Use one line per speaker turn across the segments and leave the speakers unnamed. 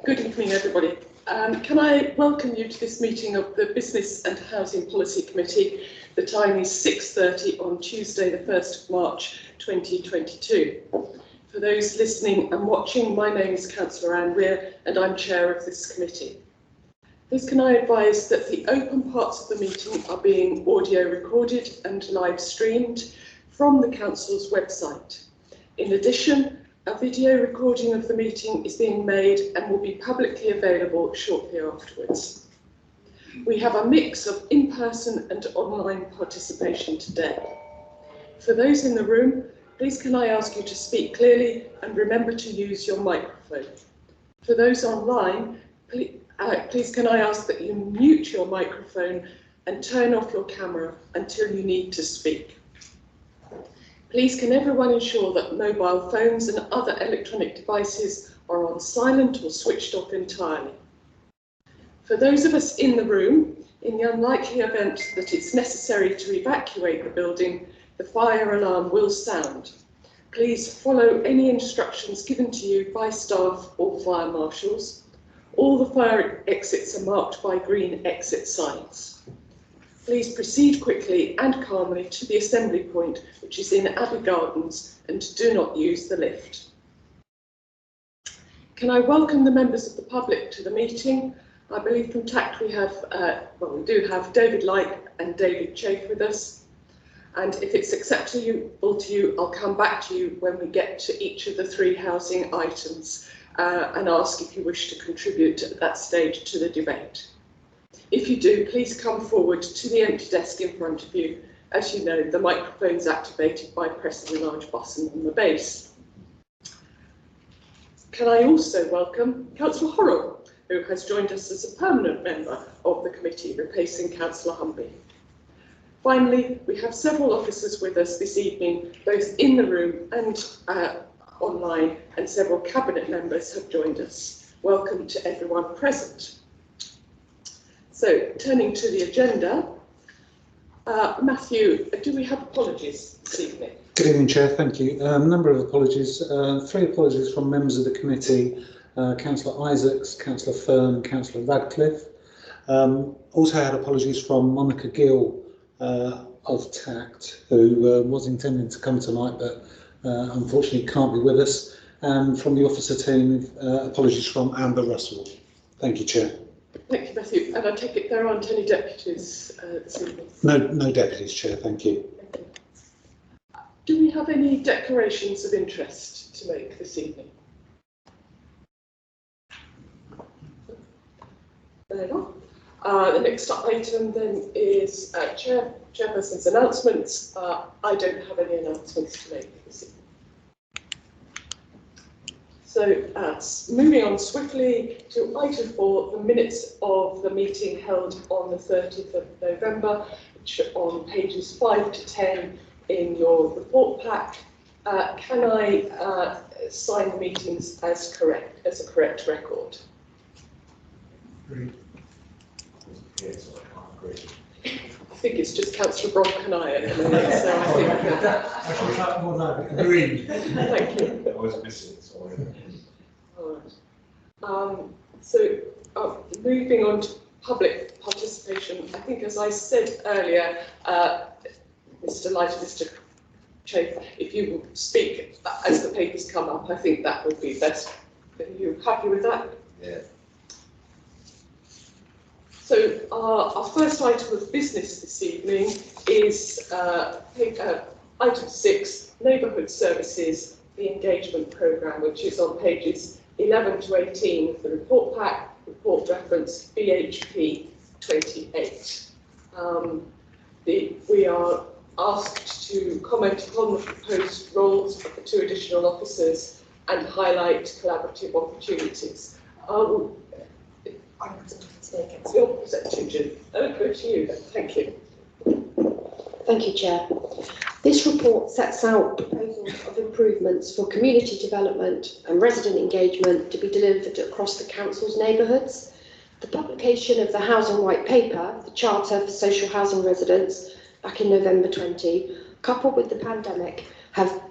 Good evening, everybody. Can I welcome you to this meeting of the Business and Housing Policy Committee. The time is 6:30 on Tuesday, the 1st of March 2022. For those listening and watching, my name is Councillor Anne Weir and I'm chair of this committee. Please can I advise that the open parts of the meeting are being audio recorded and live streamed from the Council's website. In addition, a video recording of the meeting is being made and will be publicly available shortly afterwards. We have a mix of in-person and online participation today. For those in the room, please can I ask you to speak clearly and remember to use your microphone. For those online, please can I ask that you mute your microphone and turn off your camera until you need to speak. Please can everyone ensure that mobile phones and other electronic devices are on silent or switched off entirely. For those of us in the room, in the unlikely event that it's necessary to evacuate the building, the fire alarm will sound. Please follow any instructions given to you by staff or fire marshals. All the fire exits are marked by green exit signs. Please proceed quickly and calmly to the assembly point, which is in Abbey Gardens, and do not use the lift. Can I welcome the members of the public to the meeting? I believe from TACT we have, we do have David Lyke and David Chafe with us. And if it's acceptable to you, I'll come back to you when we get to each of the three housing items and ask if you wish to contribute at that stage to the debate. If you do, please come forward to the empty desk in front of you. As you know, the microphone is activated by pressing the large button on the base. Can I also welcome Councillor Horrell, who has joined us as a permanent member of the committee, replacing Councillor Humby. Finally, we have several officers with us this evening, both in the room and online, and several cabinet members have joined us. Welcome to everyone present. So, turning to the agenda, Matthew, do we have apologies this evening?
Good evening, Chair, thank you. A number of apologies, 3 apologies from members of the committee, Councillor Isaacs, Councillor Fern, Councillor Radcliffe. Also had apologies from Monica Gill of TACT, who was intending to come tonight but unfortunately can't be with us. And from the officer team, apologies from Amber Russell. Thank you, Chair.
Thank you, Matthew. And I take it there aren't any deputies this evening?
No deputies, Chair, thank you.
Thank you. Do we have any declarations of interest to make this evening? There you are. The next item then is Chairperson's announcements. I don't have any announcements to make this evening. So, moving on swiftly to item 4, the minutes of the meeting held on the 30th of November, which are on pages 5 to 10 in your report pack. Can I sign the meetings as a correct record?
Agreed. Yes, I can't agree.
I think it's just Councillor Bronk and I at the moment, so I think...
I should have more than agreed.
Thank you.
I was missing, sorry.
All right. So, moving on to public participation, I think as I said earlier, Mr. Light and Mr. Chafe, if you will speak as the papers come up, I think that would be best. Are you happy with that?
Yeah.
So our first item of business this evening is item 6, Neighbourhood Services, the Engagement Programme, which is on pages 11 to 18 of the report pack, report reference BHP 28. We are asked to comment upon the proposed roles of the 2 additional officers and highlight collaborative opportunities. You'll present to Jim. Over to you then. Thank you.
Thank you, Chair. This report sets out proposals of improvements for community development and resident engagement to be delivered across the Council's neighbourhoods. The publication of the Housing White Paper, the Charter for Social Housing Residents, back in November 20, coupled with the pandemic, have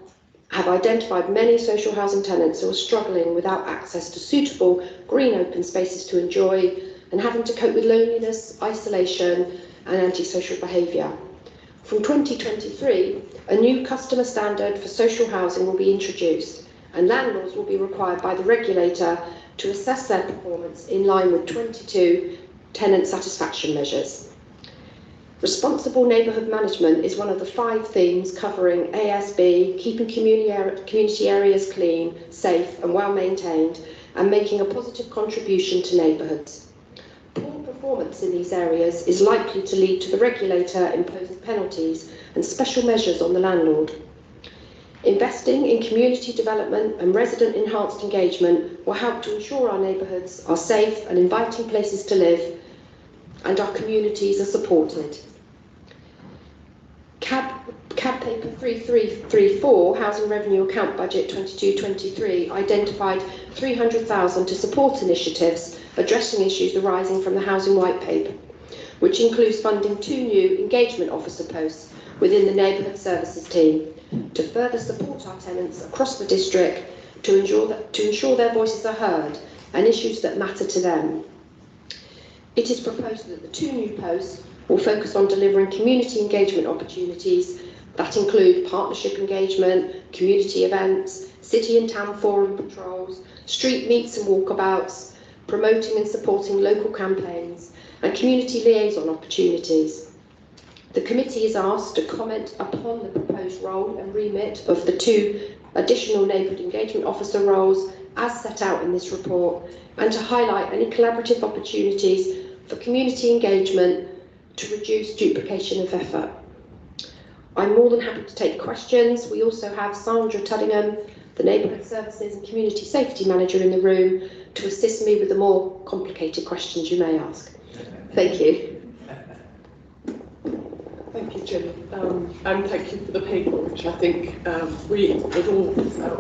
have identified many social housing tenants who are struggling without access to suitable green open spaces to enjoy and having to cope with loneliness, isolation and antisocial behaviour. From 2023, a new customer standard for social housing will be introduced, and landlords will be required by the regulator to assess their performance in line with 22 tenant satisfaction measures. Responsible neighbourhood management is one of the 5 themes covering ASB, keeping community areas clean, safe and well maintained, and making a positive contribution to neighbourhoods. Poor performance in these areas is likely to lead to the regulator imposing penalties and special measures on the landlord. Investing in community development and resident enhanced engagement will help to ensure our neighbourhoods are safe and inviting places to live and our communities are supported. CAB paper 3334, Housing Revenue Account Budget 22-23, identified 300,000 to support initiatives addressing issues arising from the Housing White Paper, which includes funding 2 new engagement officer posts within the Neighbourhood Services team to further support our tenants across the district to ensure their voices are heard and issues that matter to them. It is proposed that the 2 new posts will focus on delivering community engagement opportunities that include partnership engagement, community events, city and town forum patrols, street meets and walkabouts, promoting and supporting local campaigns, and community liaison opportunities. The committee is asked to comment upon the proposed role and remit of the 2 additional neighbourhood engagement officer roles as set out in this report, and to highlight any collaborative opportunities for community engagement to reduce duplication of effort. I'm more than happy to take questions. We also have Sandra Tuddingham, the Neighbourhood Services and Community Safety Manager, in the room to assist me with the more complicated questions you may ask. Thank you.
Thank you, Jim, and thank you for the paper, which I think we would all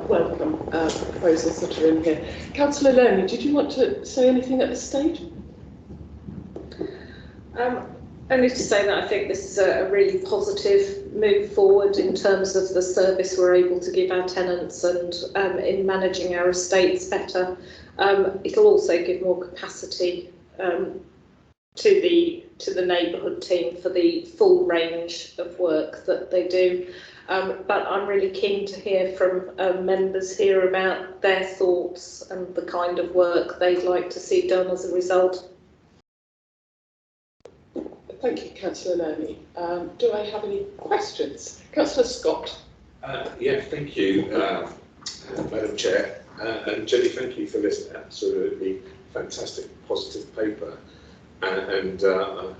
welcome proposals that are in here. Councillor Lerner, did you want to say anything at this stage?
Only to say that I think this is a really positive move forward in terms of the service we're able to give our tenants and in managing our estates better. It'll also give more capacity to the neighbourhood team for the full range of work that they do. But I'm really keen to hear from members here about their thoughts and the kind of work they'd like to see done as a result.
Thank you, Councillor Lerner. Do I have any questions? Councillor Scott.
Yeah, thank you, Madam Chair. And Jenny, thank you for this absolutely fantastic, positive paper. And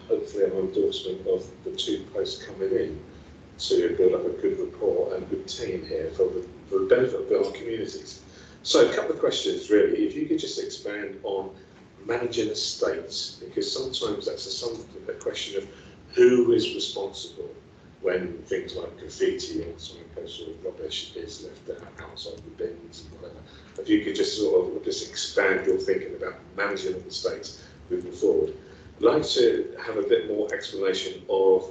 hopefully an endorsement of the 2 posts coming in to build up a good rapport and good team here for the benefit of our communities. So a couple of questions really. If you could just expand on managing estates, because sometimes that's a question of who is responsible when things like graffiti or signposts or rubbish is left outside the bins and whatever. If you could just sort of just expand your thinking about managing the estates moving forward. I'd like to have a bit more explanation of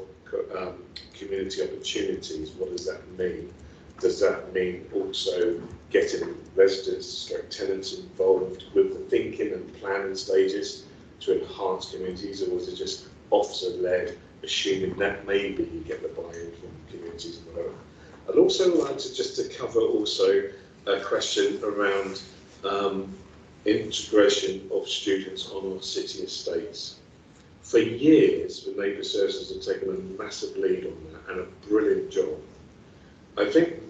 community opportunities. What does that mean? Does that mean also getting residents, tenants involved with the thinking and planning stages to enhance communities, or was it just officer-led, assuming that maybe you get the buy-in from communities and whatever? I'd also like to cover also a question around integration of students on our city estates. For years, the Neighbour Services have taken a massive lead on that and a brilliant job. I think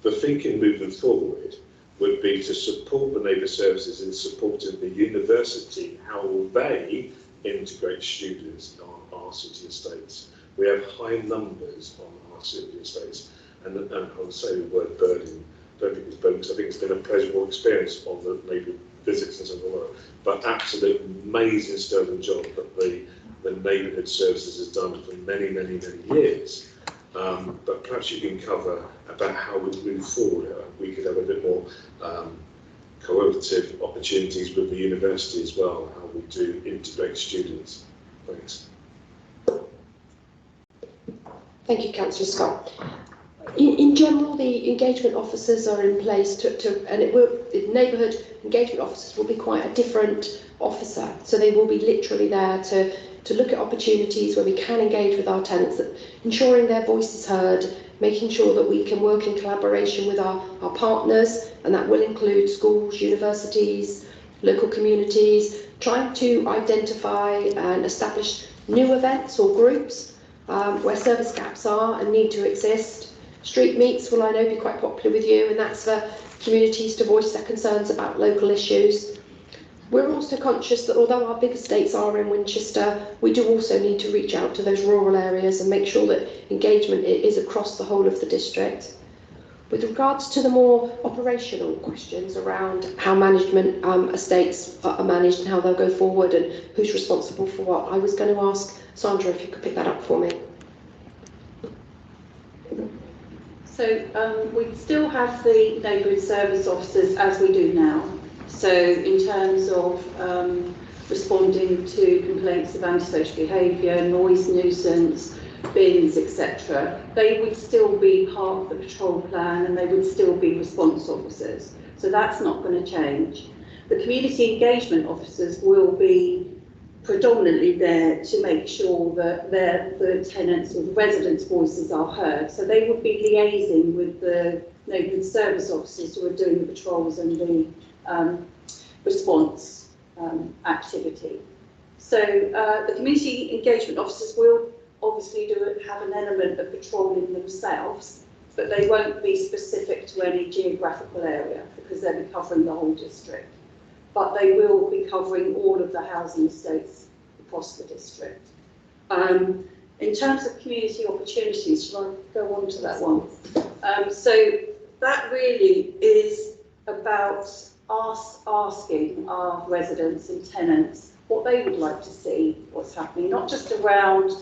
the thinking moving forward would be to support the Neighbour Services in supporting the university, how will they integrate students on our city estates. We have high numbers on our city estates, and I'll say the word burden. I don't think it's burden because I think it's been a pleasurable experience on the maybe visits and so on, but absolute amazing sterling job that the Neighbourhood Services has done for many, many, many years. But perhaps you can cover about how we move forward. We could have a bit more cooperative opportunities with the university as well, how we do integrate students. Thanks.
Thank you, Councillor Scott. In general, the engagement officers are in place the neighbourhood engagement officers will be quite a different officer. So they will be literally there to look at opportunities where we can engage with our tenants, ensuring their voice is heard, making sure that we can work in collaboration with our partners, and that will include schools, universities, local communities, trying to identify and establish new events or groups where service gaps are and need to exist. Street meets will, I know, be quite popular with you, and that's for communities to voice their concerns about local issues. We're also conscious that although our big estates are in Winchester, we do also need to reach out to those rural areas and make sure that engagement is across the whole of the district. With regards to the more operational questions around how management estates are managed and how they'll go forward and who's responsible for what, I was going to ask Sandra if you could pick that up for me.
So we still have the neighbourhood service officers as we do now. So in terms of responding to complaints of antisocial behaviour, noise nuisance, bins, etc., they would still be part of the patrol plan and they would still be response officers. So that's not going to change. The community engagement officers will be predominantly there to make sure that the tenants or the residents' voices are heard. So they would be liaising with the neighbourhood service officers who are doing the patrols and the response activity. So the community engagement officers will obviously have an element of patrolling themselves, but they won't be specific to any geographical area because they'll be covering the whole district. But they will be covering all of the housing estates across the district. In terms of community opportunities, shall I go on to that one? So that really is about us asking our residents and tenants what they would like to see, what's happening, not just around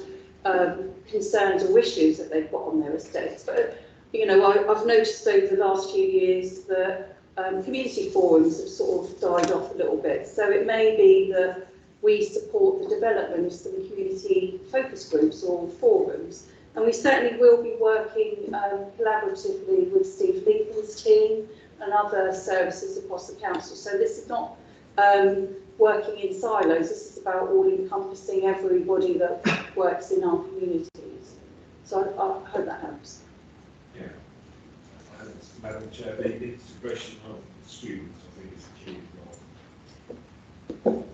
concerns or issues that they've got on their estates, but you know, I've noticed over the last few years that community forums have sort of died off a little bit. So it may be that we support the development of some community focus groups or forums, and we certainly will be working collaboratively with Steve Leath's team and other services across the council. So this is not working in silos, this is about all-encompassing everybody that works in our communities. So I hope that helps.
Yeah. Madam Chair, the integration of students, I think, is a key role.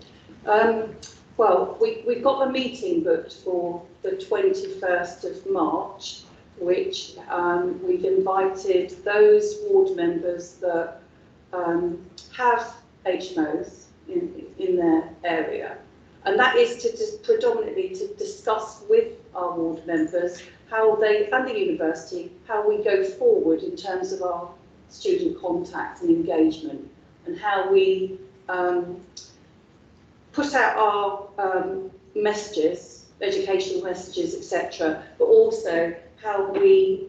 Well, we've got a meeting booked for the 21st of March, which we've invited those ward members that have HMOs in their area. And that is to predominantly to discuss with our ward members how they, and the university, how we go forward in terms of our student contact and engagement, and how we put out our messages, educational messages, etc., but also how we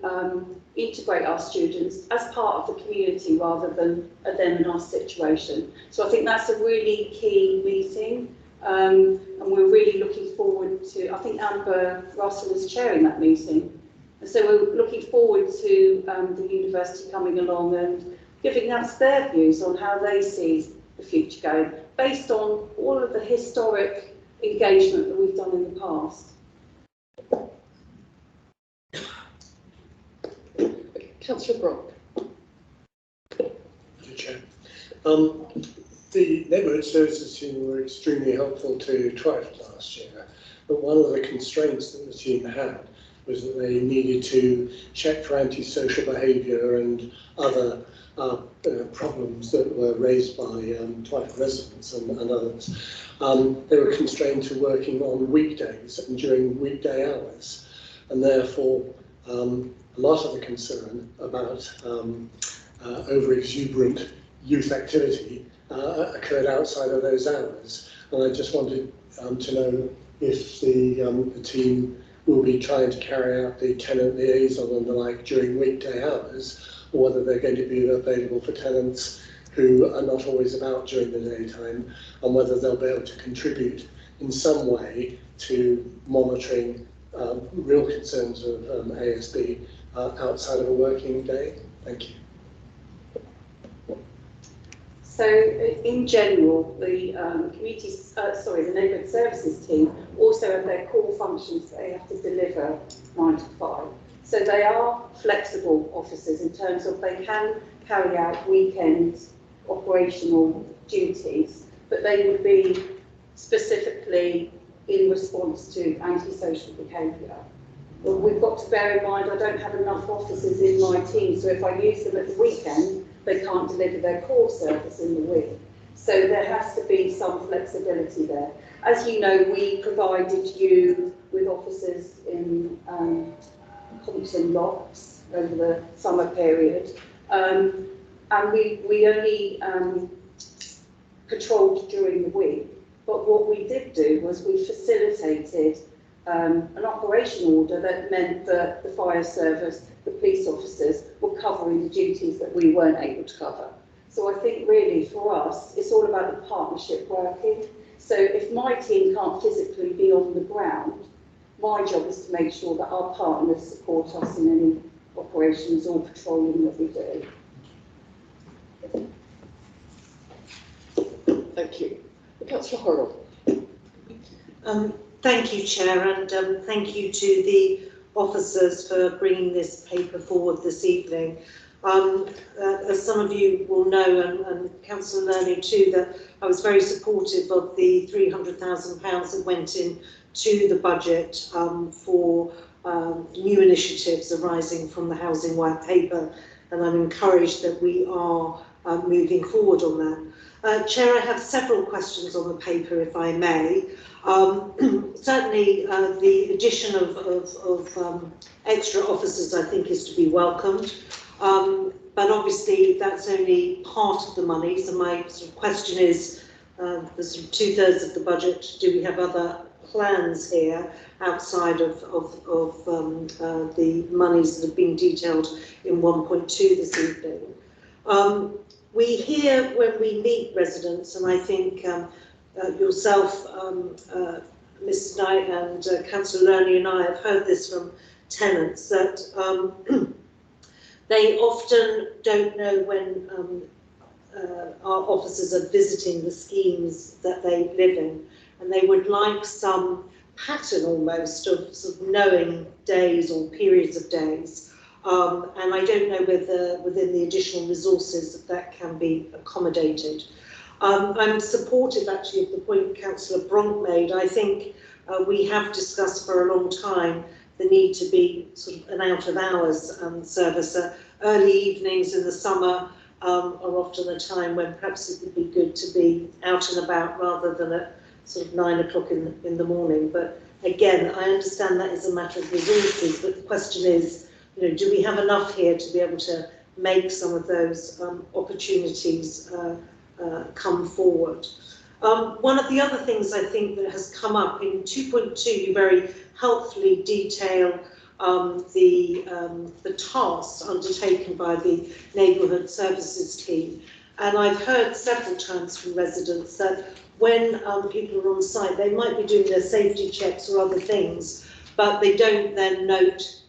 integrate our students as part of the community rather than them in our situation. So I think that's a really key meeting. And we're really looking forward to, I think Amber Russell is chairing that meeting. And so we're looking forward to the university coming along and giving us their views on how they see the future going, based on all of the historic engagement that we've done in the past.
Councillor Brock.
Chair. The neighbourhood services team were extremely helpful to Twyford last year, but one of the constraints that the team had was that they needed to check for antisocial behaviour and other problems that were raised by Twyford residents and others. They were constrained to working on weekdays and during weekday hours, and therefore a lot of the concern about over-exuberant youth activity occurred outside of those hours. And I just wanted to know if the team will be trying to carry out the tenant liaison and the like during weekday hours, or whether they're going to be available for tenants who are not always about during the daytime, and whether they'll be able to contribute in some way to monitoring real concerns of ASB outside of a working day? Thank you.
So in general, the the neighbourhood services team also have their core functions that they have to deliver 9 to 5. So they are flexible officers in terms of they can carry out weekend operational duties, but they would be specifically in response to antisocial behaviour. Well, we've got to bear in mind I don't have enough officers in my team, so if I use them at the weekend, they can't deliver their core service in the week. So there has to be some flexibility there. As you know, we provided you with officers in Compton Locks over the summer period, and we only patrolled during the week. But what we did do was we facilitated an operation order that meant that the fire service, the police officers were covering the duties that we weren't able to cover. So I think really for us, it's all about the partnership working. So if my team can't physically be on the ground, my job is to make sure that our partners support us in any operations or patrolling that we do.
Thank you. Councillor Horrell.
Thank you, Chair, and thank you to the officers for bringing this paper forward this evening. As some of you will know, and Councillor Lerner too, that I was very supportive of the £300,000 that went in to the budget for new initiatives arising from the Housing White Paper, and I'm encouraged that we are moving forward on that. Chair, I have several questions on the paper, if I may. Certainly, the addition of extra officers, I think, is to be welcomed. But obviously, that's only part of the money. So my sort of question is, the sort of 2/3 of the budget, do we have other plans here outside of the monies that have been detailed in 1.2 this evening? We hear when we meet residents, and I think yourself, Ms Knight and Councillor Lerner and I have heard this from tenants, that they often don't know when our officers are visiting the schemes that they live in, and they would like some pattern almost of sort of knowing days or periods of days. And I don't know whether within the additional resources that can be accommodated. I'm supportive actually of the point Councillor Bronk made. I think we have discussed for a long time the need to be sort of an out of hours service. Early evenings in the summer are often a time when perhaps it would be good to be out and about rather than at sort of 9 o'clock in the morning. But again, I understand that is a matter of resources, but the question is, you know, do we have enough here to be able to make some of those opportunities come forward? One of the other things I think that has come up in 2.2, you very helpfully detail the tasks undertaken by the neighbourhood services team, and I've heard several times from residents that when people are on site, they might be doing their safety checks or other things, but they don't then note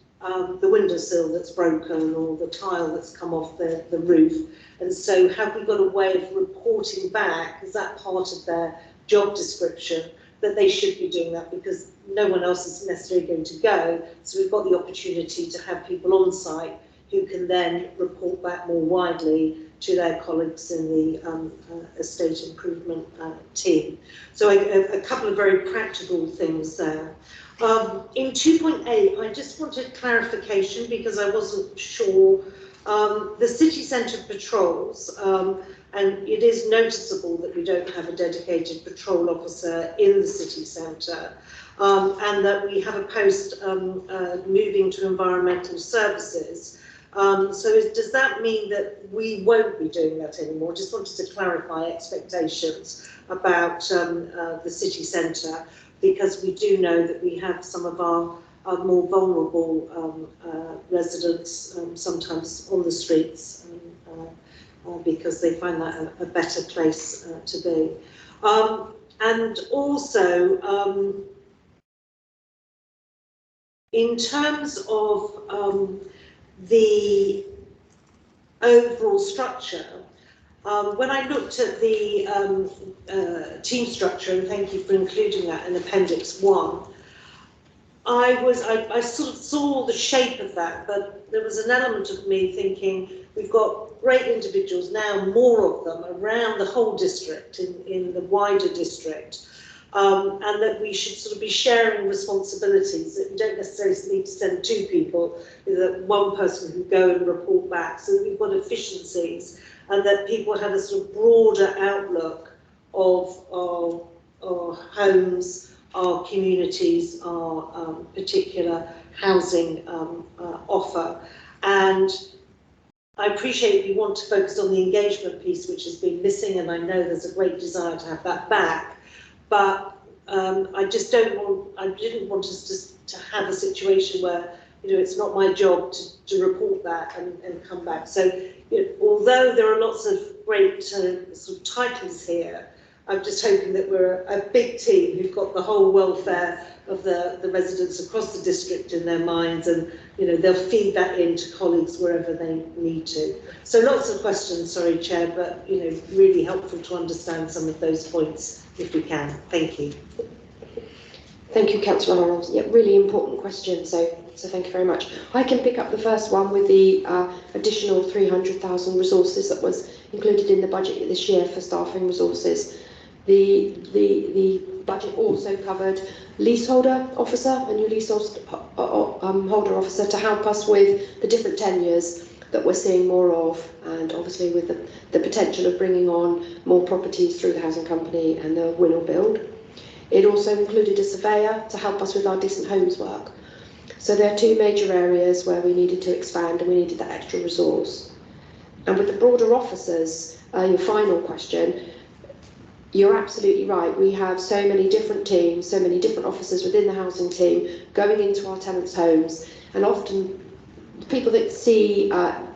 the windowsill that's broken or the tile that's come off the roof. And so have we got a way of reporting back, is that part of their job description, that they should be doing that, because no one else is necessarily going to go. So we've got the opportunity to have people on site who can then report back more widely to their colleagues in the estate improvement team. So a couple of very practical things there. In 2.8, I just wanted clarification because I wasn't sure. The city centre patrols, and it is noticeable that we don't have a dedicated patrol officer in the city centre, and that we have a post moving to environmental services. So does that mean that we won't be doing that anymore? Just wanted to clarify expectations about the city centre, because we do know that we have some of our more vulnerable residents sometimes on the streets because they find that a better place to be. And also, in terms of the overall structure, when I looked at the team structure, and thank you for including that in Appendix 1, I sort of saw the shape of that, but there was an element of me thinking we've got great individuals now, more of them around the whole district, in the wider district, and that we should sort of be sharing responsibilities, that we don't necessarily need to send 2 people, that one person can go and report back, so that we've got efficiencies, and that people have a sort of broader outlook of our homes, our communities, our particular housing offer. And I appreciate you want to focus on the engagement piece, which has been missing, and I know there's a great desire to have that back. But I just I didn't want us to have a situation where, you know, it's not my job to report that and come back. So, you know, although there are lots of great sort of titles here, I'm just hoping that we're a big team who've got the whole welfare of the residents across the district in their minds, and, you know, they'll feed that into colleagues wherever they need to. So lots of questions, sorry, Chair, but, you know, really helpful to understand some of those points if we can. Thank you.
Thank you, Councillor Arnold. Yeah, really important question, so thank you very much. I can pick up the first one with the additional 300,000 resources that was included in the budget this year for staffing resources. The budget also covered leaseholder officer, a new leaseholder officer, to help us with the different tenures that we're seeing more of, and obviously with the potential of bringing on more properties through the housing company and the Will Build. It also included a surveyor to help us with our decent homes work. So there are 2 major areas where we needed to expand and we needed that extra resource. And with the broader officers, your final question, you're absolutely right. We have so many different teams, so many different officers within the housing team going into our tenants' homes, and often people that see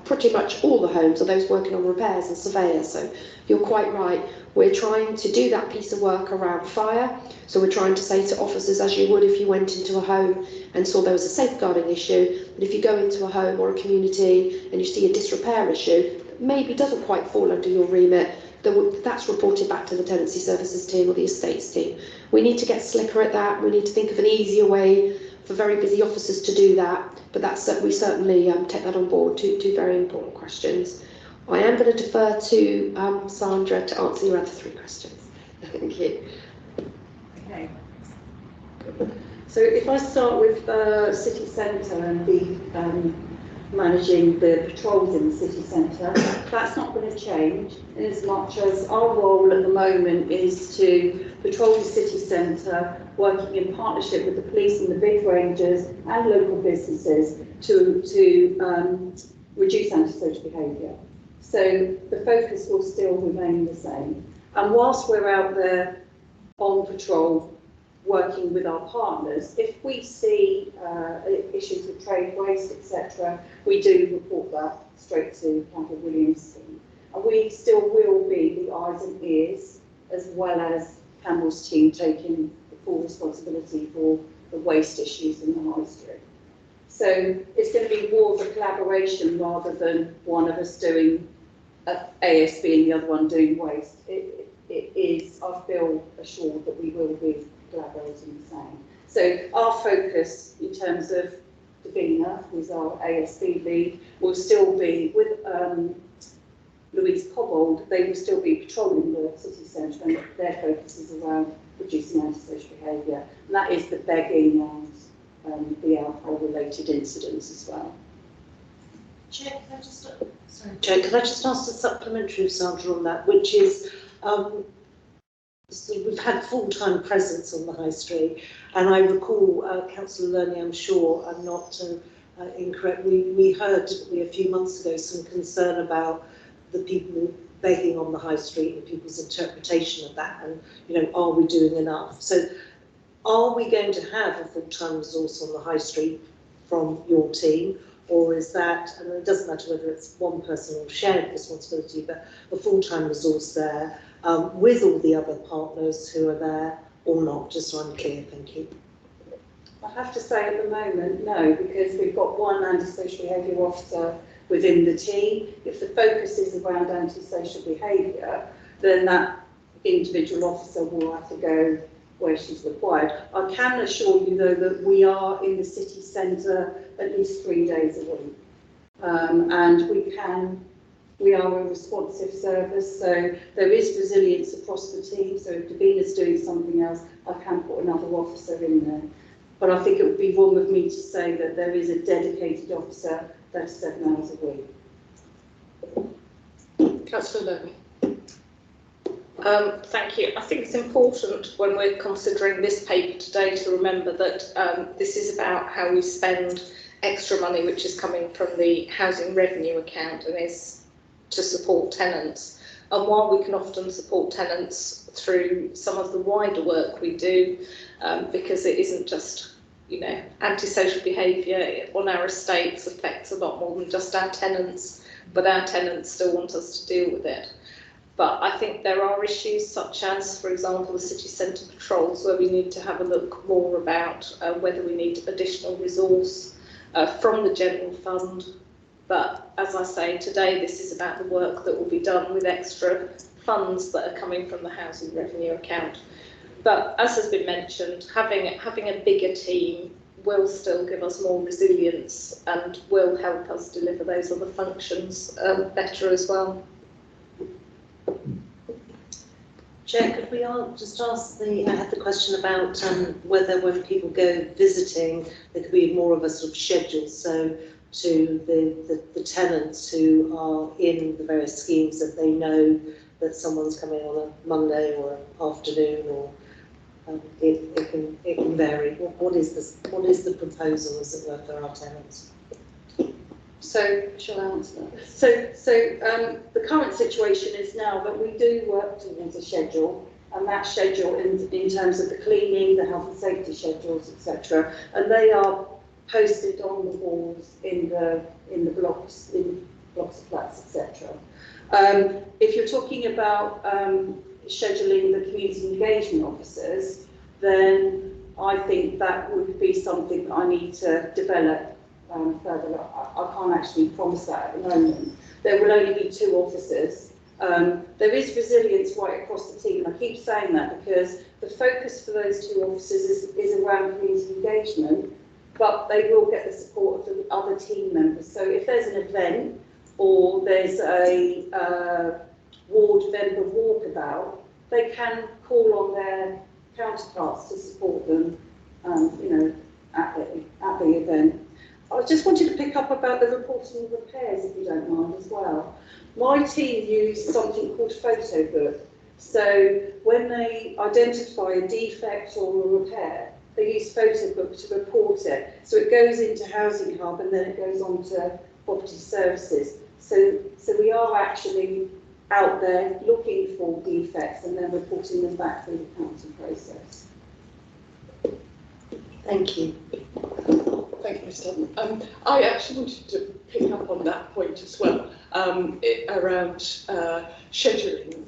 pretty much all the homes are those working on repairs and surveyors. So you're quite right. We're trying to do that piece of work around fire. So we're trying to say to officers, as you would if you went into a home and saw there was a safeguarding issue, but if you go into a home or a community and you see a disrepair issue that maybe doesn't quite fall under your remit, that's reported back to the tenancy services team or the estates team. We need to get slicker at that. We need to think of an easier way for very busy officers to do that, but we certainly take that on board. 2 very important questions. I am going to defer to Sandra to answer your other 3 questions. Thank you.
Okay. So if I start with city centre and the managing the patrols in the city centre, that's not going to change, in as much as our role at the moment is to patrol the city centre, working in partnership with the police and the big rangers and local businesses to reduce antisocial behaviour. So the focus will still remain the same. And whilst we're out there on patrol, working with our partners, if we see issues with trade waste, etc., we do report that straight to Campbell Williams. And we still will be the eyes and ears, as well as Campbell's team taking the full responsibility for the waste issues in the high street. So it's going to be more of a collaboration rather than one of us doing ASB and the other one doing waste. It is, I feel assured that we will be collaborating the same. So our focus in terms of Davina, who's our ASB lead, will still be with Louise Cobbold. They will still be patrolling the city centre, and their focus is around reducing antisocial behaviour. And that is the begging and the alcohol-related incidents as well.
Chair, can I just ask a supplementary, Sandra, on that, which is, so we've had full-time presence on the high street, and I recall, Councillor Lurney, I'm sure I'm not incorrect, we heard a few months ago some concern about the people begging on the high street and people's interpretation of that, and, you know, are we doing enough? So are we going to have a full-time resource on the high street from your team, or is that, and it doesn't matter whether it's one person or shared responsibility, but a full-time resource there with all the other partners who are there or not, just so I'm clear. Thank you.
I have to say at the moment, no, because we've got one antisocial behaviour officer within the team. If the focus is around antisocial behaviour, then that individual officer will have to go where she's required. I can assure you, though, that we are in the city centre at least 3 days a week. And we are a responsive service, so there is resilience across the team. So if Davina's doing something else, I can put another officer in there. But I think it would be wrong of me to say that there is a dedicated officer 37 hours a week.
Councillor Levy.
Thank you. I think it's important when we're considering this paper today to remember that this is about how we spend extra money which is coming from the housing revenue account and is to support tenants. And while we can often support tenants through some of the wider work we do, because it isn't just, you know, antisocial behaviour on our estates affects a lot more than just our tenants, but our tenants still want us to deal with it. But I think there are issues such as, for example, the city centre patrols, where we need to have a look more about whether we need additional resource from the general fund. But as I say, today this is about the work that will be done with extra funds that are coming from the housing revenue account. But as has been mentioned, having a bigger team will still give us more resilience and will help us deliver those other functions better as well.
Chair, could we just ask I had the question about whether when people go visiting, there could be more of a sort of schedule, so to the tenants who are in the various schemes, that they know that someone's coming on a Monday or afternoon, or it can vary. What is the proposal, as it were, for our tenants?
So, shall I answer that? So the current situation is now that we do work towards a schedule, and that schedule in terms of the cleaning, the health and safety schedules, etc., and they are posted on the walls in the blocks of flats, etc. If you're talking about scheduling the community engagement officers, then I think that would be something that I need to develop further. I can't actually promise that at the moment. There will only be 2 officers. There is resilience right across the team, and I keep saying that because the focus for those 2 officers is around community engagement, but they will get the support of the other team members. So if there's an event or there's a ward member walkabout, they can call on their counterparts to support them, at the event. I just wanted to pick up about the reporting of repairs, if you don't mind, as well. My team used something called photo book. So when they identify a defect or a repair, they use photo book to report it. So it goes into Housing Hub and then it goes on to Property Services. So we are actually out there looking for defects and then reporting them back through the council process.
Thank you.
Thank you, Ms. Dutton. I actually wanted to pick up on that point as well, around scheduling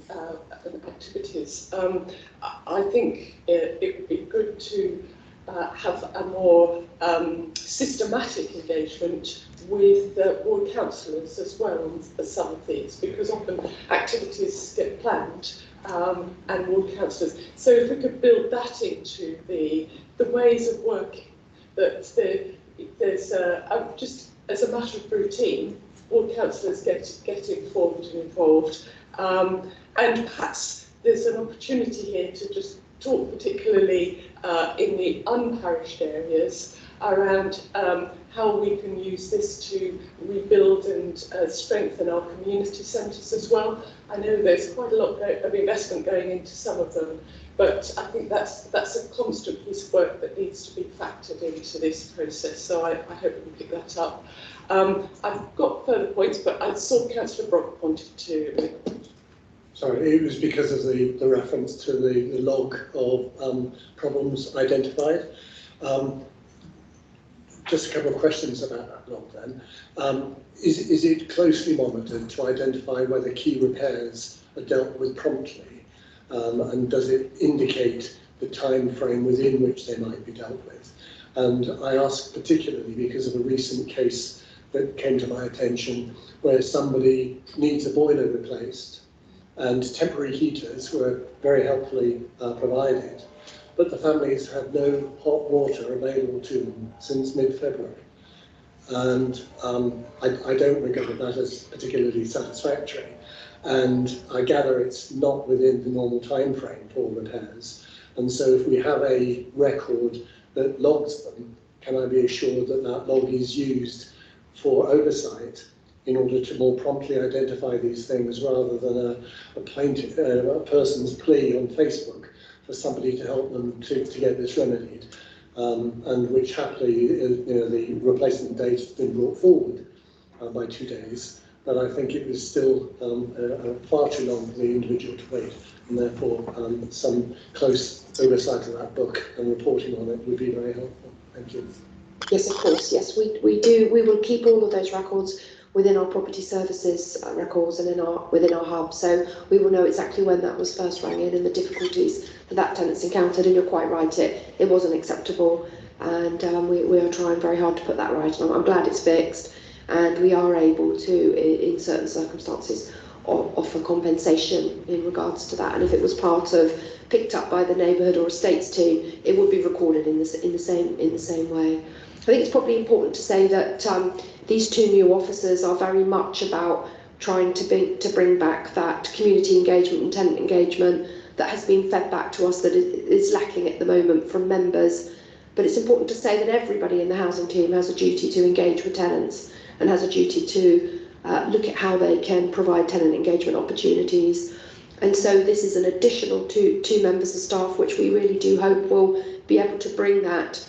activities. I think it would be good to have a more systematic engagement with the ward councillors as well on some of these, because often activities get planned and ward councillors. So if we could build that into the ways of working, that there's just as a matter of routine, ward councillors get informed and involved, and perhaps there's an opportunity here to just talk particularly in the unparished areas around how we can use this to rebuild and strengthen our community centres as well. I know there's quite a lot of investment going into some of them, but I think that's a constant piece of work that needs to be factored into this process, so I hope we can pick that up. I've got further points, but I saw Councillor Brock wanted to...
Sorry, it was because of the reference to the log of problems identified. Just a couple of questions about that log then. Is it closely monitored to identify whether key repairs are dealt with promptly? And does it indicate the time frame within which they might be dealt with? And I ask particularly because of a recent case that came to my attention where somebody needs a boiler replaced and temporary heaters were very helpfully provided, but the families had no hot water available to them since mid-February. And I don't regard that as particularly satisfactory. And I gather it's not within the normal time frame for repairs. And so if we have a record that logs them, can I be assured that that log is used for oversight in order to more promptly identify these things rather than a person's plea on Facebook for somebody to help them to get this remedied? And which happily, the replacement date has been brought forward by 2 days, but I think it was still far too long for the individual to wait, and therefore some close oversight of that book and reporting on it would be very helpful. Thank you.
Yes, of course. Yes, we do. We will keep all of those records within our property services records and within our hub. So we will know exactly when that was first rang in and the difficulties that tenant's encountered. And you're quite right, it wasn't acceptable, and we are trying very hard to put that right. And I'm glad it's fixed, and we are able to, in certain circumstances, offer compensation in regards to that. And if it was picked up by the neighbourhood or estates team, it would be recorded in the same way. I think it's probably important to say that these 2 new officers are very much about trying to bring back that community engagement and tenant engagement that has been fed back to us that is lacking at the moment from members. But it's important to say that everybody in the housing team has a duty to engage with tenants and has a duty to look at how they can provide tenant engagement opportunities. And so this is an additional two members of staff, which we really do hope will be able to bring that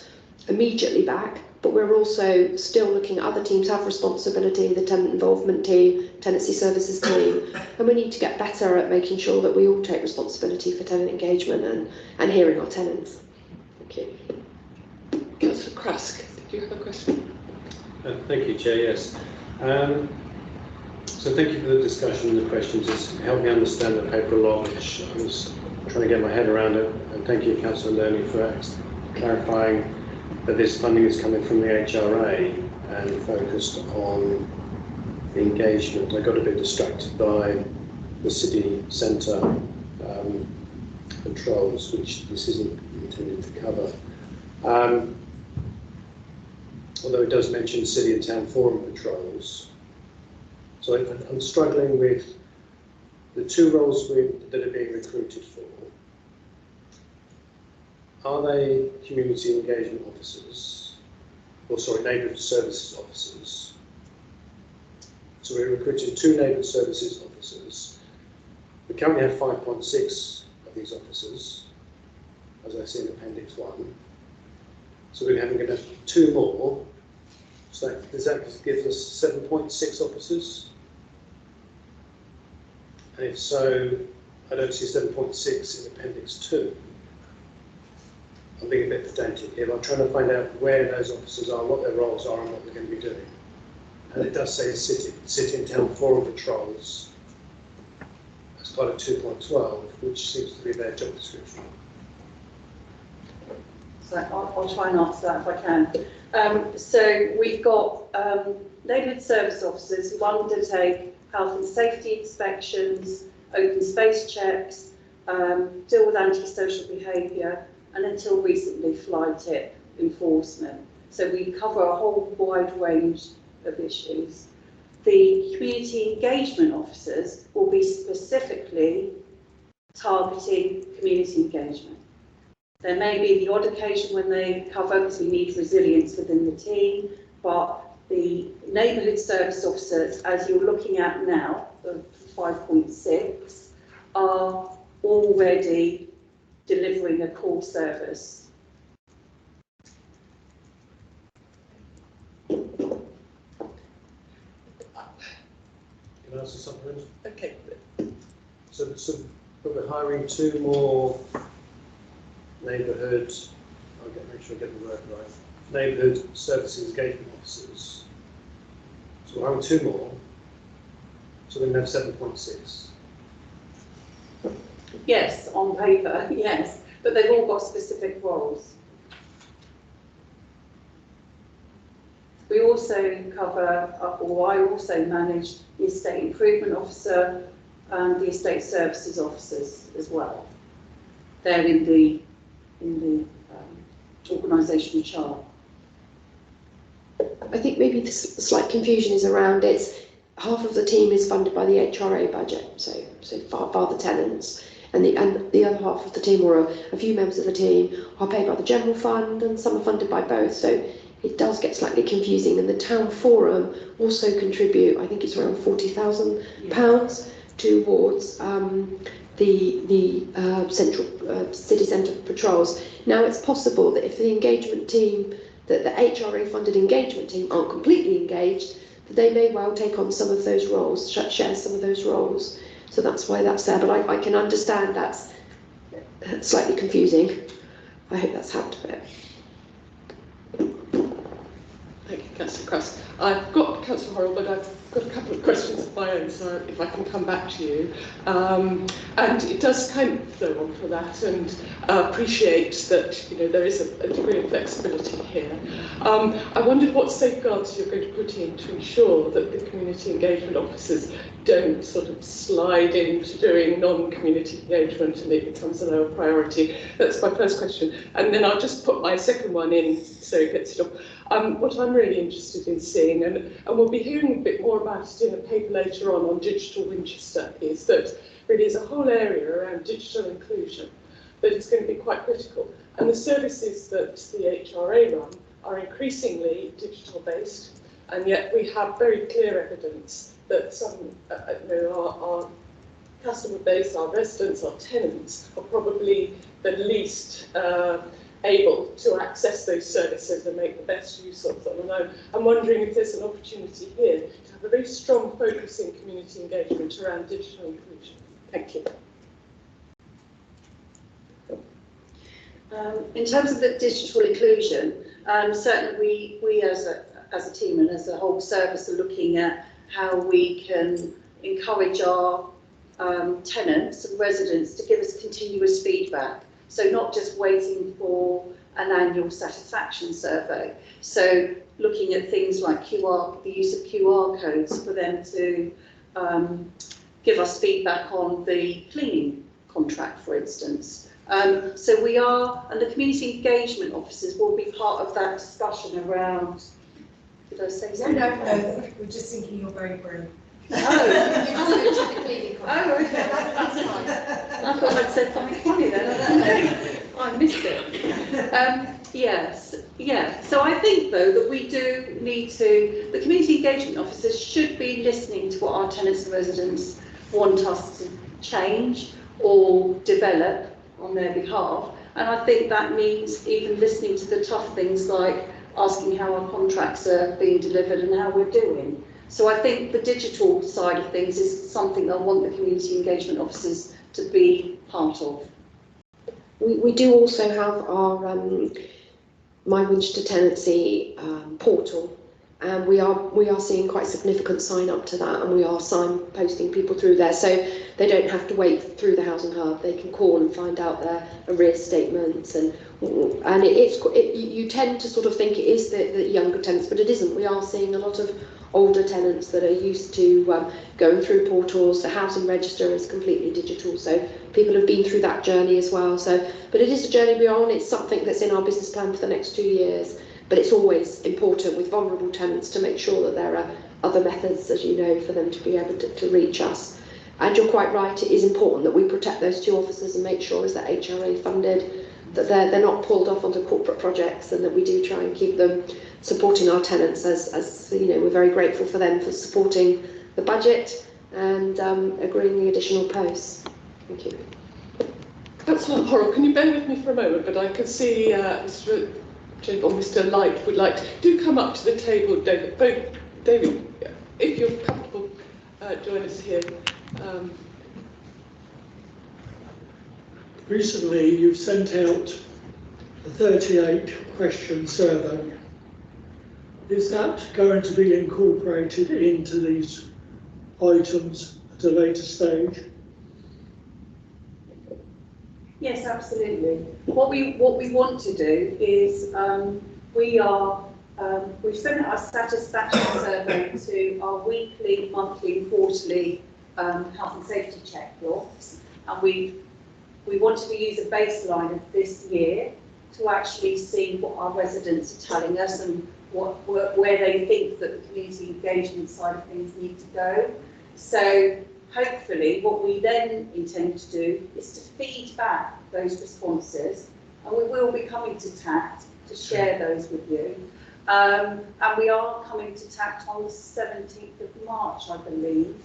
immediately back. But we're also still looking at other teams have responsibility, the tenant involvement team, tenancy services team, and we need to get better at making sure that we all take responsibility for tenant engagement and hearing our tenants. Thank you.
Councillor Krask, did you have a question?
Thank you, Chair. Yes. So thank you for the discussion and the questions. It's helped me understand the paper a lot, which I was trying to get my head around it. And thank you, Councillor Lerner, for clarifying that this funding is coming from the HRA and focused on the engagement. I got a bit distracted by the city centre patrols, which this isn't intended to cover. Although it does mention city and town forum patrols. So I'm struggling with the 2 roles that are being recruited for. Are they community engagement officers? Or sorry, neighbourhood services officers. So we're recruiting 2 neighbourhood services officers. We currently have 5.6 of these officers, as I see in Appendix 1. So we're having 2 more. So that gives us 7.6 officers? And if so, I don't see 7.6 in Appendix 2. I'm being a bit pedantic here, but I'm trying to find out where those officers are, what their roles are, and what they're going to be doing. And it does say city and town forum patrols as part of 2.12, which seems to be their job description.
So I'll try and answer that if I can. So we've got neighbourhood service officers who undertake health and safety inspections, open space checks, deal with antisocial behaviour, and until recently fly tip enforcement. So we cover a whole wide range of issues. The community engagement officers will be specifically targeting community engagement. There may be the odd occasion when they cover because we need resilience within the team, but the neighbourhood service officers, as you're looking at now, the 5.6, are already delivering a core service.
Can I ask something?
Okay.
So we're hiring 2 more neighbourhood, make sure I get the word right, neighbourhood services engagement officers. So we're hiring 2 more, so we're going to have 7.6.
Yes, on paper, yes, but they've all got specific roles. We also cover, or I also manage the estate improvement officer and the estate services officers as well. They're in the organisational chart.
I think maybe the slight confusion is around it's half of the team is funded by the HRA budget, so bar the tenants, and the other half of the team, or a few members of the team, are paid by the general fund, and some are funded by both. So it does get slightly confusing. And the town forum also contribute, I think it's around £40,000 towards the central city centre patrols. Now it's possible that if the engagement team, that the HRA funded engagement team aren't completely engaged, that they may well take on some of those roles, share some of those roles. So that's why that's there. But I can understand that's slightly confusing. I hope that's helped a bit.
Thank you, Councillor Cross. I've got Councillor Horrell, but I've got a couple of questions of my own, so if I can come back to you. And it does kind of flow on for that, and appreciate that there is a degree of flexibility here. I wondered what safeguards you're going to put in to ensure that the community engagement officers don't sort of slide into doing non-community engagement and it becomes a lower priority. That's my first question. And then I'll just put my second one in so it gets it off. What I'm really interested in seeing, and we'll be hearing a bit more about it in a paper later on Digital Winchester, is that really is a whole area around digital inclusion that is going to be quite critical. And the services that the HRA run are increasingly digital based, and yet we have very clear evidence that some, our customer base, our residents, our tenants are probably the least able to access those services and make the best use of them. And I'm wondering if there's an opportunity here to have a very strong focus in community engagement around digital inclusion. Thank you.
In terms of the digital inclusion, certainly we as a team and as a whole service are looking at how we can encourage our tenants and residents to give us continuous feedback. So not just waiting for an annual satisfaction survey. So looking at things like the use of QR codes for them to give us feedback on the cleaning contract, for instance. So we are, and the community engagement officers will be part of that discussion around, did I say something?
No, we're just thinking you're very brave.
Oh, okay, that's fine. I thought I'd said something funny then, I don't know. I missed it. Yes, yeah. So I think though that we do need to, the community engagement officers should be listening to what our tenants and residents want us to change or develop on their behalf. And I think that means even listening to the tough things like asking how our contracts are being delivered and how we're doing. So I think the digital side of things is something I want the community engagement officers to be part of.
We do also have our My Winchester Tenancy portal, and we are seeing quite significant sign up to that, and we are signposting people through there, so they don't have to wait through the Housing Hub. They can call and find out their arrears statements, and you tend to sort of think it is the younger tenants, but it isn't. We are seeing a lot of older tenants that are used to going through portals. The housing register is completely digital, so people have been through that journey as well. So, but it is a journey we're on. It's something that's in our business plan for the next 2 years, but it's always important with vulnerable tenants to make sure that there are other methods, as you know, for them to be able to reach us. And you're quite right, it is important that we protect those two officers and make sure, as they're HRA funded, that they're not pulled off onto corporate projects, and that we do try and keep them supporting our tenants, as you know, we're very grateful for them for supporting the budget and agreeing the additional posts. Thank you.
Councillor Horrell, can you bear with me for a moment? But I can see Mr. Light would like to do come up to the table, David. David, if you're comfortable, join us here.
Recently, you've sent out a 38-question survey. Is that going to be incorporated into these items at a later stage?
Yes, absolutely. What we want to do is we are We've sent our satisfaction survey to our weekly, monthly and quarterly health and safety check blocks, and we wanted to use a baseline of this year to actually see what our residents are telling us and where they think that the community engagement side of things need to go. So hopefully what we then intend to do is to feed back those responses, and we will be coming to TACT to share those with you. And we are coming to TACT on the 17th of March, I believe,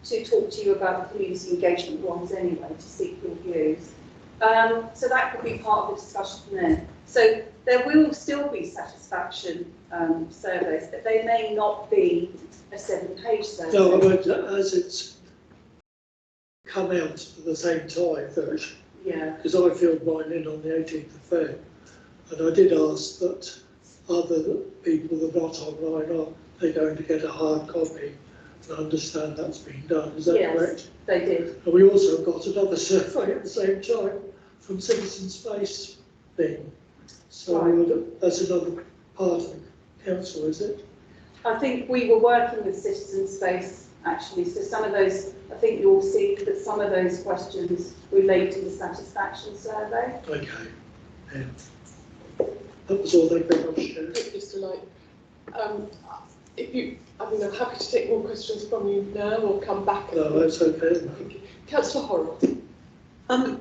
to talk to you about the community engagement ones anyway, to seek your views. So that could be part of the discussion then. So there will still be satisfaction surveys, but they may not be a 7-page survey.
No, I mean, as it's come out at the same time, version.
Yeah.
Because I filled mine in on the 18th of Feb, and I did ask that other people that are not online, are they going to get a hard copy? And I understand that's been done, is that correct?
Yes, they did.
And we also got another survey at the same time from Citizen Space thing. So
Right.
that's another part of the council, is it?
I think we were working with Citizen Space actually, so some of those, I think you'll see that some of those questions relate to the satisfaction survey.
Okay. Yeah. That was all. Thank you very much, Chair.
Thank you, Mr. Light. I'm happy to take more questions from you now or come back.
No, that's okay.
Thank you. Councillor Horrell.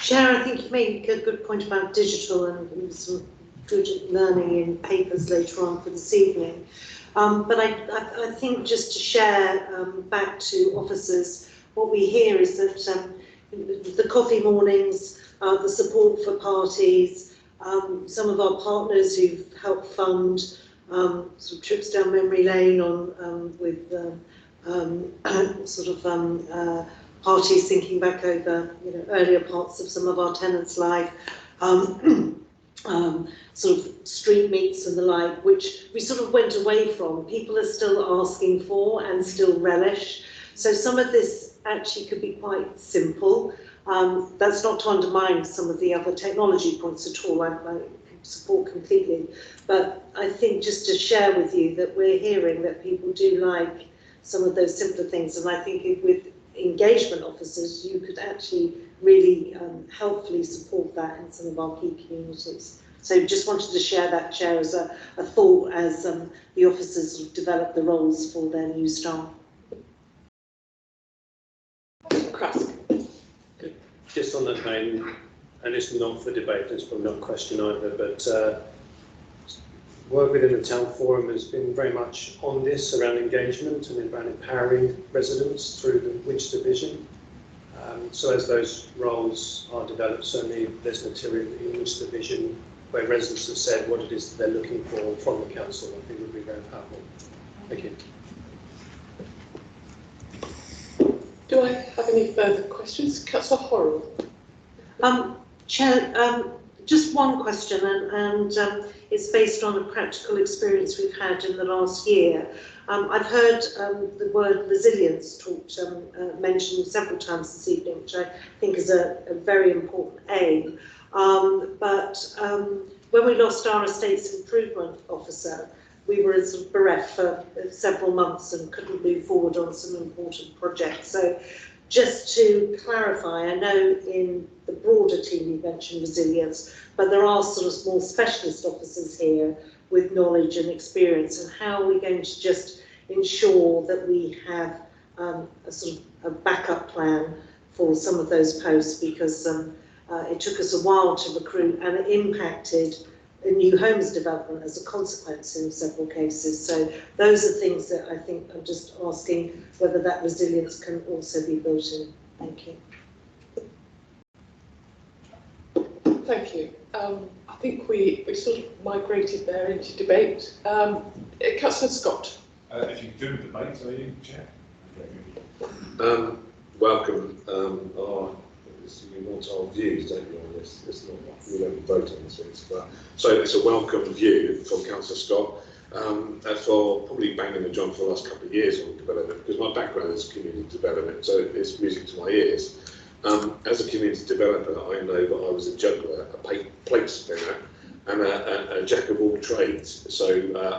Chair, I think you made a good point about digital and some good learning in papers later on for this evening. But I think just to share back to officers, what we hear is that the coffee mornings, the support for parties, some of our partners who've helped fund sort of trips down memory lane on with parties thinking back over earlier parts of some of our tenants' life, sort of street meets and the like, which we sort of went away from. People are still asking for and still relish. So some of this actually could be quite simple. That's not to undermine some of the other technology points at all. I support completely. But I think just to share with you that we're hearing that people do like some of those simpler things. And I think with engagement officers, you could actually really helpfully support that in some of our key communities. So just wanted to share that, Chair, as a thought as the officers develop the roles for their new staff.
Just on that vein, and it's not for debate, it's probably not a question either, but work within the town forum has been very much on this, around engagement and around empowering residents through the Winchester Vision. So as those roles are developed, certainly there's material in Winchester Vision where residents have said what it is that they're looking for from the council. I think would be very powerful. Thank you.
Do I have any further questions? Councillor Horrell.
Chair, just one question, and it's based on a practical experience we've had in the last year. I've heard the word resilience mentioned several times this evening, which I think is a very important aim. But when we lost our estates improvement officer, we were sort of bereft for several months and couldn't move forward on some important projects. So just to clarify, I know in the broader team you mentioned resilience, but there are sort of more specialist officers here with knowledge and experience, and how are we going to just ensure that we have a sort of a backup plan for some of those posts, because it took us a while to recruit and it impacted a new homes development as a consequence in several cases. So those are things that I think I'm just asking whether that resilience can also be built in. Thank you.
Thank you. I think we sort of migrated there into debate. Councillor Scott.
If you do debate, are you, Chair?
Welcome. You want our views, don't you, on this? It's not, we don't vote on this, but so it's a welcome view from Councillor Scott. For probably banging the drum for the last couple of years on development, because my background is community development, so it's music to my ears. As a community developer, I know that I was a juggler, a plate spinner, and a jack of all trades. So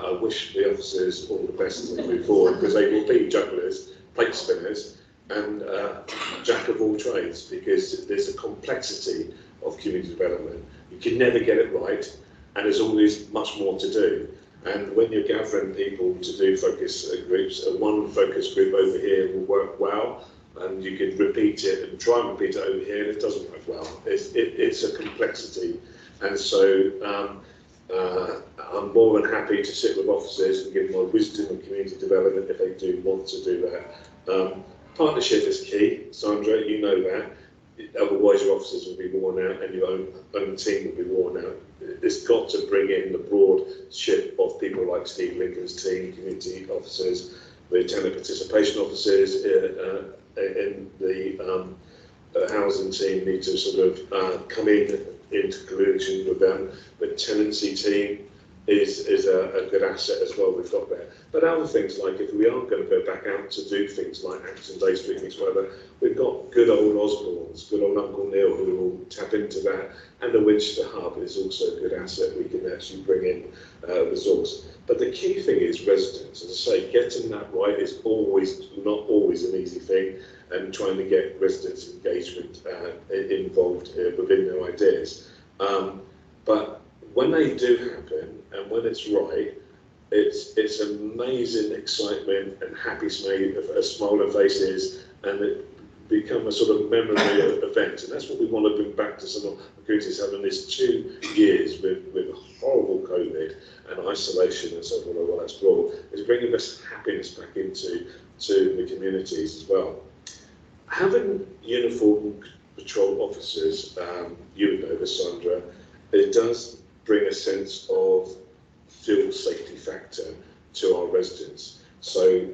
I wish the officers all the best as they move forward, because they will be jugglers, plate spinners, and jack of all trades, because there's a complexity of community development. You can never get it right, and there's always much more to do. And when you're gathering people to do focus groups, one focus group over here will work well, and you can repeat it and try and repeat it over here, and it doesn't work well. It's a complexity. And so I'm more than happy to sit with officers and give my wisdom and community development if they do want to do that. Partnership is key, Sandra, you know that. Otherwise your officers will be worn out and your own team will be worn out. It's got to bring in the broadship of people like Steve Lincoln's team, community officers, the tenant participation officers in the housing team need to sort of come into collusion with them. The tenancy team is a good asset as well we've got there. But other things like if we are going to go back out to do things like action days, picnics, whatever, we've got good old Osborne's, good old Uncle Neil who will tap into that, and the Winchester Hub is also a good asset we can actually bring in resource. But the key thing is residents. As I say, getting that right is not always an easy thing, and trying to get residents' engagement involved within their ideas. But when they do happen, and when it's right, it's amazing excitement and happy smile on faces, and it become a sort of memory event. And that's what we want to bring back to some of the communities having this 2 years with horrible COVID and isolation and so on, all that's brought, is bringing this happiness back into the communities as well. Having uniform patrol officers, you know this, Sandra, it does bring a sense of field safety factor to our residents. So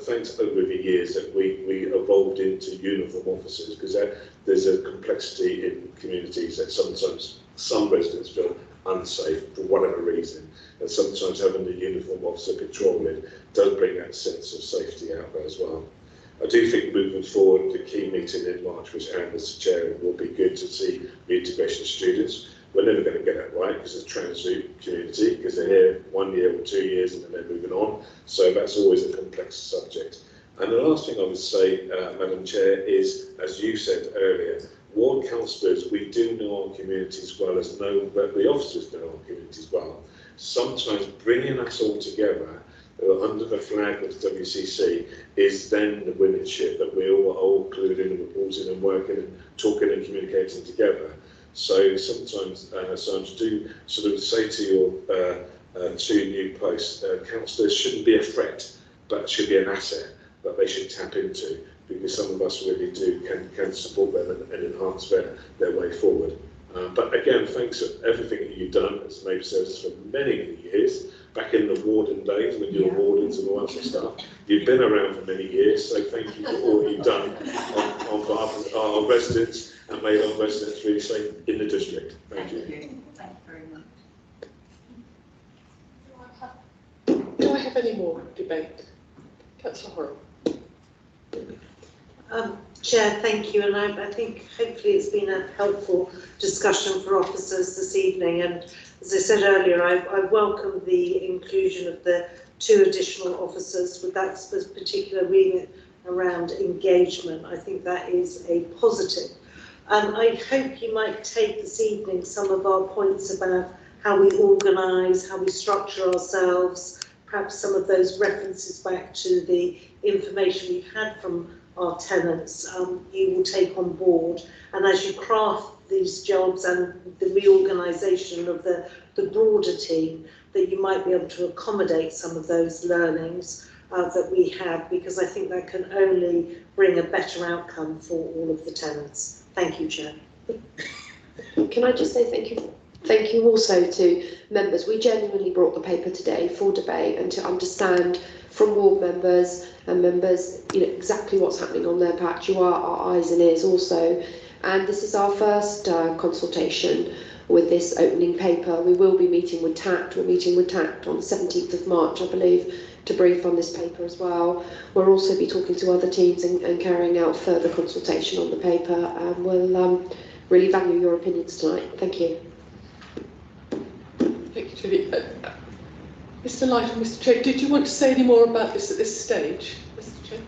thanks over the years that we evolved into uniform officers, because there's a complexity in communities that sometimes some residents feel unsafe for whatever reason, and sometimes having the uniform officer patrolling does bring that sense of safety out there as well. I do think moving forward, the key meeting in March, which Anne is chairing, will be good to see the integration of students. We're never going to get it right because it's a transit community, because they're here 1 year or 2 years and then they're moving on. So that's always a complex subject. And the last thing I would say, Madam Chair, is, as you said earlier, ward councillors, we do know our communities well, as know that the officers know our communities well. Sometimes bringing us all together under the flag of the WCC is then the winning ship, that we all included in reporting and working and talking and communicating together. So sometimes, Sandra, do sort of say to your 2 new posts, councillors shouldn't be a threat, but should be an asset that they should tap into, because some of us really can support them and enhance their way forward. But again, thanks for everything that you've done as neighbour services for many, many years. Back in the warden days when you were wardens and all that sort of stuff. You've been around for many years, so thank you for all you've done on behalf of our residents and made our residents really safe in the district. Thank you.
Thank you very much.
Do I have any more debate? Councillor Horrell.
Chair, thank you, and I think hopefully it's been a helpful discussion for officers this evening, and as I said earlier, I welcome the inclusion of the 2 additional officers with that particular remit around engagement. I think that is a positive. I hope you might take this evening some of our points about how we organise, how we structure ourselves, perhaps some of those references back to the information we've had from our tenants, you will take on board, and as you craft these jobs and the reorganisation of the broader team, that you might be able to accommodate some of those learnings that we have, because I think that can only bring a better outcome for all of the tenants. Thank you, Chair.
Can I just say thank you? Thank you also to members. We genuinely brought the paper today for debate and to understand from ward members and members, exactly what's happening on their patch. You are our eyes and ears also. And this is our first consultation with this opening paper. We will be meeting with TACT. We're meeting with TACT on the 17th of March, I believe, to brief on this paper as well. We'll also be talking to other teams and carrying out further consultation on the paper. We'll really value your opinions tonight. Thank you.
you, Julie. Mr. Light and Mr. Chair, did you want to say any more about this at this stage, Mr. Chair?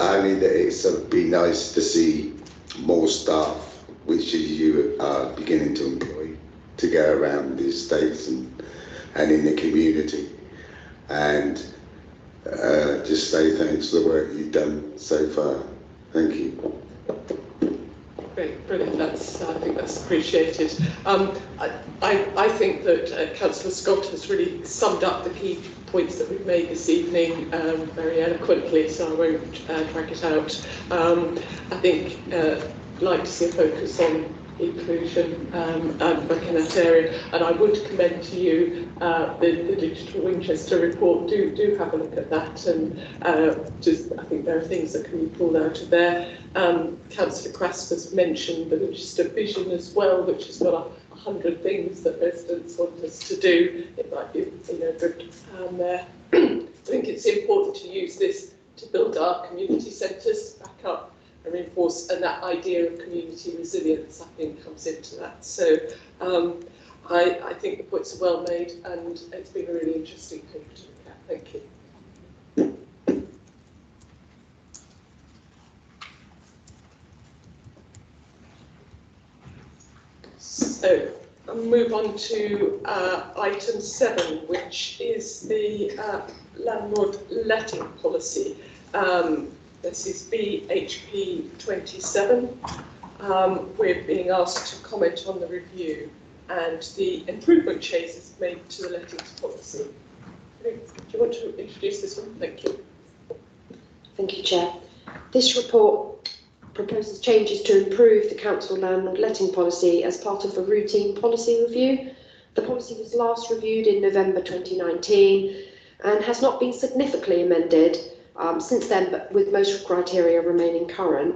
Only that it's be nice to see more staff, which you are beginning to employ, to go around the estates and in the community, and just say thanks for the work you've done so far. Thank you.
Great, brilliant. I think that's appreciated. I think that Councillor Scott has really summed up the key points that we've made this evening very eloquently, so I won't drag it out. I think I'd like to see a focus on inclusion and work in that area, and I would commend to you the Digital Winchester report. Do have a look at that, and I think there are things that can be pulled out of there. Councillor Crasper's mentioned the Winchester Vision as well, which has got 100 things that residents want us to do. It might be good there. I think it's important to use this to build our community centres back up and reinforce, and that idea of community resilience, I think, comes into that. So I think the points are well made, and it's been a really interesting thing to look at. Thank you. So I'll move on to item 7, which is the landlord letting policy. This is BHP 27. We're being asked to comment on the review and the improvement changes made to the lettings policy. Do you want to introduce this one? Thank you.
Thank you, Chair. This report proposes changes to improve the council landlord letting policy as part of a routine policy review. The policy was last reviewed in November 2019 and has not been significantly amended since then, but with most criteria remaining current.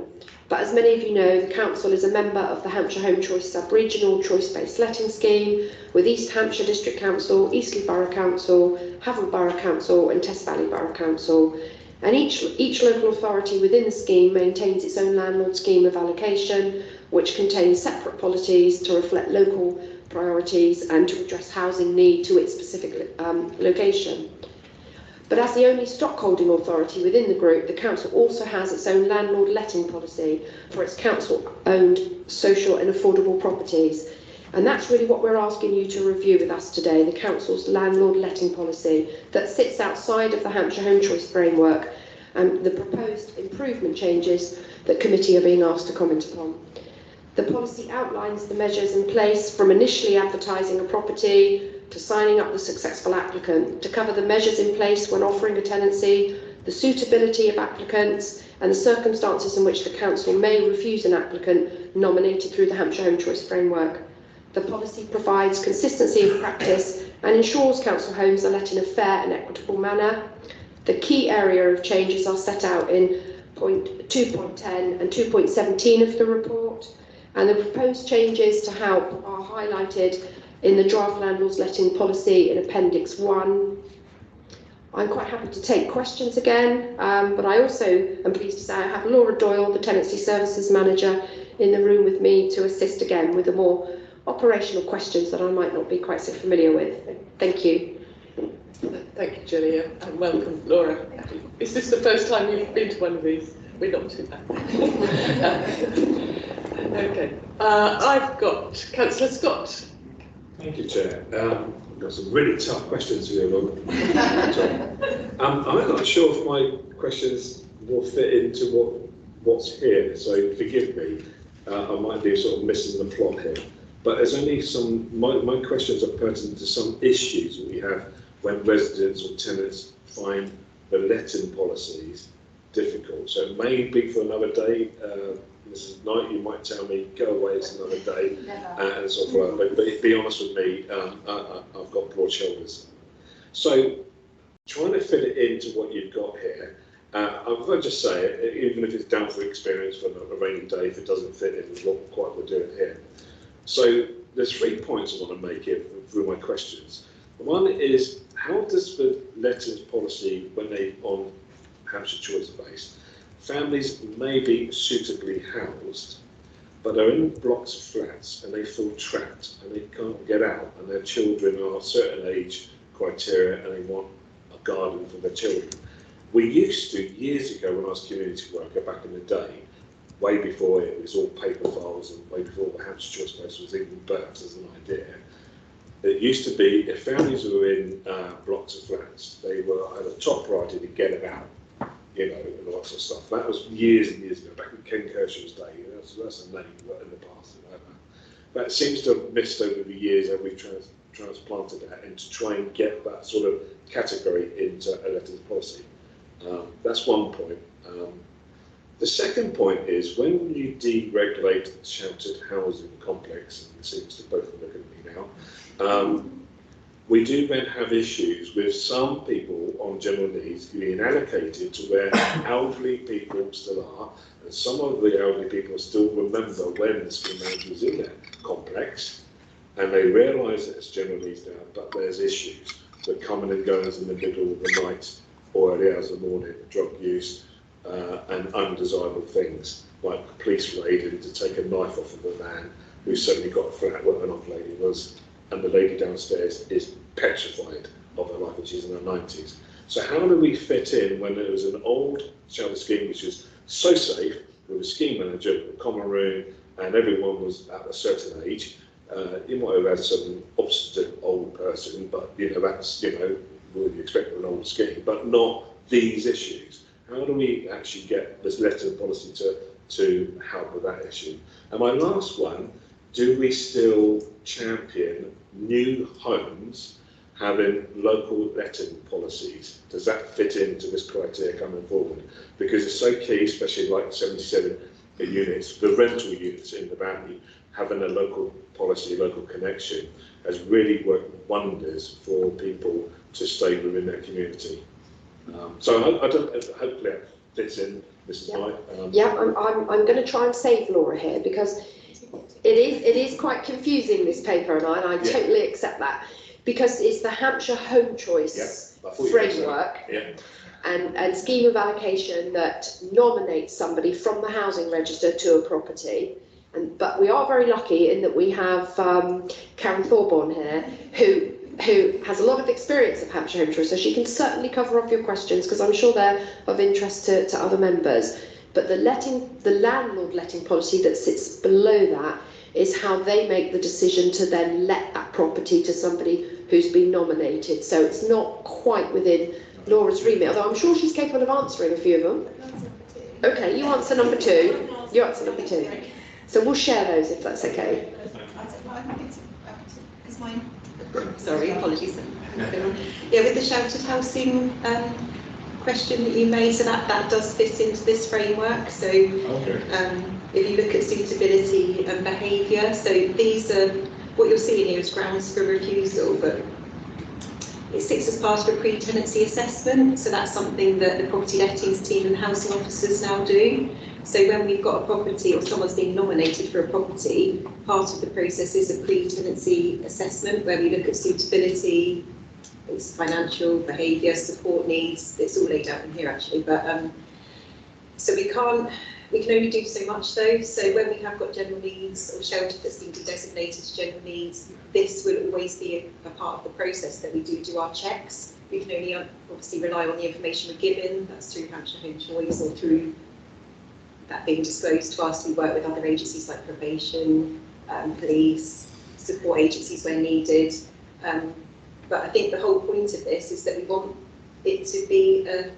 But as many of you know, the council is a member of the Hampshire Home Choice Sub-Regional Choice-Based Letting Scheme with East Hampshire District Council, Eastleigh Borough Council, Havant Borough Council and Test Valley Borough Council. And each local authority within the scheme maintains its own landlord scheme of allocation, which contains separate policies to reflect local priorities and to address housing need to its specific location. But as the only stockholding authority within the group, the council also has its own landlord letting policy for its council-owned social and affordable properties. And that's really what we're asking you to review with us today, the council's landlord letting policy that sits outside of the Hampshire Home Choice framework and the proposed improvement changes that committee are being asked to comment upon. The policy outlines the measures in place from initially advertising a property to signing up the successful applicant, to cover the measures in place when offering a tenancy, the suitability of applicants and the circumstances in which the council may refuse an applicant nominated through the Hampshire Home Choice framework. The policy provides consistency of practice and ensures council homes are let in a fair and equitable manner. The key area of changes are set out in point 2.10 and 2.17 of the report, and the proposed changes to help are highlighted in the draft landlords letting policy in Appendix 1. I'm quite happy to take questions again, but I also am pleased to say I have Laura Doyle, the Tenancy Services Manager, in the room with me to assist again with the more operational questions that I might not be quite so familiar with. Thank you.
Thank you, Julia, and welcome, Laura. Is this the first time you've been to one of these? We're not too bad. Okay. I've got Councillor Scott.
Thank you, Chair. I've got some really tough questions for you, Laura. I'm not sure if my questions will fit into what's here, so forgive me. I might be sort of missing the plot here. But there's only some, my questions are pertinent to some issues that we have when residents or tenants find the letting policies difficult. So it may be for another day. Mrs. Knight, you might tell me, go away, it's another day, and so forth. But be honest with me, I've got broad shoulders. So trying to fit it into what you've got here, I've got to just say it, even if it's down for experience for a rainy day, if it doesn't fit in with what quite we're doing here. So there's 3 points I want to make here through my questions. One is, how does the lettings policy, when they on Hampshire Choice based, families may be suitably housed, but they're in blocks of flats and they feel trapped and they can't get out, and their children are a certain age criteria and they want a garden for their children. We used to, years ago when I was community worker back in the day, way before it was all paper files and way before the Hampshire Choice Place was even birthed as an idea, it used to be if families were in blocks of flats, they were at a top priority to get them out, you know, and lots of stuff. That was years and years ago, back in Ken Kershaw's day. That's a name in the past. But it seems to have missed over the years, and we've transplanted that and to try and get that sort of category into a lettings policy. That's one point. The second point is when you deregulate sheltered housing complex, and it seems to both look at me now, we do then have issues with some people on general needs being allocated to where elderly people still are, and some of the elderly people still remember when the scheme manager was in their complex, and they realise that it's general needs now, but there's issues that coming and goings in the middle of the night or early hours of the morning, drug use, and undesirable things like the police raiding to take a knife off of a man who suddenly got a flat where an old lady was, and the lady downstairs is petrified of her life and she's in her 90s. So how do we fit in when there was an old shelter scheme which is so safe, with a scheme manager, a common room, and everyone was at a certain age? You might have had some obstinate old person, but you know that's, you know, what you expect from an old scheme, but not these issues. How do we actually get this letter policy to help with that issue? And my last one, do we still champion new homes having local letting policies? Does that fit into this criteria coming forward? Because it's so key, especially like 77 units, the rental units in the Valley, having a local policy, local connection has really worked wonders for people to stay within their community. So I don't, hopefully that fits in, Mrs. Knight.
Yeah, I'm going to try and save Laura here because it is quite confusing, this paper, and I totally accept that, because it's the Hampshire Home Choice framework and scheme of allocation that nominates somebody from the housing register to a property. But we are very lucky in that we have Karen Thorborn here, who has a lot of experience of Hampshire Home Choice, so she can certainly cover off your questions because I'm sure they're of interest to other members. But the landlord letting policy that sits below that is how they make the decision to then let that property to somebody who's been nominated. So it's not quite within Laura's remit, although I'm sure she's capable of answering a few of them. Okay, you answer number two. You answer number two. So we'll share those if that's okay.
Sorry, apologies. Yeah, with the sheltered housing question that you made, so that does fit into this framework. So if you look at suitability and behaviour, so these are, what you're seeing here is grounds for refusal, but it sits as part of a pre-tenancy assessment, so that's something that the property lettings team and housing officers now do. So when we've got a property or someone's being nominated for a property, part of the process is a pre-tenancy assessment where we look at suitability, it's financial, behaviour, support needs. It's all laid out in here actually, but so we can only do so much though. So when we have got general needs or shelter that's been designated to general needs, this will always be a part of the process that we do our checks. We can only obviously rely on the information we're given. That's through Hampshire Home Choice or through that being disclosed to us. We work with other agencies like probation, police, support agencies when needed. But I think the whole point of this is that we want it to be a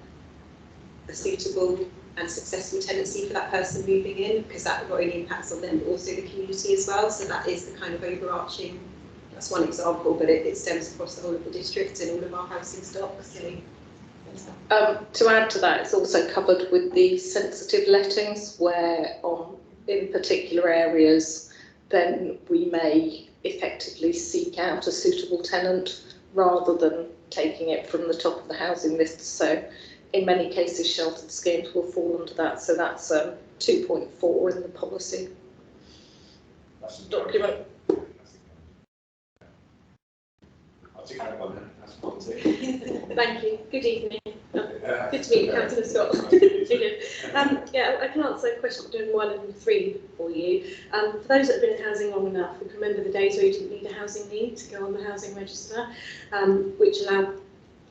suitable and successful tenancy for that person moving in, because that not only impacts on them but also the community as well. So that is the kind of overarching, that's one example, but it stems across the whole of the district and all of our housing stock. So,
to add to that, it's also covered with the sensitive lettings where in particular areas then we may effectively seek out a suitable tenant rather than taking it from the top of the housing list. So in many cases sheltered schemes will fall under that, so that's 2.4 in the policy document.
I'll take that one then. That's positive.
thank you. Good evening.
Good to meet you, Councillor Scott. Yeah, I can answer question 1 and 3 for you. For those that have been in housing long enough, we can remember the days where you didn't need a housing need to go on the housing register, which allowed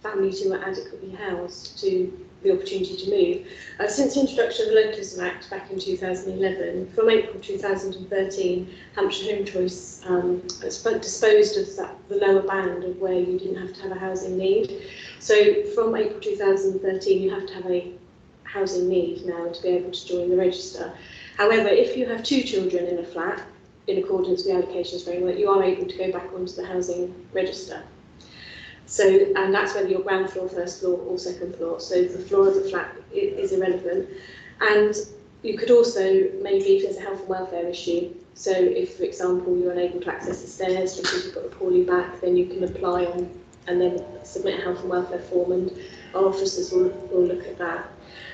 families who were adequately housed to the opportunity to move. Since the introduction of the Localism Act back in 2011, from April 2013, Hampshire Home Choice disposed of the lower band of where you didn't have to have a housing need. So from April 2013, you have to have a housing need now to be able to join the register. However, if you have 2 children in a flat, in accordance with the allocations framework, you are able to go back onto the housing register. So, and that's whether you're ground floor, first floor or second floor. So the floor of the flat is irrelevant. And you could also, maybe if there's a health and welfare issue, so if, for example, you're unable to access the stairs because you've got a poorly back, then you can apply on and then submit a health and welfare form, and our officers will look at that.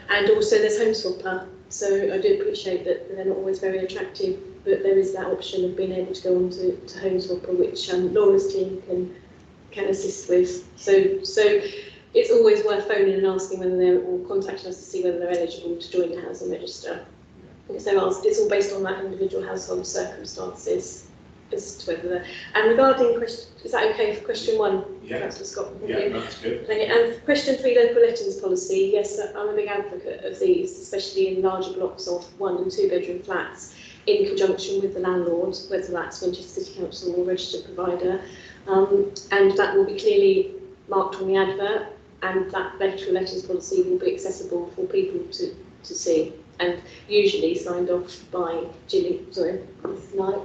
And also there's Home Swapper. So I do appreciate that they're not always very attractive, but there is that option of being able to go on to Home Swapper, which Laura's team can assist with. So it's always worth phoning and asking whether they're, or contacting us to see whether they're eligible to join the housing register. Because it's all based on that individual household circumstances as to whether they're. And regarding question, is that okay for question 1?
Yeah.
Councillor Scott.
Yeah, that's good.
And for question 3, local lettings policy. Yes, I'm a big advocate of these, especially in larger blocks of 1 and 2 bedroom flats, in conjunction with the landlord, whether that's Winchester City Council or registered provider. And that will be clearly marked on the advert, and that local lettings policy will be accessible for people to see, and usually signed off by Mrs. Knight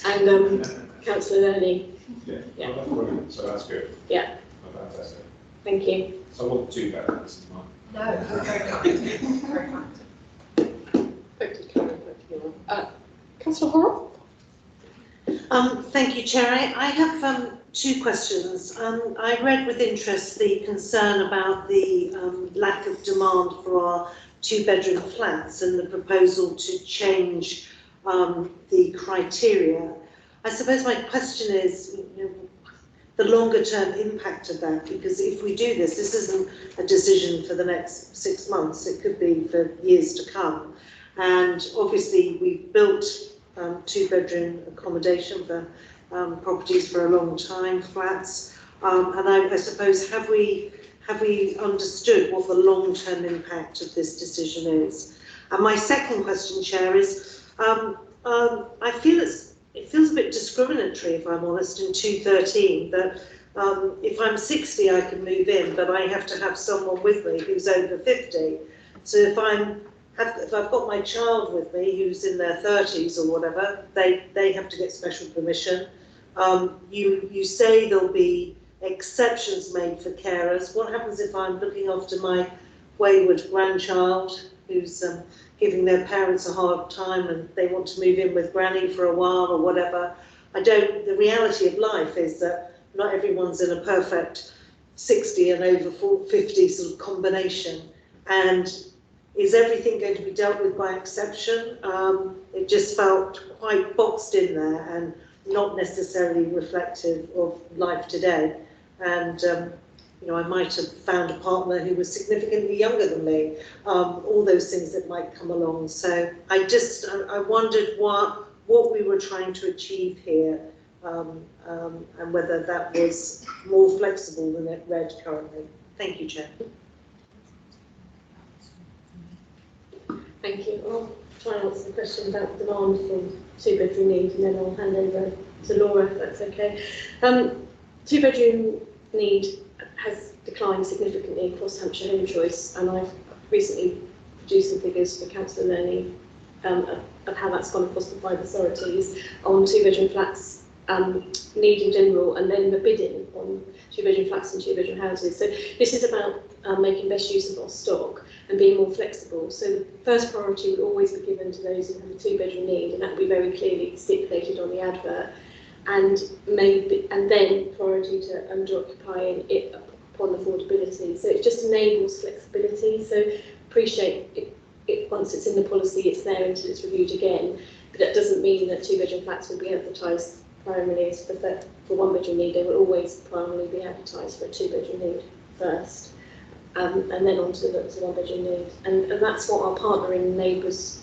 and Councillor Ernie.
Yeah. Oh, that's brilliant. So that's good.
Yeah.
Oh, fantastic.
Thank you.
So I want 2 bedrooms.
No, very kind.
Thank you, Councillor Horrocks?
Thank you, Chair. I have 2 questions. I read with interest the concern about the lack of demand for our 2-bedroom flats and the proposal to change the criteria. I suppose my question is, the longer term impact of that, because if we do this isn't a decision for the next 6 months, it could be for years to come. And obviously we've built 2-bedroom accommodation for properties for a long time, flats, and I suppose have we understood what the long-term impact of this decision is? And my second question, Chair, is I feel it feels a bit discriminatory, if I'm honest, in 213 that if I'm 60 I can move in, but I have to have someone with me who's over 50. So if I've got my child with me who's in their 30s or whatever, they have to get special permission. You say there'll be exceptions made for carers. What happens if I'm looking after my wayward grandchild who's giving their parents a hard time and they want to move in with granny for a while or whatever? The reality of life is that not everyone's in a perfect 60 and over 50 sort of combination. And is everything going to be dealt with by exception? It just felt quite boxed in there and not necessarily reflective of life today. And I might have found a partner who was significantly younger than me, all those things that might come along. So I wondered what we were trying to achieve here, and whether that was more flexible than it read currently. Thank you, Chair.
Thank you. I'll try and answer the question about demand for 2-bedroom need, and then I'll hand over to Laura, if that's okay. 2-bedroom need has declined significantly across Hampshire Home Choice, and I've recently produced some figures for Councillor Learning of how that's gone across the private authorities on 2-bedroom flats need in general, and then the bidding on 2-bedroom flats and 2-bedroom houses. So this is about making best use of our stock and being more flexible. So the first priority would always be given to those who have a 2-bedroom need, and that would be very clearly stipulated on the advert. And then priority to under-occupying it upon affordability. So it just enables flexibility. So appreciate it once it's in the policy, it's there until it's reviewed again. But that doesn't mean that 2-bedroom flats will be advertised primarily as for 1-bedroom need. They will always primarily be advertised for a 2-bedroom need first. and then on to the one-bedroom needs. And that's what our partnering neighbours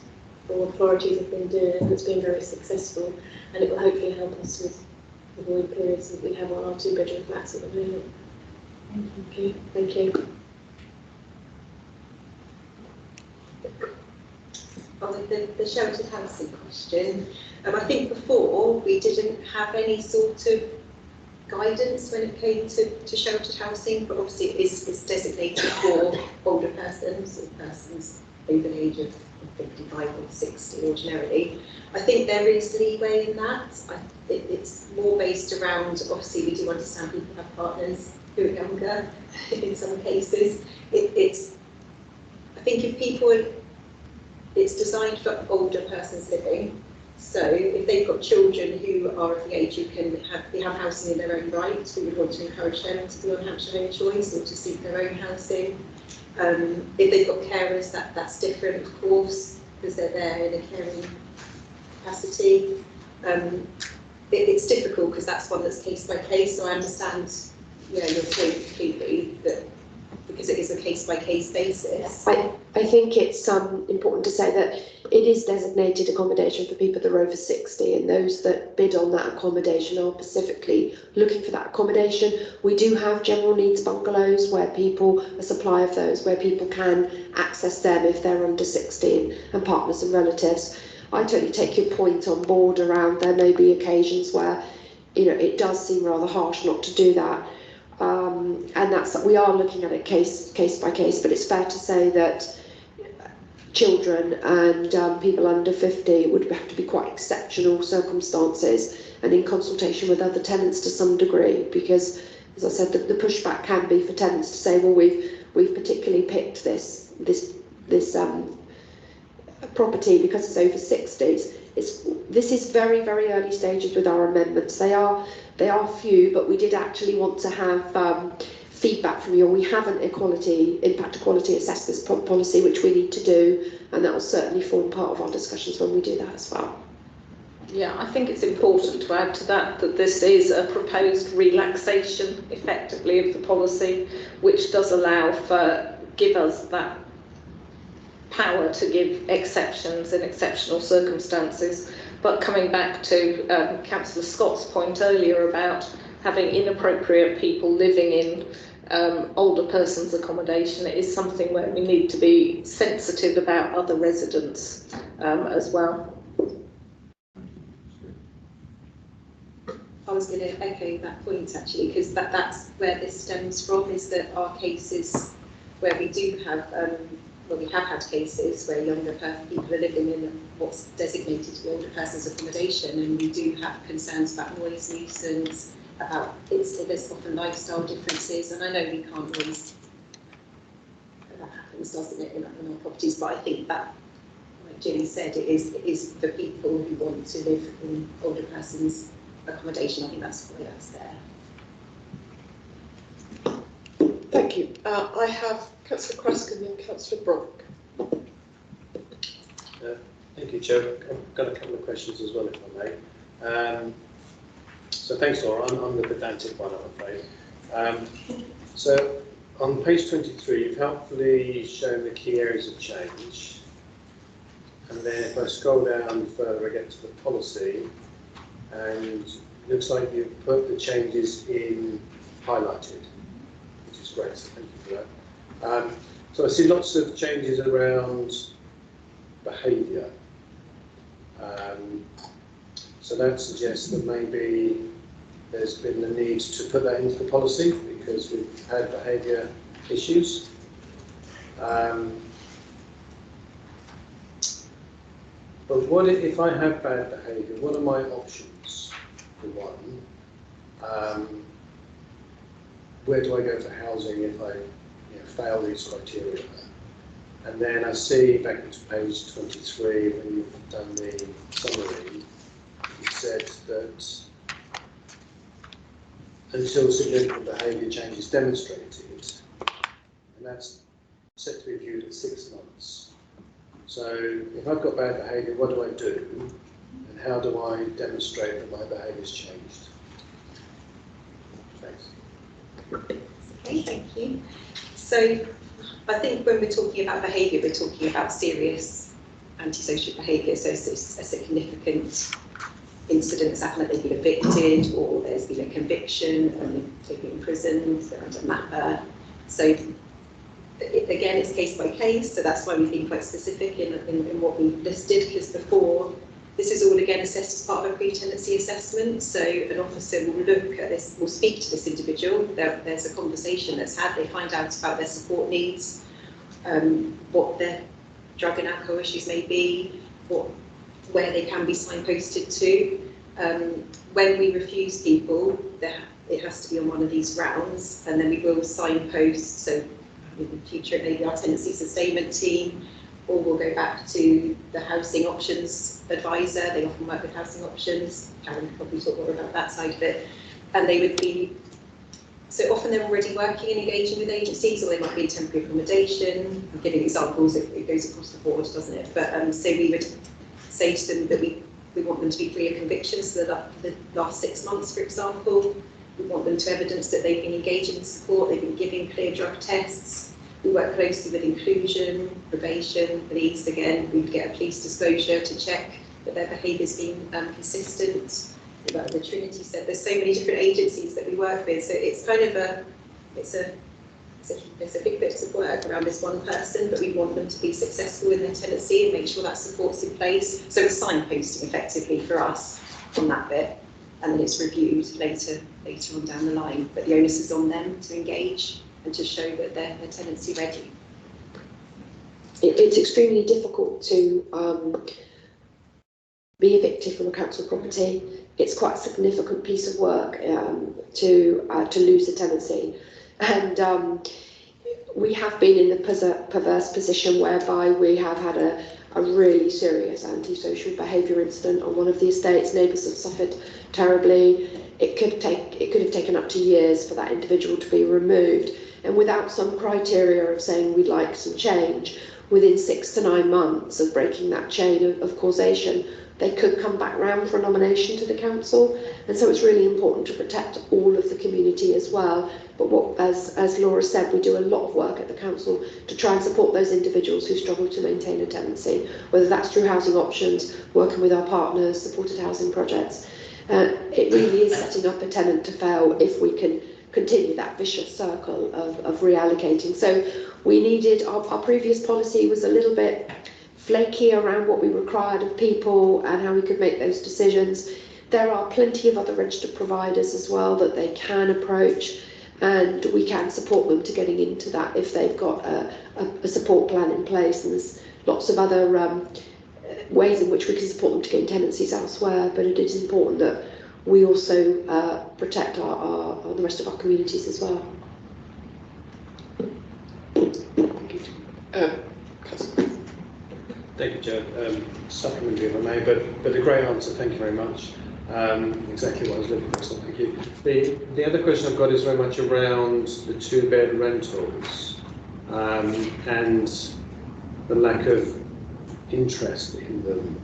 or authorities have been doing, and it's been very successful, and it will hopefully help us with the void periods that we have on our two-bedroom flats at the moment. Thank you. Thank you.
On the sheltered housing question, I think before we didn't have any sort of guidance when it came to sheltered housing, but obviously it is designated for older persons or persons over the age of 55 or 60 ordinarily. I think there is leeway in that. It's more based around, obviously we do understand people have partners who are younger in some cases. I think if people, it's designed for older persons living. So if they've got children who are of the age who can have housing in their own right, we would want to encourage them to be on Hampshire Home Choice or to seek their own housing. If they've got carers, that's different, of course, because they're there in a caring capacity. It's difficult because that's one that's case by case. So I understand, your point completely, that because it is a case by case basis.
I think it's important to say that it is designated accommodation for people that are over 60, and those that bid on that accommodation are specifically looking for that accommodation. We do have general needs bungalows where a supply of those, where people can access them if they're under 16 and partners and relatives. I totally take your point on board around there may be occasions where, it does seem rather harsh not to do that. And we are looking at it case by case, but it's fair to say that children and people under 50 would have to be quite exceptional circumstances and in consultation with other tenants to some degree, because, as I said, the pushback can be for tenants to say, well, we've particularly picked this property because it's over 60s. This is very, very early stages with our amendments. They are few, but we did actually want to have feedback from you. We have an impact equality assessments policy which we need to do, and that will certainly form part of our discussions when we do that as well.
Yeah, I think it's important to add to that this is a proposed relaxation, effectively, of the policy, which does give us that power to give exceptions in exceptional circumstances. But coming back to Councillor Scott's point earlier about having inappropriate people living in older persons' accommodation, it is something where we need to be sensitive about other residents as well.
I was going to echo that point actually, because that's where this stems from, is that our cases where we do have we have had cases where younger people are living in what's designated to be older persons accommodation, and we do have concerns about noise nuisance, about there's often lifestyle differences, and I know we can't always, that happens, doesn't it, in our properties, but I think that, like Ginny said, it is for people who want to live in older persons accommodation. I think that's why that's there.
Thank you. I have Councillor Craskin and Councillor Brock.
Thank you, Chair. I've got a couple of questions as well, if I may. So thanks, Laura. I'm the pedantic one, I'm afraid. So on page 23, you've helpfully shown the key areas of change. And then if I scroll down further, I get to the policy, and it looks like you've put the changes in highlighted, which is great, so thank you for that. So I see lots of changes around behaviour. So that suggests that maybe there's been the need to put that into the policy because we've had behaviour issues. But what if I have bad behaviour? What are my options? For one, where do I go for housing if I fail these criteria? And then I see back into page 23 when you've done the summary, you said that until significant behaviour change is demonstrated, and that's set to be viewed at 6 months. So if I've got bad behaviour, what do I do? And how do I demonstrate that my behaviour's changed? Thanks.
Okay, thank you. So I think when we're talking about behaviour, we're talking about serious antisocial behaviour, so it's a significant incident that's happened, that they've been evicted or there's been a conviction and they've been imprisoned, they're under MAPA. So again, it's case by case, so that's why we've been quite specific in what we've listed, because before, this is all again assessed as part of a pre-tenancy assessment, so an officer will look at this, will speak to this individual, there's a conversation that's had, they find out about their support needs, what their drug and alcohol issues may be, where they can be signposted to. When we refuse people, it has to be on one of these rounds, and then we will signpost, so in the future it may be our tenancy sustainment team, or we'll go back to the housing options advisor. They often work with housing options. Karen can probably talk more about that side of it. And they would be, so often they're already working and engaging with agencies, or they might be in temporary accommodation. I'm giving examples, it goes across the board, doesn't it? But so we would say to them that we want them to be free of convictions for the last 6 months, for example. We want them to evidence that they've been engaging in support, they've been giving clear drug tests. We work closely with inclusion, probation, police. Again, we would get a police disclosure to check that their behaviour's been consistent. Like the Trinity said, there's so many different agencies that we work with, so it's kind of there's a big bit of work around this one person, but we want them to be successful in their tenancy and make sure that support's in place. So it's signposting effectively for us on that bit, and then it's reviewed later on down the line. But the onus is on them to engage and to show that they're tenancy ready.
It's extremely difficult to be evicted from a council property. It's quite a significant piece of work to lose a tenancy, and we have been in the perverse position whereby we have had a really serious antisocial behaviour incident on one of the estates. Neighbours have suffered terribly. It could have taken up to years for that individual to be removed, and without some criteria of saying we'd like some change, within 6 to 9 months of breaking that chain of causation, they could come back round for a nomination to the council. And so it's really important to protect all of the community as well. But as Laura said, we do a lot of work at the council to try and support those individuals who struggle to maintain a tenancy, whether that's through housing options, working with our partners, supported housing projects. It really is setting up a tenant to fail if we can continue that vicious circle of reallocating. So we needed, our previous policy was a little bit flaky around what we required of people and how we could make those decisions. There are plenty of other registered providers as well that they can approach, and we can support them to getting into that if they've got a support plan in place. And there's lots of other ways in which we can support them to gain tenancies elsewhere, but it is important that we also protect the rest of our communities as well.
Thank you, Chair. Supplementary, if I may, but a great answer. Thank you very much. Exactly what I was looking for, so thank you. The other question I've got is very much around the 2-bed rentals and the lack of interest in them.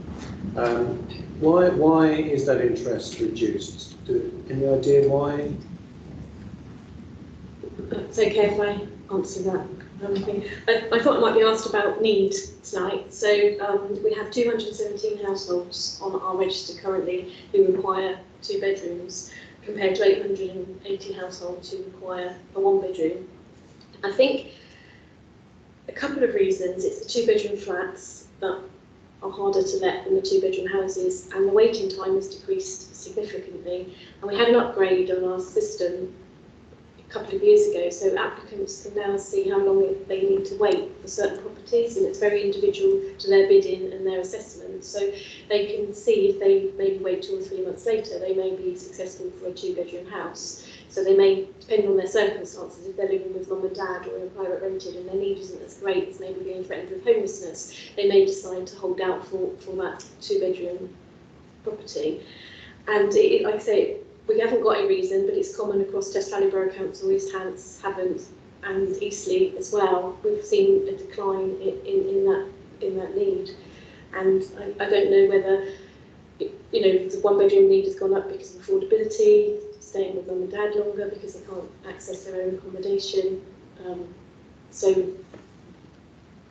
Why is that interest reduced? Any idea why?
It's okay if I answer that. I thought I might be asked about need tonight. So we have 217 households on our register currently who require 2 bedrooms, compared to 880 households who require a 1-bedroom. I think a couple of reasons. It's the 2-bedroom flats that are harder to let than the 2-bedroom houses, and the waiting time has decreased significantly. And we had an upgrade on our system a couple of years ago, so applicants can now see how long they need to wait for certain properties, and it's very individual to their bidding and their assessment. So they can see if they maybe wait 2 or 3 months later, they may be successful for a 2-bedroom house. So they may, depending on their circumstances, if they're living with mum and dad or in a private rented and their need isn't as great as maybe being threatened with homelessness, they may decide to hold out for that 2-bedroom property. And like I say, we haven't got a reason, but it's common across Test Valley Borough Council, East Hants, Havant and Eastleigh as well. We've seen a decline in that need. And I don't know whether, the 1-bedroom need has gone up because of affordability, staying with mum and dad longer because they can't access their own accommodation. So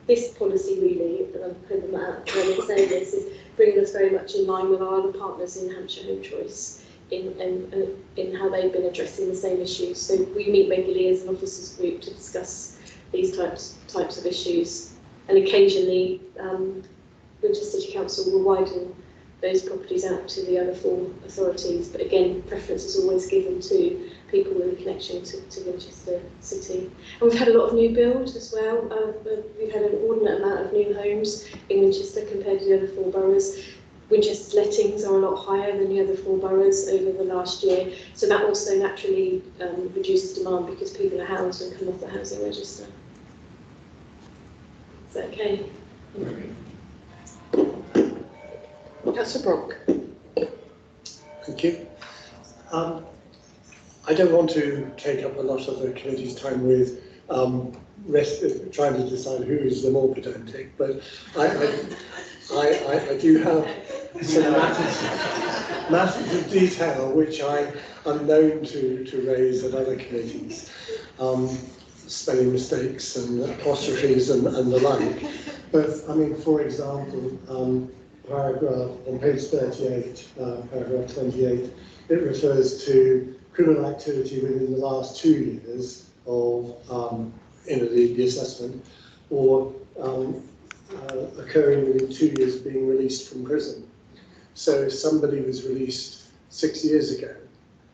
this policy really, and I'm putting them out when I'm saying this, is bringing us very much in line with our other partners in Hampshire Home Choice in how they've been addressing the same issues. So we meet regularly as an officers group to discuss these types of issues, and occasionally Winchester City Council will widen those properties out to the other four authorities, but again, preference is always given to people with a connection to Winchester City. And we've had a lot of new build as well. We've had an inordinate amount of new homes in Winchester compared to the other four boroughs. Winchester's lettings are a lot higher than the other four boroughs over the last year, so that also naturally reduces demand because people are housed and come off the housing register. Is that okay?
Councillor Brock.
Thank you. I don't want to take up a lot of the committee's time with trying to decide who is the more pedantic, but I do have some matters of detail which I am known to raise at other committees, spelling mistakes and apostrophes and the like. But I mean, for example, paragraph on page 38, paragraph 28, it refers to criminal activity within the last 2 years of the assessment, or occurring within 2 years of being released from prison. So if somebody was released 6 years ago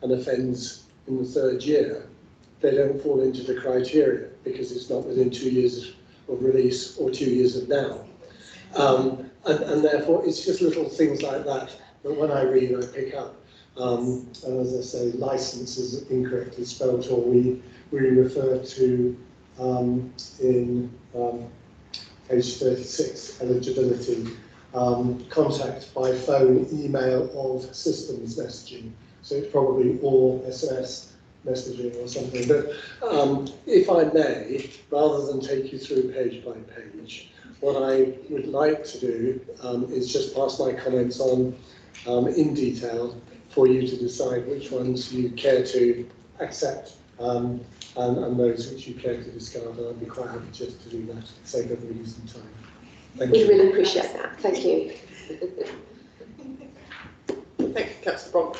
and offends in the 3rd year, they don't fall into the criteria because it's not within 2 years of release or 2 years of now. And therefore, it's just little things like that that when I read, I pick up. And as I say, license is incorrectly spelled, or we refer to in page 36, eligibility, contact by phone, email of systems messaging. So it's probably all SMS messaging or something. But if I may, rather than take you through page by page, what I would like to do is just pass my comments on in detail for you to decide which ones you care to accept and those which you care to discard. And I'd be quite happy just to do that for the sake of losing time. Thank you.
We really appreciate that. Thank you.
Thank you, Councillor Brock.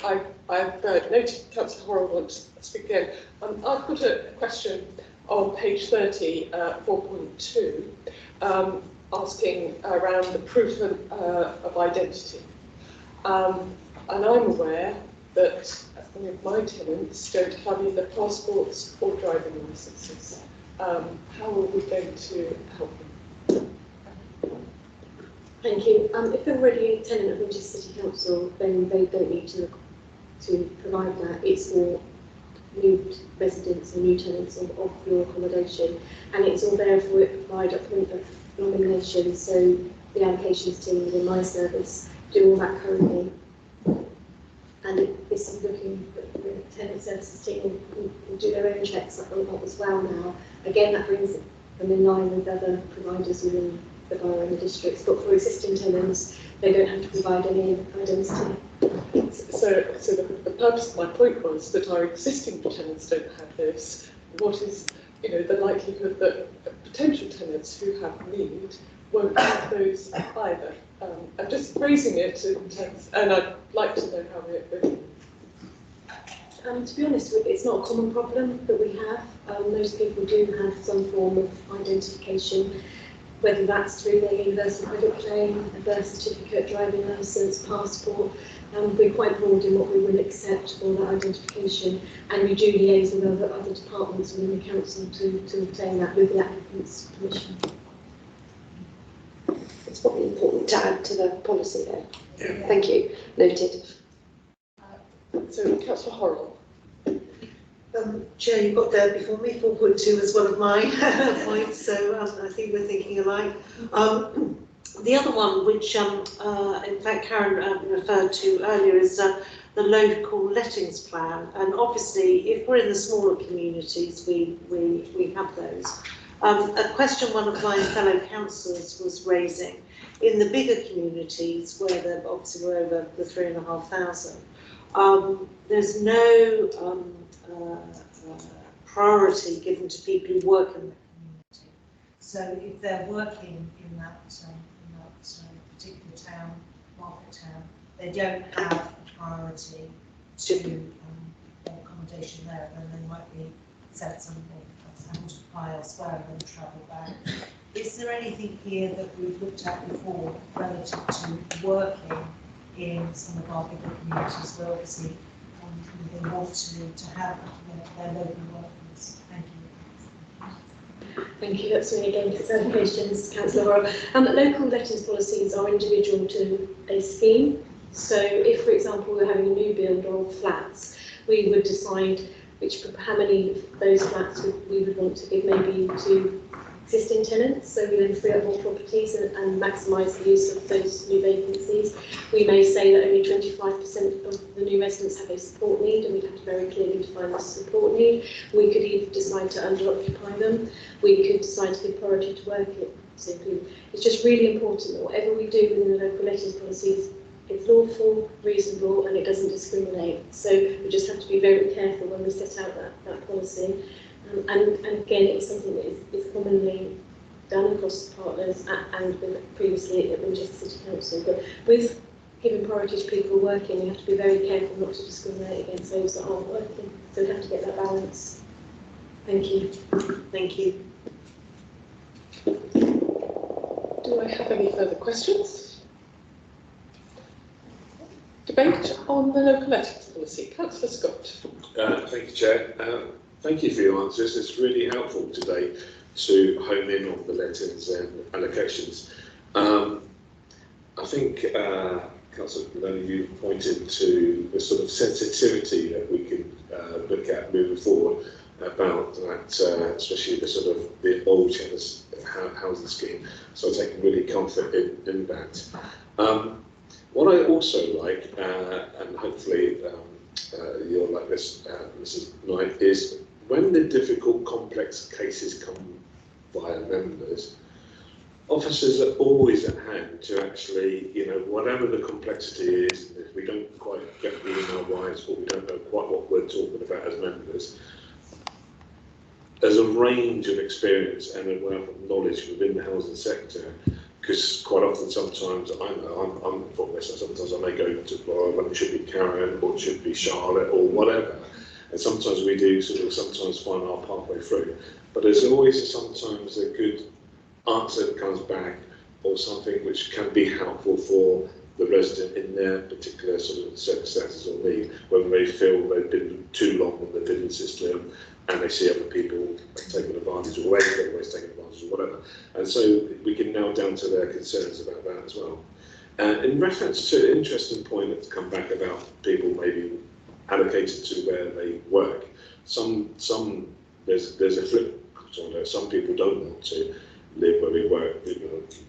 I've noted Councillor Horrell wants to speak again. I've got a question on page 30, 4.2, asking around the proof of identity. And I'm aware that many of my tenants don't have either passports or driving licences. How are we going to help them?
Thank you. If they're already a tenant of Winchester City Council, then they don't need to provide that. It's for new residents and new tenants of your accommodation, and it's all there for it by document of nomination. So the allocations team within my service do all that currently, and this is looking at the tenant services team will do their own checks up on that as well now. Again, that brings them in line with other providers within the borough and the districts, but for existing tenants, they don't have to provide any identity.
So the purpose of my point was that our existing tenants don't have this. What is, the likelihood that potential tenants who have need won't have those either? I'm just raising it in terms, and I'd like to know how we're doing.
To be honest, it's not a common problem that we have. Most people do have some form of identification, whether that's through their universal credit claim, a birth certificate, driving licence, passport. We're quite broad in what we will accept for that identification, and we do liaise with other departments within the council to obtain that with the applicant's permission.
It's probably important to add to the policy there. Yeah. Thank you. Noted.
So, Councillor Horrell.
Chair, you've got there before me, 4.2 is one of my points, so I think we're thinking alike. The other one, which in fact Karen referred to earlier, is the local lettings plan. And obviously, if we're in the smaller communities, we have those. A question one of my fellow councillors was raising, in the bigger communities, where obviously we're over the 3,500, there's no priority given to people who work in the community. So if they're working in that particular town, market town, they don't have a priority to accommodation there, then they might be sent something and to apply elsewhere and then travel back. Is there anything here that we've looked at before relative to working in some of our bigger communities where obviously they want to have their local workers? Thank you.
Thank you. That's me again for clarifications, Councillor Horrell. Local lettings policies are individual to a scheme. So if, for example, we're having a new build of flats, we would decide how many of those flats we would want to give maybe to existing tenants, so we then free up more properties and maximise the use of those new vacancies. We may say that only 25% of the new residents have a support need, and we'd have to very clearly define the support need. We could either decide to under-occupy them. We could decide to give priority to work it simply. It's just really important that whatever we do within the local lettings policies, it's lawful, reasonable, and it doesn't discriminate. So we just have to be very careful when we set out that policy. And again, it's something that is commonly done across partners and previously at Winchester City Council. But with giving priority to people working, we have to be very careful not to discriminate against those that aren't working. So we have to get that balance. Thank you.
Thank you.
Do I have any further questions? Debate on the local lettings policy. Councillor Scott.
Thank you, Chair. Thank you for your answers. It's really helpful today to hone in on the lettings and allocations. I think, Councillor Maloney, you pointed to the sort of sensitivity that we can look at moving forward about that, especially the sort of the old housing scheme. So I take really comfort in that. What I also like, and hopefully you're like this, Mrs. Knight, is when the difficult, complex cases come via members, officers are always at hand to actually, whatever the complexity is, if we don't quite get the email wise, or we don't know quite what we're talking about as members, there's a range of experience and a wealth of knowledge within the housing sector. Because quite often, sometimes I know I'm from this, and sometimes I may go to Laura when it should be Karen or it should be Charlotte or whatever, and sometimes we do sometimes find our pathway through. But there's always sometimes a good answer that comes back, or something which can be helpful for the resident in their particular sort of circumstances or need, whether they feel they've been too long on the bidding system and they see other people taking advantage or always taking advantage or whatever. And so we can nail down to their concerns about that as well. In reference to an interesting point that's come back about people maybe allocated to where they work, there's a flip on that. Some people don't want to live where we work,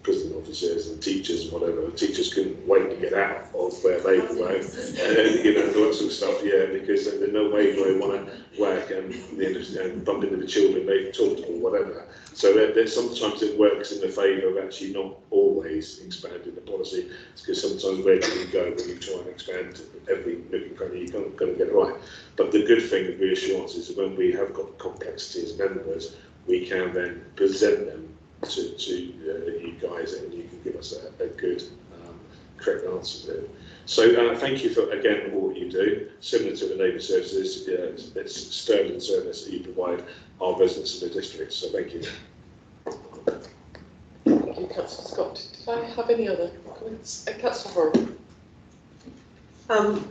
prison officers and teachers and whatever. Teachers couldn't wait to get out of where they work, and all that sort of stuff, because there's no way do they want to work and bump into the children they've taught or whatever. So sometimes it works in the favour of actually not always expanding the policy, because sometimes where can you go when you try and expand every nook and cranny, you're not going to get it right. But the good thing of reassurance is that when we have got complexity as members, we can then present them to you guys, and you can give us a good, correct answer to it. So thank you for, again, all that you do. Similar to the neighbour services, it's sterling service that you provide our residents in the district, so thank you.
Thank you, Councillor Scott. Did I have any other comments? Councillor Horrell.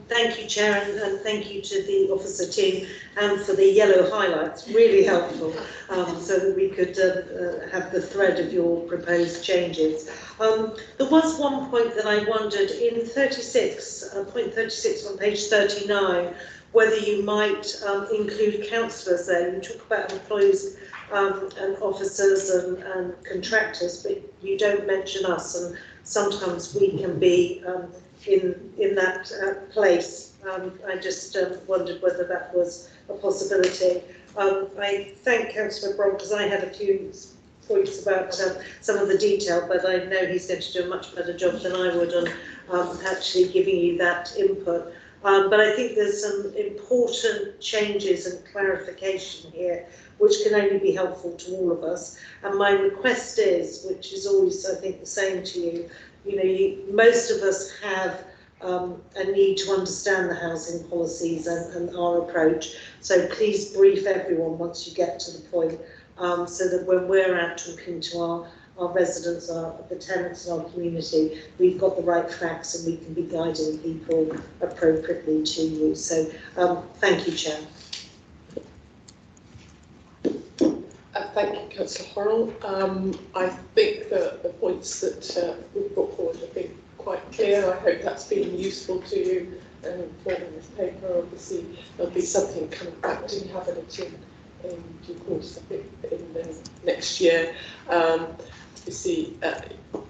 Thank you, Chair, and thank you to the officer team for the yellow highlights, really helpful, so that we could have the thread of your proposed changes. There was one point that I wondered in 36, point 36 on page 39, whether you might include councillors there. You talk about employees and officers and contractors, but you don't mention us, and sometimes we can be in that place. I just wondered whether that was a possibility. I thank Councillor Brown, because I had a few points about some of the detail, but I know he's going to do a much better job than I would on actually giving you that input. But I think there's some important changes and clarification here, which can only be helpful to all of us. And my request is, which is always, I think, the same to you, most of us have a need to understand the housing policies and our approach. So please brief everyone once you get to the point, so that when we're out talking to our residents, the tenants in our community, we've got the right facts and we can be guiding people appropriately to you. So thank you, Chair.
Thank you, Councillor Horrell. I think the points that we've brought forward have been quite clear. I hope that's been useful to you and informing this paper. Obviously, there'll be something coming back to Cabinet in due course, I think, in the next year. Obviously,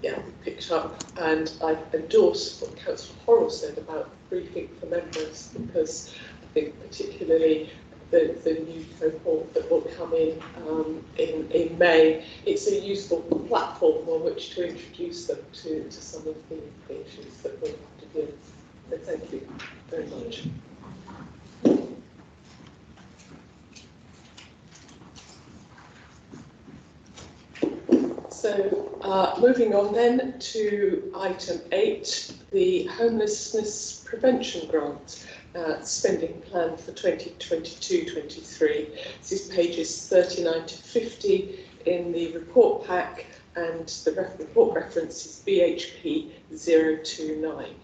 yeah, we picked up, and I endorse what Councillor Horrell said about briefing for members, because I think particularly the new cohort that will come in May, it's a useful platform on which to introduce them to some of the issues that we'll have to deal with. So thank you very much. So moving on then to item 8, the Homelessness Prevention Grant. Spending plan for 2022-23. This is pages 39 to 50 in the report pack, and the report reference is BHP 029.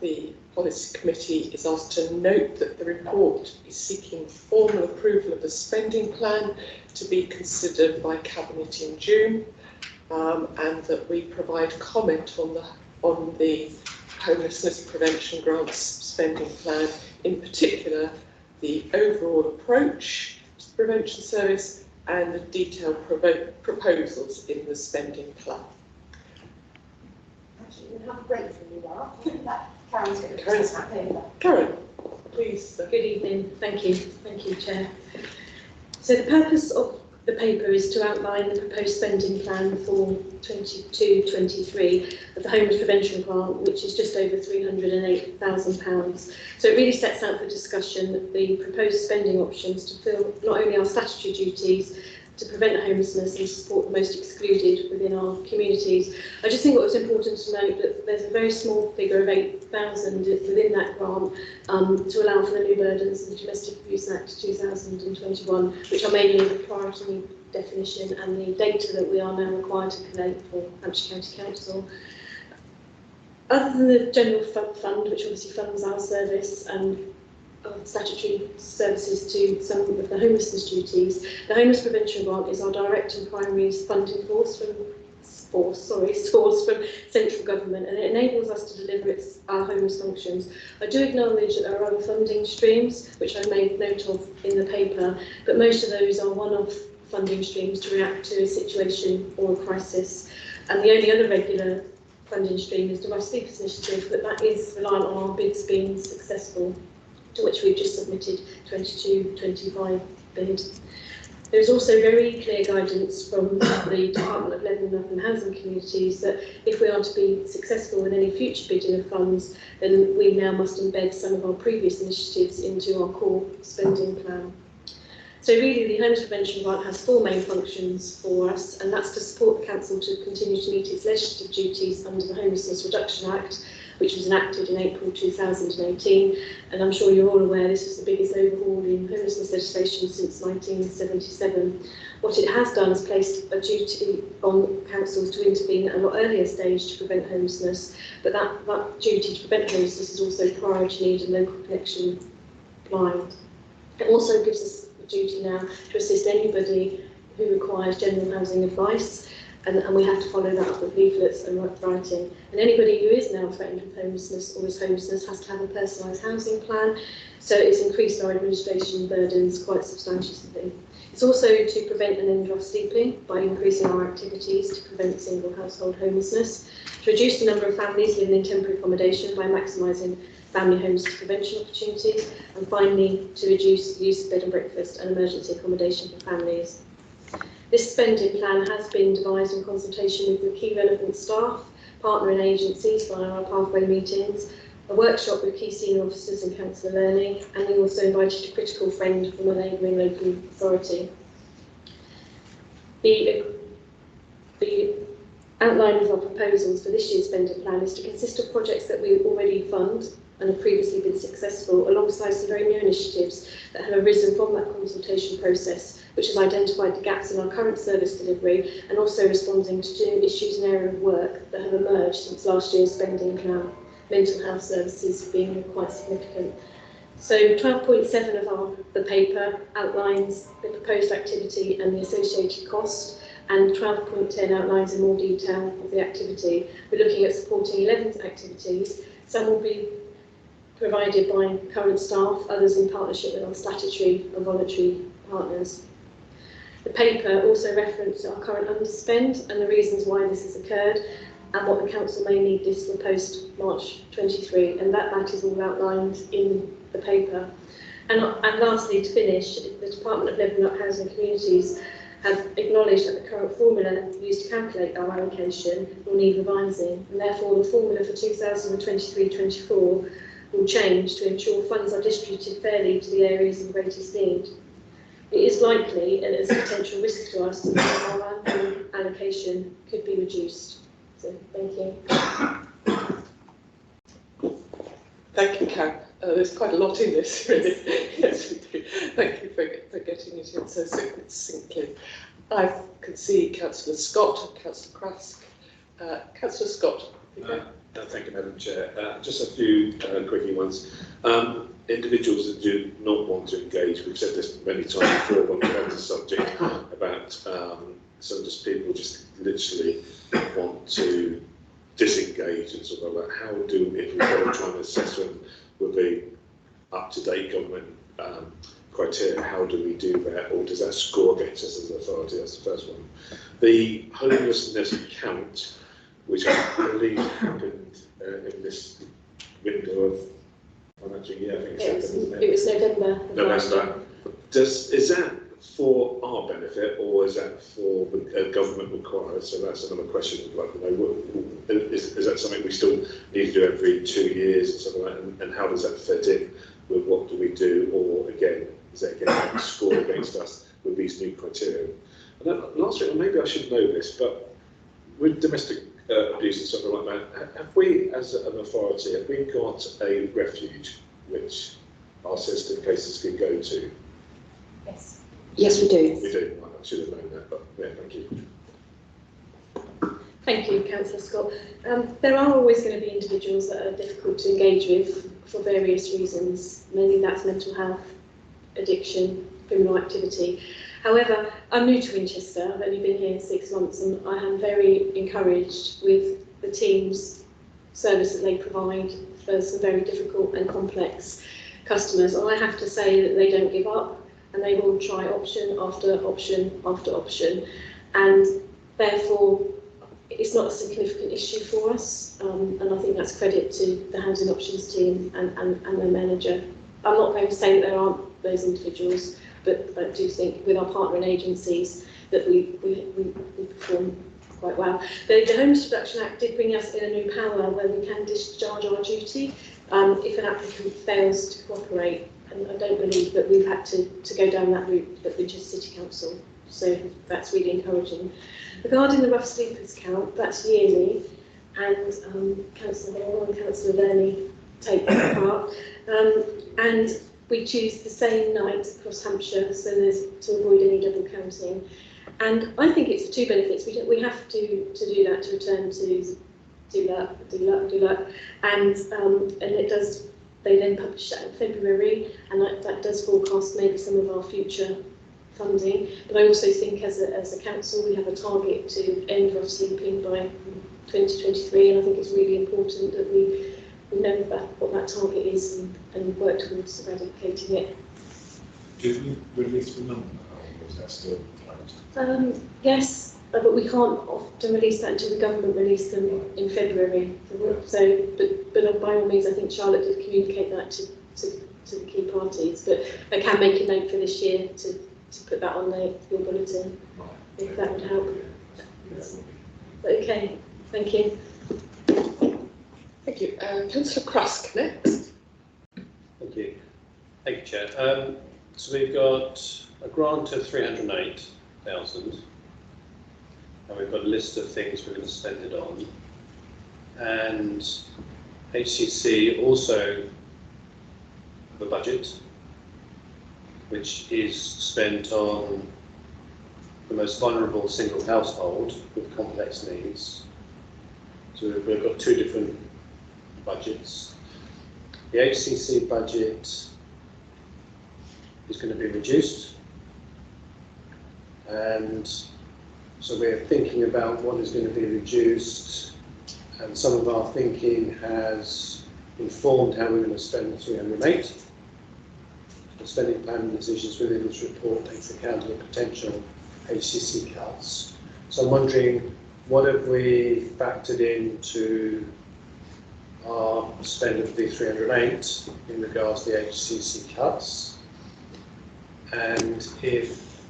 The Policy Committee is asked to note that the report is seeking formal approval of the spending plan to be considered by Cabinet in June, and that we provide comment on the Homelessness Prevention Grants spending plan, in particular the overall approach to the prevention service and the detailed proposals in the spending plan.
Actually, we'll have a break from you lot. Karen's going to
Karen's Karen, please.
Good evening. Thank you, Chair. So the purpose of the paper is to outline the proposed spending plan for 22-23 of the Homeless Prevention Grant, which is just over £308,000. So it really sets out for discussion the proposed spending options to fill not only our statutory duties to prevent homelessness and support the most excluded within our communities. I just think it was important to note that there's a very small figure of 8,000 within that grant to allow for the new burdens of the Domestic Abuse Act 2021, which are mainly the priority need definition and the data that we are now required to collate for Hampshire County Council. Other than the general fund, which obviously funds our service and statutory services to some of the homelessness duties, the Homeless Prevention Grant is our direct and primary funding source from central government, and it enables us to deliver our homeless functions. I do acknowledge that there are other funding streams, which I made note of in the paper, but most of those are one-off funding streams to react to a situation or a crisis. And the only other regular funding stream is the West Sleepers Initiative, but that is reliant on our bids being successful, to which we've just submitted 22-25 bid. There is also very clear guidance from the Department of Levelling Up and Housing Communities that if we are to be successful with any future bidding of funds, then we now must embed some of our previous initiatives into our core spending plan. So really, the Homeless Prevention Grant has 4 main functions for us, and that's to support the Council to continue to meet its legislative duties under the Homelessness Reduction Act, which was enacted in April 2018, and I'm sure you're all aware this was the biggest overhaul in homelessness legislation since 1977. What it has done is placed a duty on councils to intervene at an earlier stage to prevent homelessness, but that duty to prevent homelessness is also priority need and local connection blind. It also gives us a duty now to assist anybody who requires general housing advice, and we have to follow that up with leaflets and writing. And anybody who is now threatened with homelessness or is homelessness has to have a personalised housing plan, so it's increased our administration burdens quite substantially. It's also to prevent and end rough sleeping by increasing our activities to prevent single household homelessness, to reduce the number of families living in temporary accommodation by maximising family homelessness prevention opportunities, and finally to reduce the use of bed and breakfast and emergency accommodation for families. This spending plan has been devised in consultation with the key relevant staff, partner and agencies via our pathway meetings, a workshop with key senior officers and councillor learning, and we also invited a critical friend from a neighbouring local authority. The outline of our proposals for this year's spending plan is to consist of projects that we already fund and have previously been successful, alongside some very new initiatives that have arisen from that consultation process, which has identified the gaps in our current service delivery and also responding to new issues and area of work that have emerged since last year's spending plan, mental health services being quite significant. So 12.7 of the paper outlines the proposed activity and the associated cost, and 12.10 outlines in more detail of the activity. We're looking at supporting 11 activities. Some will be provided by current staff, others in partnership with our statutory and voluntary partners. The paper also referenced our current underspend and the reasons why this has occurred, and what the council may need this for post-March 23, and that is all outlined in the paper. And lastly, to finish, the Department of Levelling Up Housing Communities have acknowledged that the current formula used to calculate our allocation will need revising, and therefore the formula for 2023-24 will change to ensure funds are distributed fairly to the areas of greatest need. It is likely, and it's a potential risk to us, that our annual allocation could be reduced. So, thank you.
Thank you, Cam. There's quite a lot in this, really. Yes, we do. Thank you for getting it in so succinctly. I can see Councillor Scott and Councillor Krask. Councillor Scott.
Thank you, Madam Chair. Just a few quickie ones. Individuals that do not want to engage, we've said this many times before when we've had this subject about some just people just literally want to disengage and sort of like that. How do, if we've got to try and assess them with the up-to-date government criteria, how do we do that, or does that score against us as an authority? That's the first one. The homelessness count, which I believe happened in this window of financial year, I think it's happened, isn't it?
It was November.
November. Is that for our benefit, or is that for government required? So that's another question I'd like to know. Is that something we still need to do every 2 years or something like that? And how does that fit in with what do we do? Or again, is that getting scored against us with these new criteria? And then lastly, maybe I should know this, but with domestic abuse and something like that, have we, as an authority, have we got a refuge which our sensitive cases can go to?
Yes.
Yes, we do.
We do. I should have known that, but yeah, thank you.
Thank you, Councillor Scott. There are always going to be individuals that are difficult to engage with for various reasons. Mainly that's mental health, addiction, criminal activity. However, I'm new to Winchester. I've only been here 6 months, and I am very encouraged with the team's service that they provide for some very difficult and complex customers. And I have to say that they don't give up, and they will try option after option after option. And therefore, it's not a significant issue for us, and I think that's credit to the Housing Options team and their manager. I'm not going to say that there aren't those individuals, but I do think with our partnering agencies that we perform quite well. The Homeless Reduction Act did bring us in a new power where we can discharge our duty if an applicant fails to cooperate, and I don't believe that we've had to go down that route at Winchester City Council, so that's really encouraging. Regarding the rough sleepers count, that's yearly, and Councillor Hall and Councillor Verney take part, and we choose the same night across Hampshire, so there's to avoid any double counting. And I think it's for two benefits. We have to do that to return to do that, and it does. They then publish that in February, and that does forecast maybe some of our future funding. But I also think as a council we have a target to end rough sleeping by 2023, and I think it's really important that we know what that target is and work towards eradicating it.
Did we release the number, or is that still closed?
Yes, but we can't often release that until the government release them in February. So, but by all means, I think Charlotte did communicate that to the key parties. But I can make a note for this year to put that on your bulletin, if that would help. Okay, thank you.
Thank you. Councillor Crusk next.
Thank you. Thank you, Chair. So we've got a grant of 308,000, and we've got a list of things we're going to spend it on. And HCC also have a budget which is spent on the most vulnerable single household with complex needs. So we've got two different budgets. The HCC budget is going to be reduced, and so we're thinking about what is going to be reduced, and some of our thinking has informed how we're going to spend the 308. The spending plan decisions within this report takes account of the potential HCC cuts. So I'm wondering, what have we factored into our spend of the 308 in regards to the HCC cuts? And if,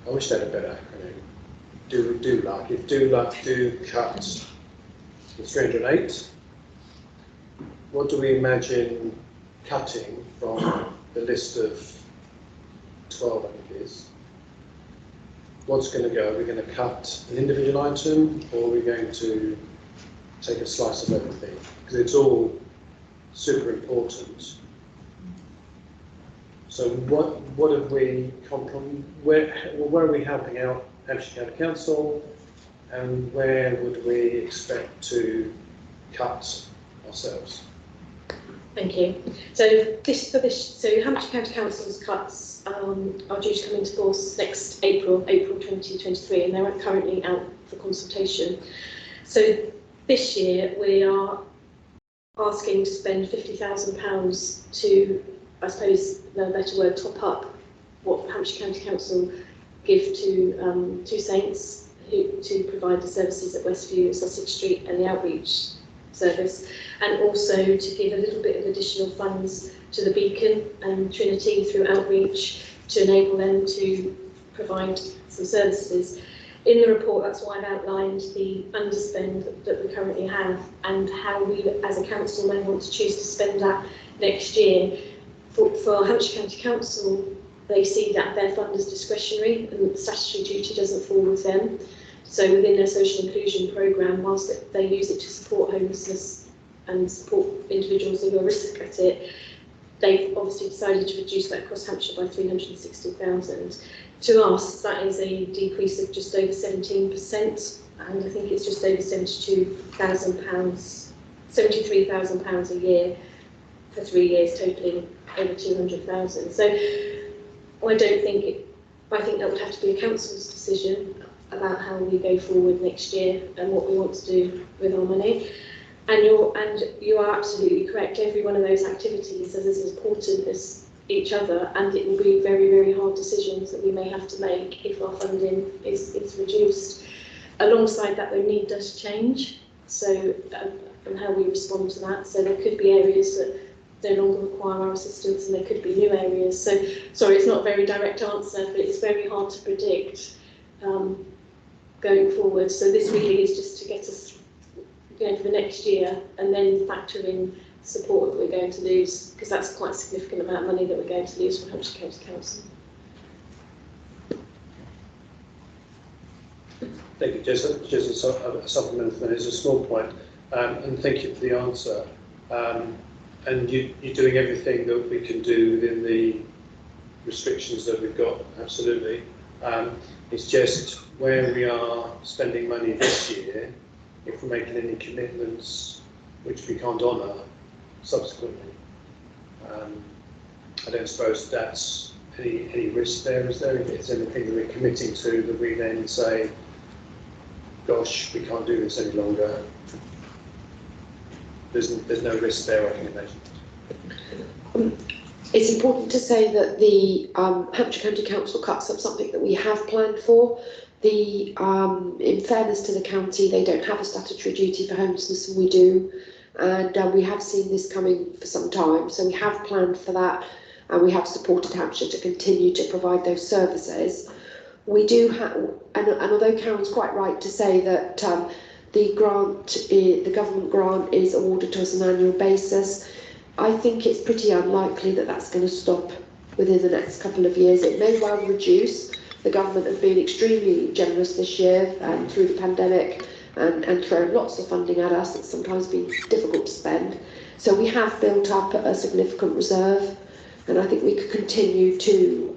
I wish they had a better acronym, if DULUC do cut the 308, what do we imagine cutting from the list of 12, I think it is? What's going to go? Are we going to cut an individual item, or are we going to take a slice of everything? Because it's all super important. So what have we, where are we helping out Hampshire County Council, and where would we expect to cut ourselves?
Thank you. So Hampshire County Council's cuts are due to come into force next April 2023, and they're currently out for consultation. So this year we are asking to spend £50,000 to, I suppose, no better word, top up what Hampshire County Council give to Two Saints to provide the services at Westview, Sussex Street, and the outreach service, and also to give a little bit of additional funds to the Beacon and Trinity through outreach to enable them to provide some services. In the report, that's why I've outlined the underspend that we currently have and how we as a council may want to choose to spend that next year. For Hampshire County Council, they see that their fund is discretionary and the statutory duty doesn't fall with them. So within their social inclusion programme, whilst they use it to support homelessness and support individuals who are risk at it, they've obviously decided to reduce that across Hampshire by 360,000. To us, that is a decrease of just over 17%, and I think it's just over £72,000, £73,000 a year for 3 years, totaling over 200,000. So I think that would have to be a council's decision about how we go forward next year and what we want to do with our money. And you are absolutely correct. Every one of those activities is as important as each other, and it will be very, very hard decisions that we may have to make if our funding is reduced. Alongside that, the need does change, so and how we respond to that. So there could be areas that no longer require our assistance, and there could be new areas. So sorry, it's not a very direct answer, but it's very hard to predict going forward. So this really is just to get us for the next year, and then factor in support that we're going to lose, because that's quite a significant amount of money that we're going to lose from Hampshire County Council.
Thank you. Just a supplement for that is a small point, and thank you for the answer. And you're doing everything that we can do within the restrictions that we've got, absolutely. It's just where we are spending money this year, if we're making any commitments which we can't honour subsequently. I don't suppose that's any risk there, is there? If it's anything that we're committing to that we then say, gosh, we can't do this any longer, there's no risk there, I can imagine.
It's important to say that the Hampshire County Council cuts are something that we have planned for. In fairness to the county, they don't have a statutory duty for homelessness, and we do. And we have seen this coming for some time, so we have planned for that, and we have supported Hampshire to continue to provide those services. We do have, and although Karen's quite right to say that The government grant is awarded to us on an annual basis. I think it's pretty unlikely that that's going to stop within the next couple of years. It may well reduce. The government have been extremely generous this year through the pandemic and thrown lots of funding at us. It's sometimes been difficult to spend. So we have built up a significant reserve, and I think we could continue to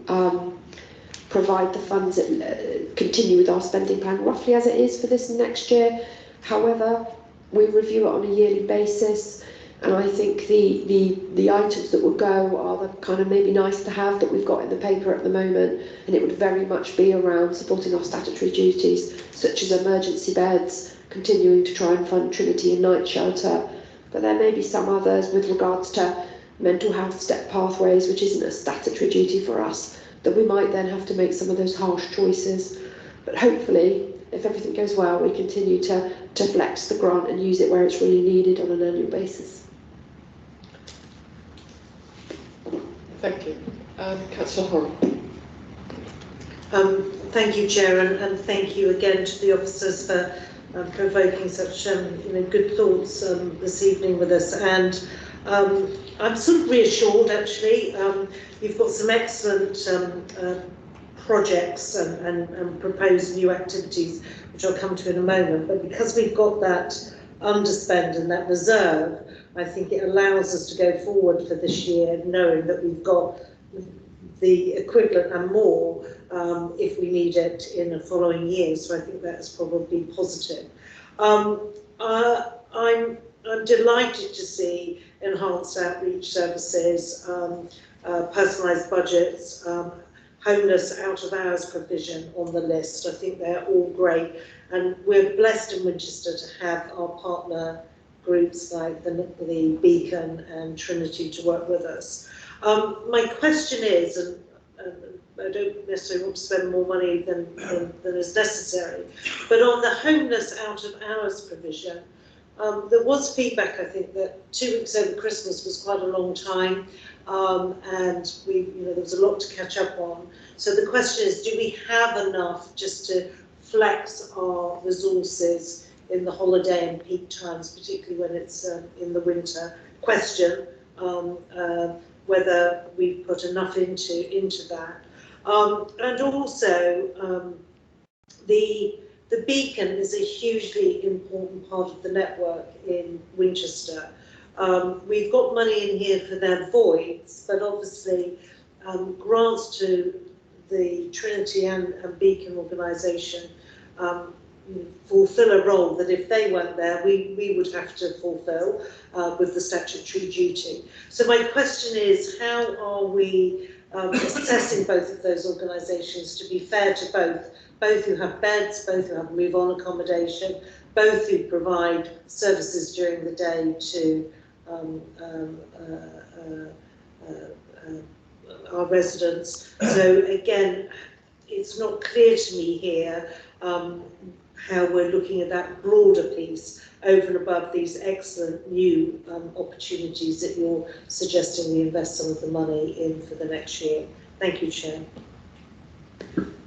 provide the funds that continue with our spending plan roughly as it is for this next year. However, we review it on a yearly basis, and I think the items that would go are the kind of maybe nice to have that we've got in the paper at the moment, and it would very much be around supporting our statutory duties, such as emergency beds, continuing to try and fund Trinity and Night Shelter, but there may be some others with regards to mental health step pathways, which isn't a statutory duty for us, that we might then have to make some of those harsh choices. But hopefully, if everything goes well, we continue to flex the grant and use it where it's really needed on an annual basis.
Thank you. Councillor Horrell.
Thank you, Chair, and thank you again to the officers for provoking such good thoughts this evening with us. And I'm sort of reassured, actually. You've got some excellent projects and proposed new activities, which I'll come to in a moment. But because we've got that underspend and that reserve, I think it allows us to go forward for this year, knowing that we've got the equivalent and more if we need it in the following year. So I think that's probably positive. I'm delighted to see enhanced outreach services, personalised budgets, homeless out of hours provision on the list. I think they're all great, and we're blessed in Winchester to have our partner groups like the Beacon and Trinity to work with us. My question is, and I don't necessarily want to spend more money than is necessary, but on the homeless out of hours provision, there was feedback, I think, that 2 weeks over Christmas was quite a long time, and there was a lot to catch up on. So the question is, do we have enough just to flex our resources in the holiday and peak times, particularly when it's in the winter? Question whether we've put enough into that. And also, the Beacon is a hugely important part of the network in Winchester. We've got money in here for their voids, but obviously grants to the Trinity and Beacon organisation fulfil a role that if they weren't there, we would have to fulfil with the statutory duty. So my question is, how are we assessing both of those organisations to be fair to both who have beds, both who have move-on accommodation, both who provide services during the day to our residents? So again, it's not clear to me here how we're looking at that broader piece over and above these excellent new opportunities that you're suggesting we invest some of the money in for the next year. Thank you, Chair.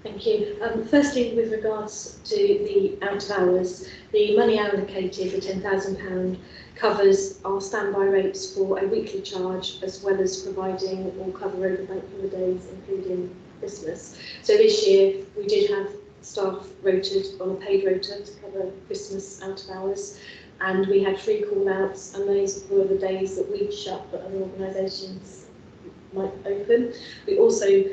Thank you. Firstly, with regards to the out of hours, the money allocated, the £10,000, covers our standby rates for a weekly charge, as well as providing all cover over bank holidays, including Christmas. So this year we did have staff rotated on a paid rota to cover Christmas out of hours, and we had 3 call-outs, and those were the days that we'd shut but other organisations might open. We also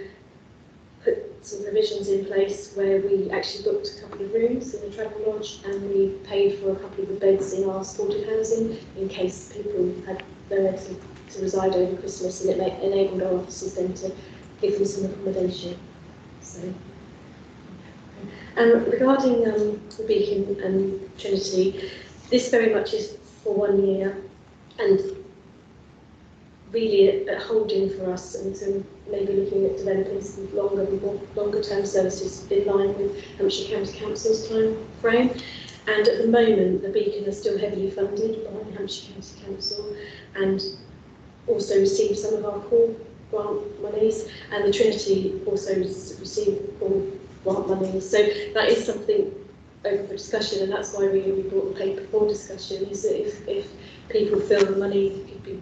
put some provisions in place where we actually booked a couple of rooms in the Travel Lodge, and we paid for a couple of the beds in our supported housing in case people had nowhere to reside over Christmas, and it enabled our officers then to give them some accommodation. So. And regarding the Beacon and Trinity, this very much is for 1 year, and really a holding for us, and so maybe looking at developing some longer term services in line with Hampshire County Council's time frame. And at the moment, the Beacon is still heavily funded by Hampshire County Council, and also receives some of our core grant monies, and the Trinity also receive core grant money. So that is something open for discussion, and that's why really we brought the paper for discussion, is that if people feel the money could be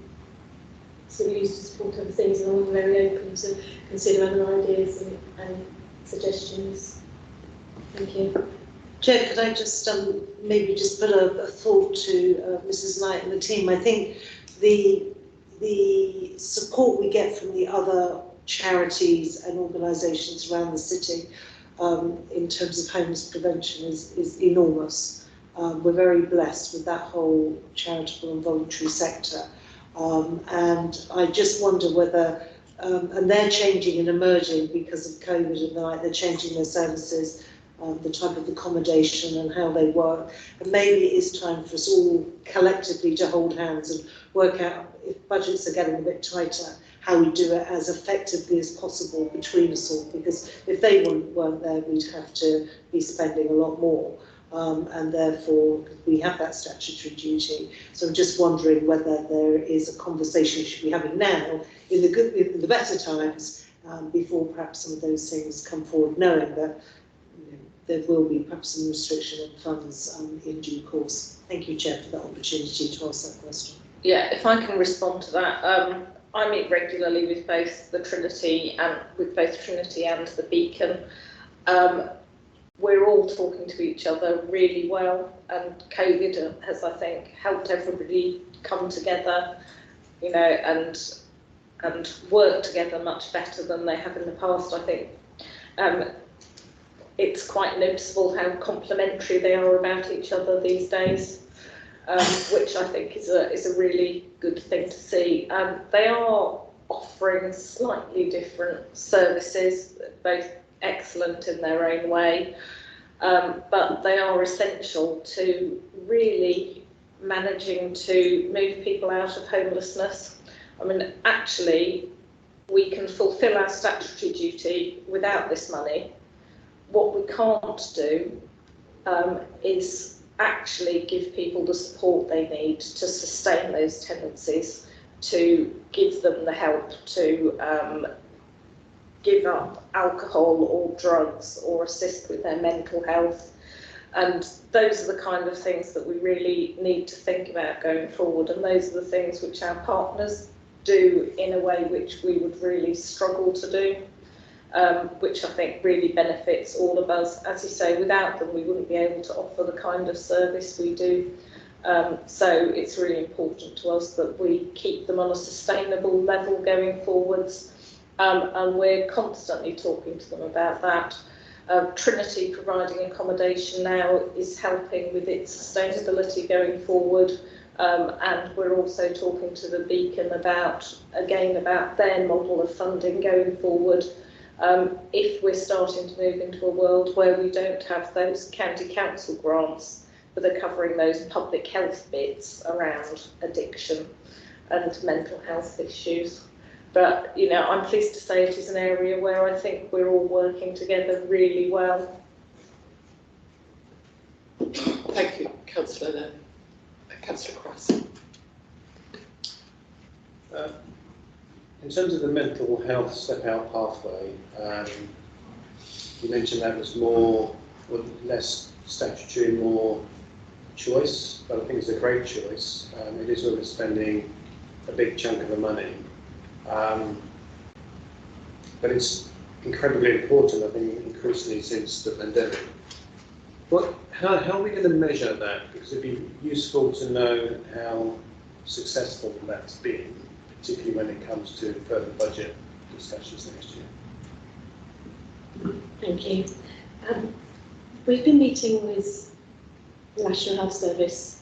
sort of used to support other things, and we're very open to consider other ideas and suggestions. Thank you.
Chair, could I just maybe just put a thought to Mrs. Knight and the team? I think the support we get from the other charities and organisations around the city in terms of homeless prevention is enormous. We're very blessed with that whole charitable and voluntary sector. And I just wonder whether, and they're changing and emerging because of COVID and they're changing their services, the type of accommodation and how they work. And maybe it is time for us all collectively to hold hands and work out, if budgets are getting a bit tighter, how we do it as effectively as possible between us all, because if they weren't there, we'd have to be spending a lot more. And therefore we have that statutory duty. So I'm just wondering whether there is a conversation we should be having now in the better times, before perhaps some of those things come forward, knowing that there will be perhaps some restriction on funds in due course. Thank you, Chair, for that opportunity to ask that question.
Yeah, if I can respond to that. I meet regularly with both the Trinity and the Beacon. We're all talking to each other really well, and COVID has, I think, helped everybody come together, you know, and work together much better than they have in the past. I think it's quite noticeable how complementary they are about each other these days, which I think is a really good thing to see. They are offering slightly different services, both excellent in their own way, but they are essential to really managing to move people out of homelessness. I mean, actually, we can fulfil our statutory duty without this money. What we can't do is actually give people the support they need to sustain those tenancies, to give them the help to give up alcohol or drugs or assist with their mental health. And those are the kind of things that we really need to think about going forward, and those are the things which our partners do in a way which we would really struggle to do, which I think really benefits all of us. As you say, without them we wouldn't be able to offer the kind of service we do. So it's really important to us that we keep them on a sustainable level going forwards. And we're constantly talking to them about that. Trinity providing accommodation now is helping with its sustainability going forward, and we're also talking to the Beacon about their model of funding going forward. If we're starting to move into a world where we don't have those county council grants that are covering those public health bits around addiction and mental health issues. But, you know, I'm pleased to say it is an area where I think we're all working together really well.
Thank you, Councillor Cross.
In terms of the mental health step out pathway, you mentioned that was more or less statutory, more choice, but I think it's a great choice. It is where we're spending a big chunk of the money. But it's incredibly important, I think, increasingly since the pandemic. How are we going to measure that? Because it'd be useful to know how successful that's been, particularly when it comes to further budget discussions next year.
Thank you. We've been meeting with the National Health Service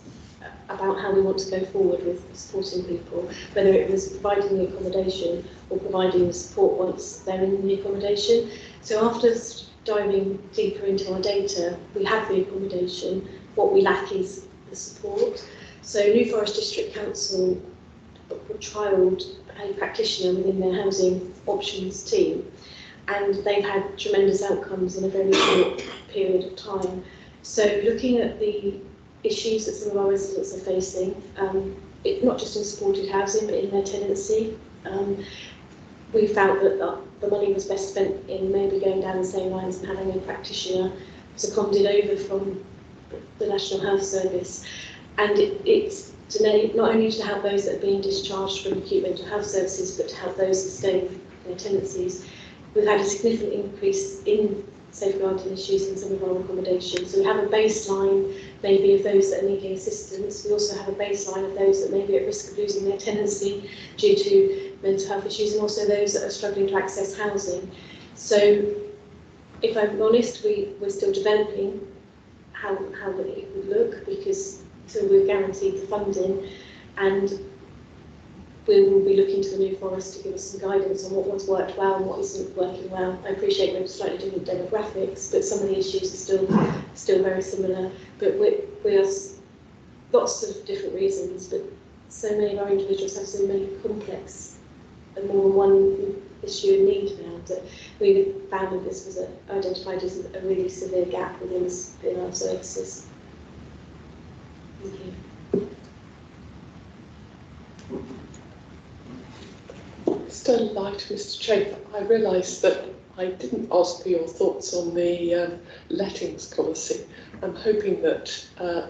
about how we want to go forward with supporting people, whether it was providing the accommodation or providing the support once they're in the accommodation. So after diving deeper into our data, we have the accommodation. What we lack is the support. So New Forest District Council trialled a practitioner within their housing options team, and they've had tremendous outcomes in a very short period of time. So looking at the issues that some of our residents are facing, not just in supported housing but in their tenancy, we felt that the money was best spent in maybe going down the same lines and having a practitioner seconded over from the National Health Service, and it's to not only to help those that are being discharged from acute mental health services, but to help those sustain their tenancies. We've had a significant increase in safeguarding issues in some of our accommodations. So we have a baseline maybe of those that are needing assistance. We also have a baseline of those that may be at risk of losing their tenancy due to mental health issues, and also those that are struggling to access housing. So if I'm honest, we're still developing how it would look, because so we're guaranteed the funding, and we will be looking to the New Forest to give us some guidance on what one's worked well and what isn't working well. I appreciate we're slightly different demographics, but some of the issues are still very similar. But we are lots of different reasons, but so many of our individuals have so many complex and more than one issue and need now that we found that this was identified as a really severe gap within our services. Thank you.
Still light, Mr. Chair. I realise that I didn't ask for your thoughts on the lettings policy. I'm hoping that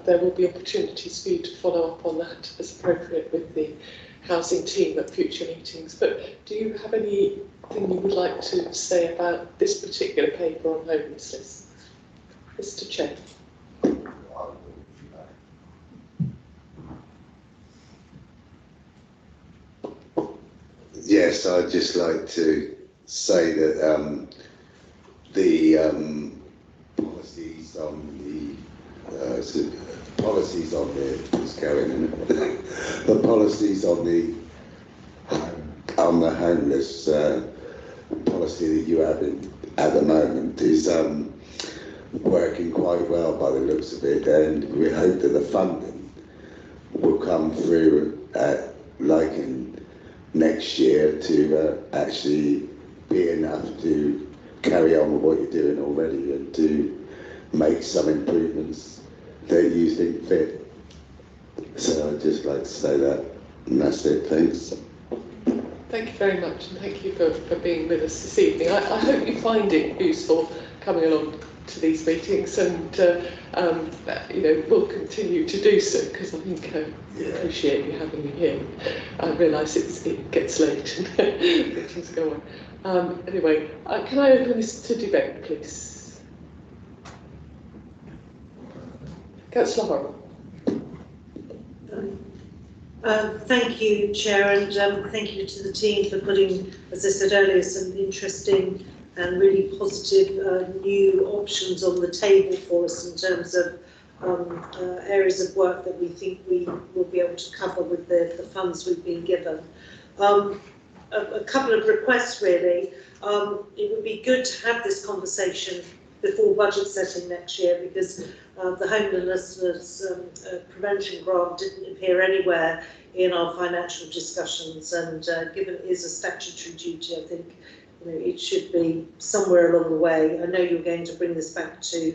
there will be opportunities for you to follow up on that as appropriate with the housing team at future meetings. But do you have anything you would like to say about this particular paper on homelessness? Mr. Chair.
Yes, I'd just like to say that the policies on the policies on the homeless policy that you have at the moment is working quite well by the looks of it, and we hope that the funding will come through like in next year to actually be enough to carry on with what you're doing already and to make some improvements that you think fit. So I'd just like to say that, and that's it. Thanks.
Thank you very much, and thank you for being with us this evening. I hope you find it useful coming along to these meetings, and we'll continue to do so, because I think I appreciate you having me here. I realise it gets late and things go on. Anyway, can I open this to debate, please? Councillor Horrell.
Thank you, Chair, and thank you to the team for putting, as I said earlier, some interesting and really positive new options on the table for us in terms of areas of work that we think we will be able to cover with the funds we've been given. A couple of requests really. It would be good to have this conversation before budget setting next year, because the homelessness prevention grant didn't appear anywhere in our financial discussions, and given it is a statutory duty, I think it should be somewhere along the way. I know you're going to bring this back to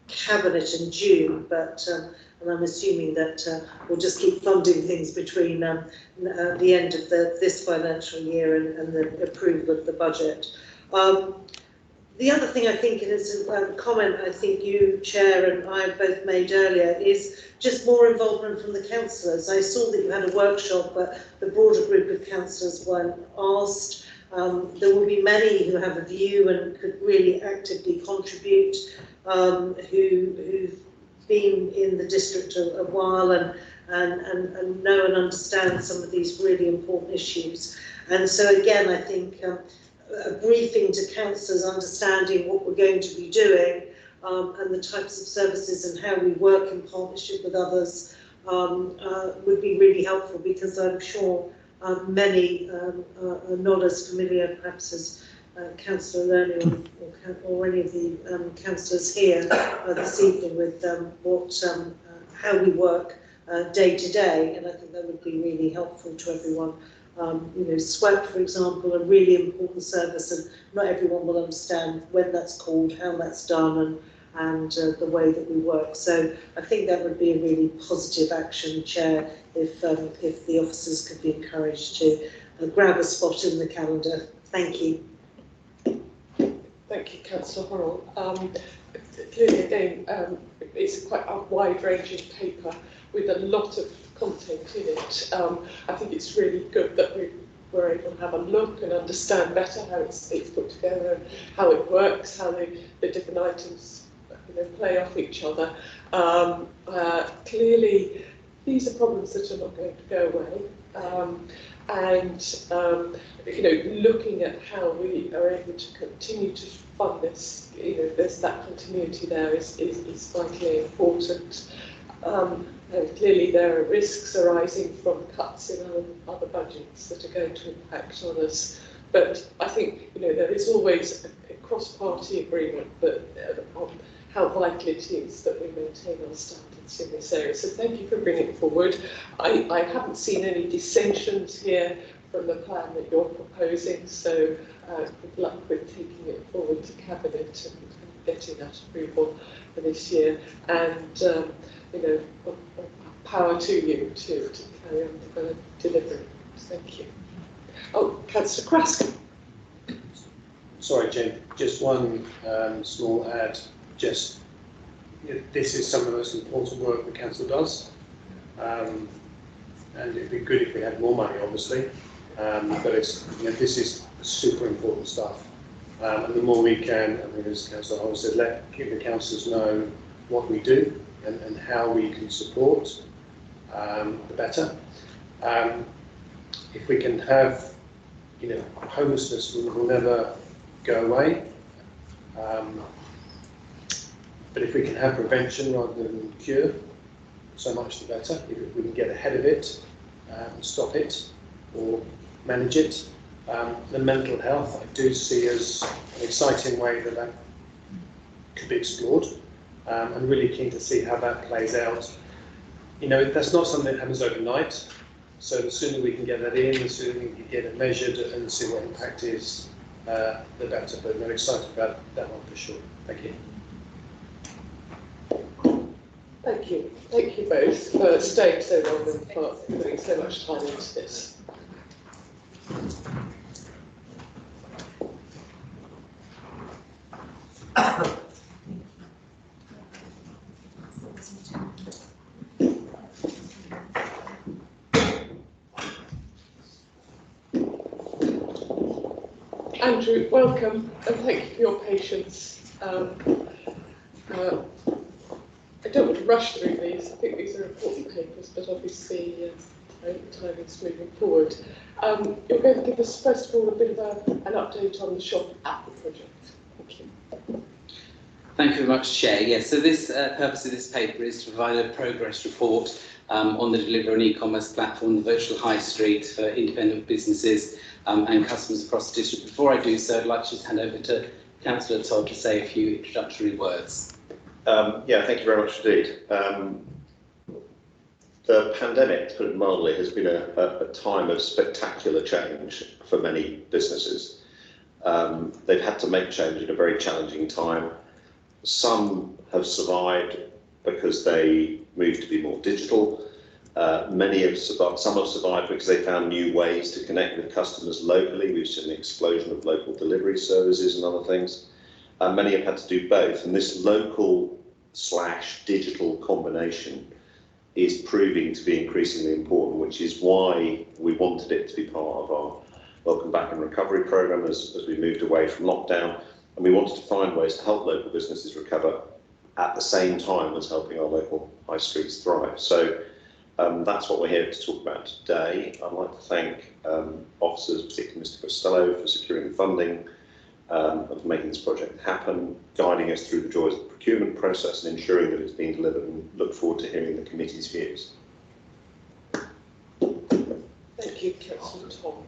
Cabinet in June, but and I'm assuming that we'll just keep funding things between the end of this financial year and the approval of the budget. The other thing I think, and it's a comment I think you, Chair, and I have both made earlier, is just more involvement from the councillors. I saw that you had a workshop, but the broader group of councillors weren't asked. There will be many who have a view and could really actively contribute, who've been in the district a while and know and understand some of these really important issues. And so again, I think a briefing to councillors, understanding what we're going to be doing and the types of services and how we work in partnership with others would be really helpful, because I'm sure many are not as familiar perhaps as Councillor Learning or any of the councillors here this evening with how we work day to day, and I think that would be really helpful to everyone. SWEP, for example, a really important service, and not everyone will understand when that's called, how that's done, and the way that we work. So I think that would be a really positive action, Chair, if the officers could be encouraged to grab a spot in the calendar. Thank you.
Thank you, Councillor Horrell. clearly, again, it's quite a wide-ranging paper with a lot of content in it. I think it's really good that we were able to have a look and understand better how it's put together, and how it works, how the different items play off each other. Clearly, these are problems that are not going to go away. Looking at how we are able to continue to fund this, there's that continuity there is vitally important. And clearly there are risks arising from cuts in other budgets that are going to impact on us. But I think there is always a cross-party agreement on how vital it is that we maintain our standards in this area. So thank you for bringing it forward. I haven't seen any dissensions here from the plan that you're proposing, so good luck with taking it forward to Cabinet and getting that approval for this year. And power to you to carry on delivering. Thank you. Oh, Councillor Krask.
Sorry, Jen, just one small add. This is some of the most important work the council does, and it'd be good if we had more money, obviously. But this is super important stuff, and the more we can, as Councillor Holmes said, give the councillors know what we do and how we can support, the better. If we can have, homelessness will never go away. But if we can have prevention rather than cure, so much the better. If we can get ahead of it, stop it, or manage it. The mental health I do see as an exciting way that could be explored. I'm really keen to see how that plays out. That's not something that happens overnight. So the sooner we can get that in, the sooner we can get it measured and see what impact is, the better. But I'm excited about that one for sure. Thank you.
Thank you. Thank you both for staying so long and for putting so much time into this. Andrew, welcome, and thank you for your patience. I don't want to rush through these. I think these are important papers, but obviously time is moving forward. You're going to give us, first of all, a bit of an update on the Shop Apple project. Thank you.
Thank you very much, Chair. Yes, so this purpose of this paper is to provide a progress report on the delivery of an e-commerce platform, the virtual high street for independent businesses and customers across the district. Before I do so, I'd like to just hand over to Councillor Todd to say a few introductory words.
Thank you very much indeed. The pandemic, to put it mildly, has been a time of spectacular change for many businesses. They've had to make change in a very challenging time. Some have survived because they moved to be more digital. Some have survived because they found new ways to connect with customers locally. We've seen an explosion of local delivery services and other things. Many have had to do both, and this local/digital combination is proving to be increasingly important, which is why we wanted it to be part of our Welcome Back and Recovery programme as we moved away from lockdown, and we wanted to find ways to help local businesses recover at the same time as helping our local high streets thrive. So that's what we're here to talk about today. I'd like to thank officers, particularly Mr Costello, for securing the funding and for making this project happen, guiding us through the joys of the procurement process and ensuring that it's being delivered, and look forward to hearing the committee's views.
Thank you, Councillor Todd.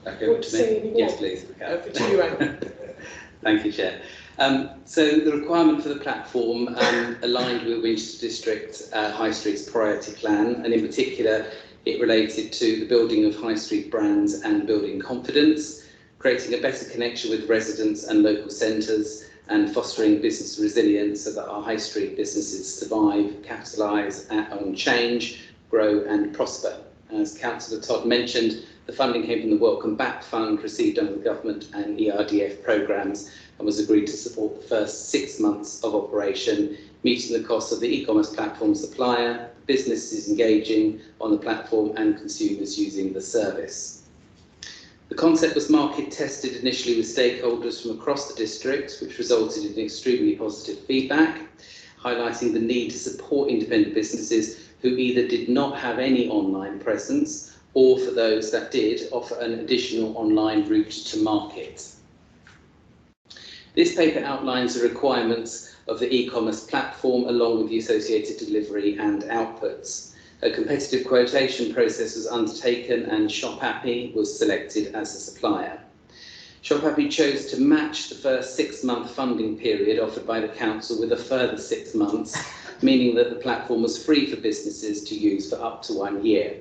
Back over to me. Yes, please.
Over to you, Anne.
Thank you, Chair. So the requirement for the platform aligned with Winchester District High Street's priority plan, and in particular it related to the building of high street brands and building confidence, creating a better connection with residents and local centres, and fostering business resilience so that our high street businesses survive, capitalise on change, grow and prosper. As Councillor Todd mentioned, the funding came from the Welcome Back Fund received under the government and ERDF programmes and was agreed to support the first 6 months of operation, meeting the costs of the e-commerce platform supplier, businesses engaging on the platform and consumers using the service. The concept was market tested initially with stakeholders from across the district, which resulted in extremely positive feedback, highlighting the need to support independent businesses who either did not have any online presence or, for those that did, offer an additional online route to market. This paper outlines the requirements of the e-commerce platform along with the associated delivery and outputs. A competitive quotation process was undertaken and ShopHappy was selected as a supplier. ShopHappy chose to match the first 6-month funding period offered by the council with a further 6 months, meaning that the platform was free for businesses to use for up to 1 year.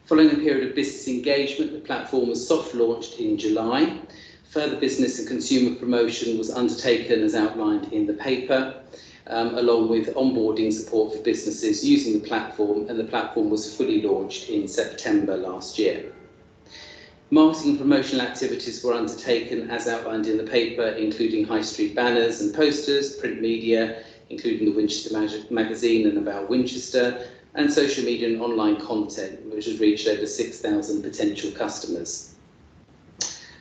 Following a period of business engagement, the platform was soft launched in July. Further business and consumer promotion was undertaken as outlined in the paper, along with onboarding support for businesses using the platform, and the platform was fully launched in September last year. Marketing and promotional activities were undertaken as outlined in the paper, including high street banners and posters, print media, including the Winchester magazine and About Winchester, and social media and online content, which has reached over 6,000 potential customers.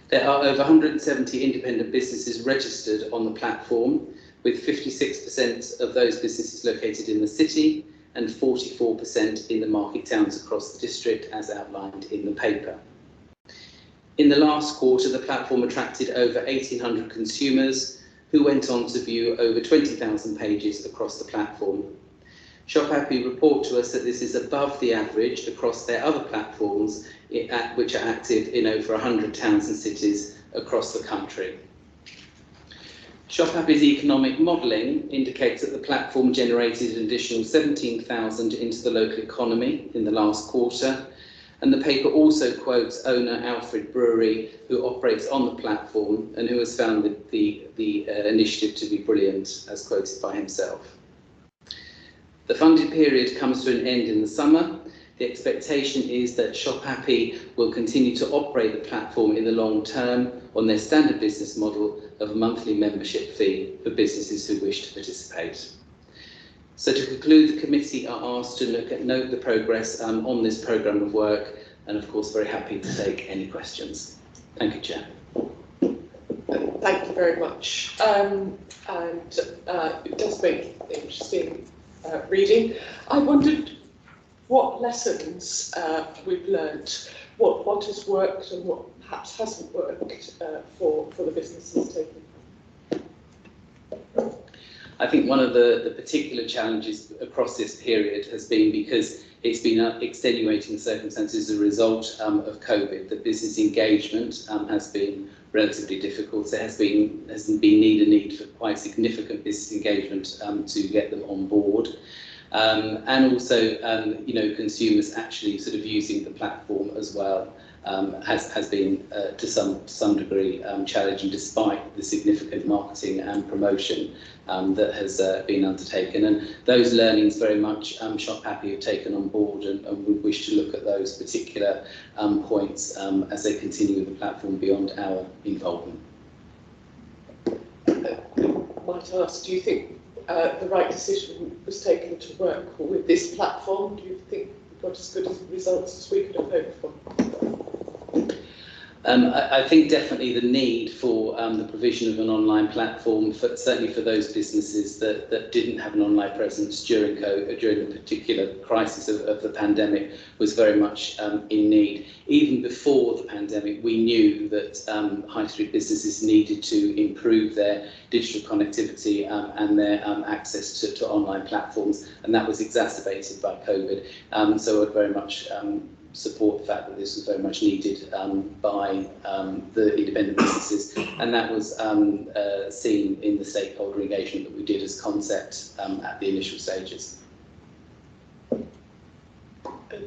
There are over 170 independent businesses registered on the platform, with 56% of those businesses located in the city and 44% in the market towns across the district, as outlined in the paper. In the last quarter, the platform attracted over 1,800 consumers who went on to view over 20,000 pages across the platform. ShopHappy report to us that this is above the average across their other platforms, which are active in over 100 towns and cities across the country. ShopHappy's economic modelling indicates that the platform generated an additional 17,000 into the local economy in the last quarter, and the paper also quotes owner Alfred Brewery, who operates on the platform and who has found the initiative to be brilliant, as quoted by himself. The funding period comes to an end in the summer. The expectation is that ShopHappy will continue to operate the platform in the long term on their standard business model of a monthly membership fee for businesses who wish to participate. So to conclude, the committee are asked to note the progress on this programme of work, and of course very happy to take any questions. Thank you, Chair.
Thank you very much. It does make interesting reading. I wondered what lessons we've learnt, what has worked and what perhaps hasn't worked for the businesses taking.
I think one of the particular challenges across this period has been, because it's been extenuating circumstances as a result of COVID, that business engagement has been relatively difficult. There has been a need for quite significant business engagement to get them on board. And also, consumers actually sort of using the platform as well has been to some degree challenging, despite the significant marketing and promotion that has been undertaken. And those learnings very much ShopHappy have taken on board, and we wish to look at those particular points as they continue with the platform beyond our involvement.
Might ask, do you think the right decision was taken to work with this platform? Do you think we got as good results as we could have hoped for?
I think definitely the need for the provision of an online platform, certainly for those businesses that didn't have an online presence during COVID, during the particular crisis of the pandemic, was very much in need. Even before the pandemic, we knew that high street businesses needed to improve their digital connectivity and their access to online platforms, and that was exacerbated by COVID. So I'd very much support the fact that this was very much needed by the independent businesses, and that was seen in the stakeholder engagement that we did as concept at the initial stages.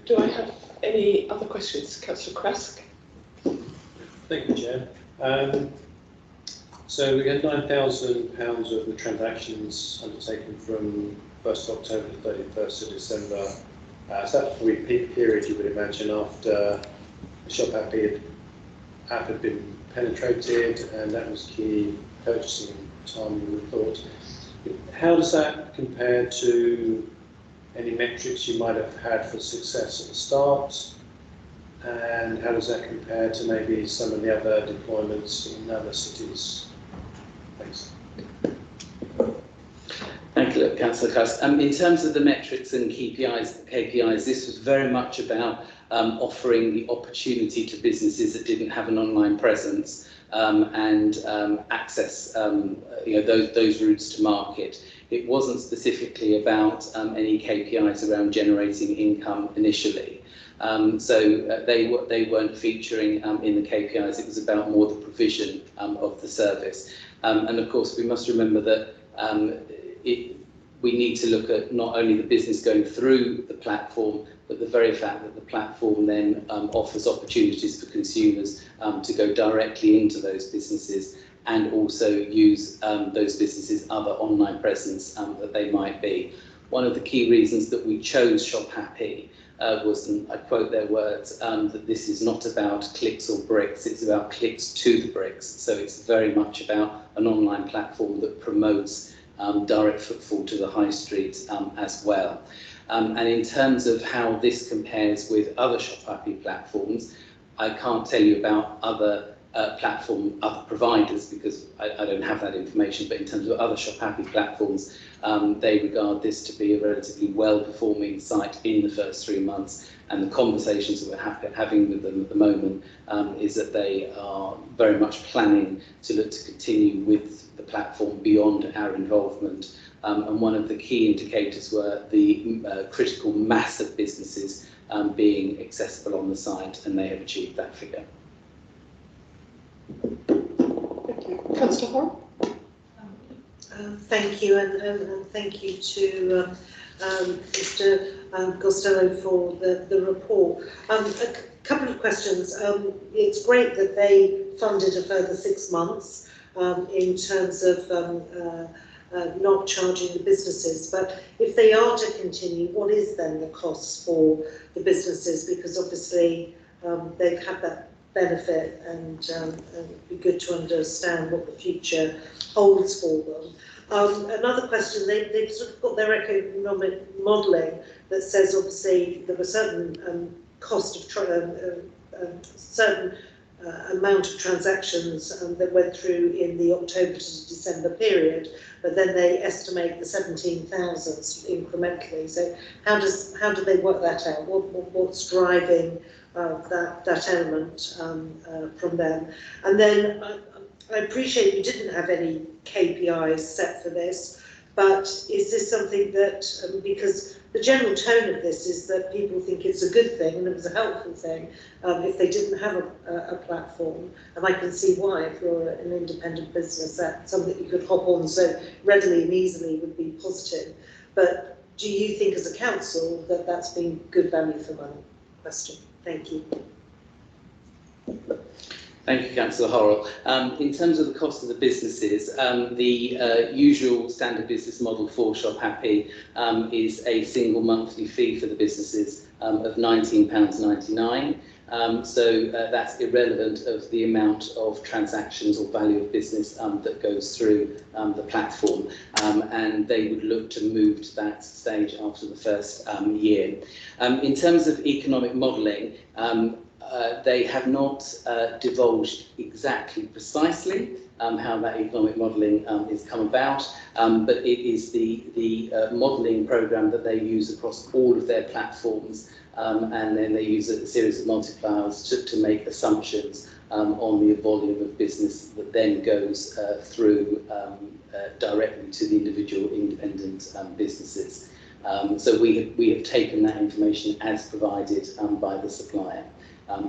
Do I have any other questions? Councillor Krask.
Thank you, Chair. So we had £9,000 of the transactions undertaken from 1st October to 31st of December. So that's the peak period, you would imagine, after ShopHappy app had been penetrated, and that was key purchasing time, you would have thought. How does that compare to any metrics you might have had for success at the start? And how does that compare to maybe some of the other deployments in other cities? Thanks.
Thank you, Councillor Cuss. In terms of the metrics and KPIs, this was very much about offering the opportunity to businesses that didn't have an online presence and access those routes to market. It wasn't specifically about any KPIs around generating income initially. They weren't featuring in the KPIs. It was about more the provision of the service. And of course, we must remember that we need to look at not only the business going through the platform, but the very fact that the platform then offers opportunities for consumers to go directly into those businesses and also use those businesses' other online presence that they might be. One of the key reasons that we chose Shop Happy was, and I quote their words, that this is not about clicks or bricks, it's about clicks to the bricks. So it's very much about an online platform that promotes direct footfall to the high street as well. And in terms of how this compares with other Shop Happy platforms, I can't tell you about other other providers because I don't have that information, but in terms of other Shop Happy platforms, they regard this to be a relatively well-performing site in the first 3 months, and the conversations that we're having with them at the moment is that they are very much planning to look to continue with the platform beyond our involvement. And one of the key indicators were the critical mass of businesses being accessible on the site, and they have achieved that figure.
Councillor Horrell?
Thank you, and thank you to Mr. Costello for the report. A couple of questions. It's great that they funded a further 6 months in terms of not charging the businesses, but if they are to continue, what is then the cost for the businesses? Because obviously they've had that benefit, and it'd be good to understand what the future holds for them. Another question, they've sort of got their economic modelling that says obviously there were certain cost of certain amount of transactions that went through in the October to December period, but then they estimate the 17,000 incrementally. So how do they work that out? What's driving that element from them? And then I appreciate you didn't have any KPIs set for this, but is this something that, because the general tone of this is that people think it's a good thing and it was a helpful thing if they didn't have a platform, and I can see why. If you're an independent business, that's something you could hop on so readily and easily would be positive. But do you think as a council that that's been good value for money? Question. Thank you.
Thank you, Councillor Horrell. In terms of the cost of the businesses, the usual standard business model for Shop Happy is a single monthly fee for the businesses of £19.99. So that's irrelevant of the amount of transactions or value of business that goes through the platform, and they would look to move to that stage after the first year. In terms of economic modelling, they have not divulged exactly precisely how that economic modelling is come about, but it is the modelling programme that they use across all of their platforms, and then they use a series of multipliers to make assumptions on the volume of business that then goes through directly to the individual independent businesses. So we have taken that information as provided by the supplier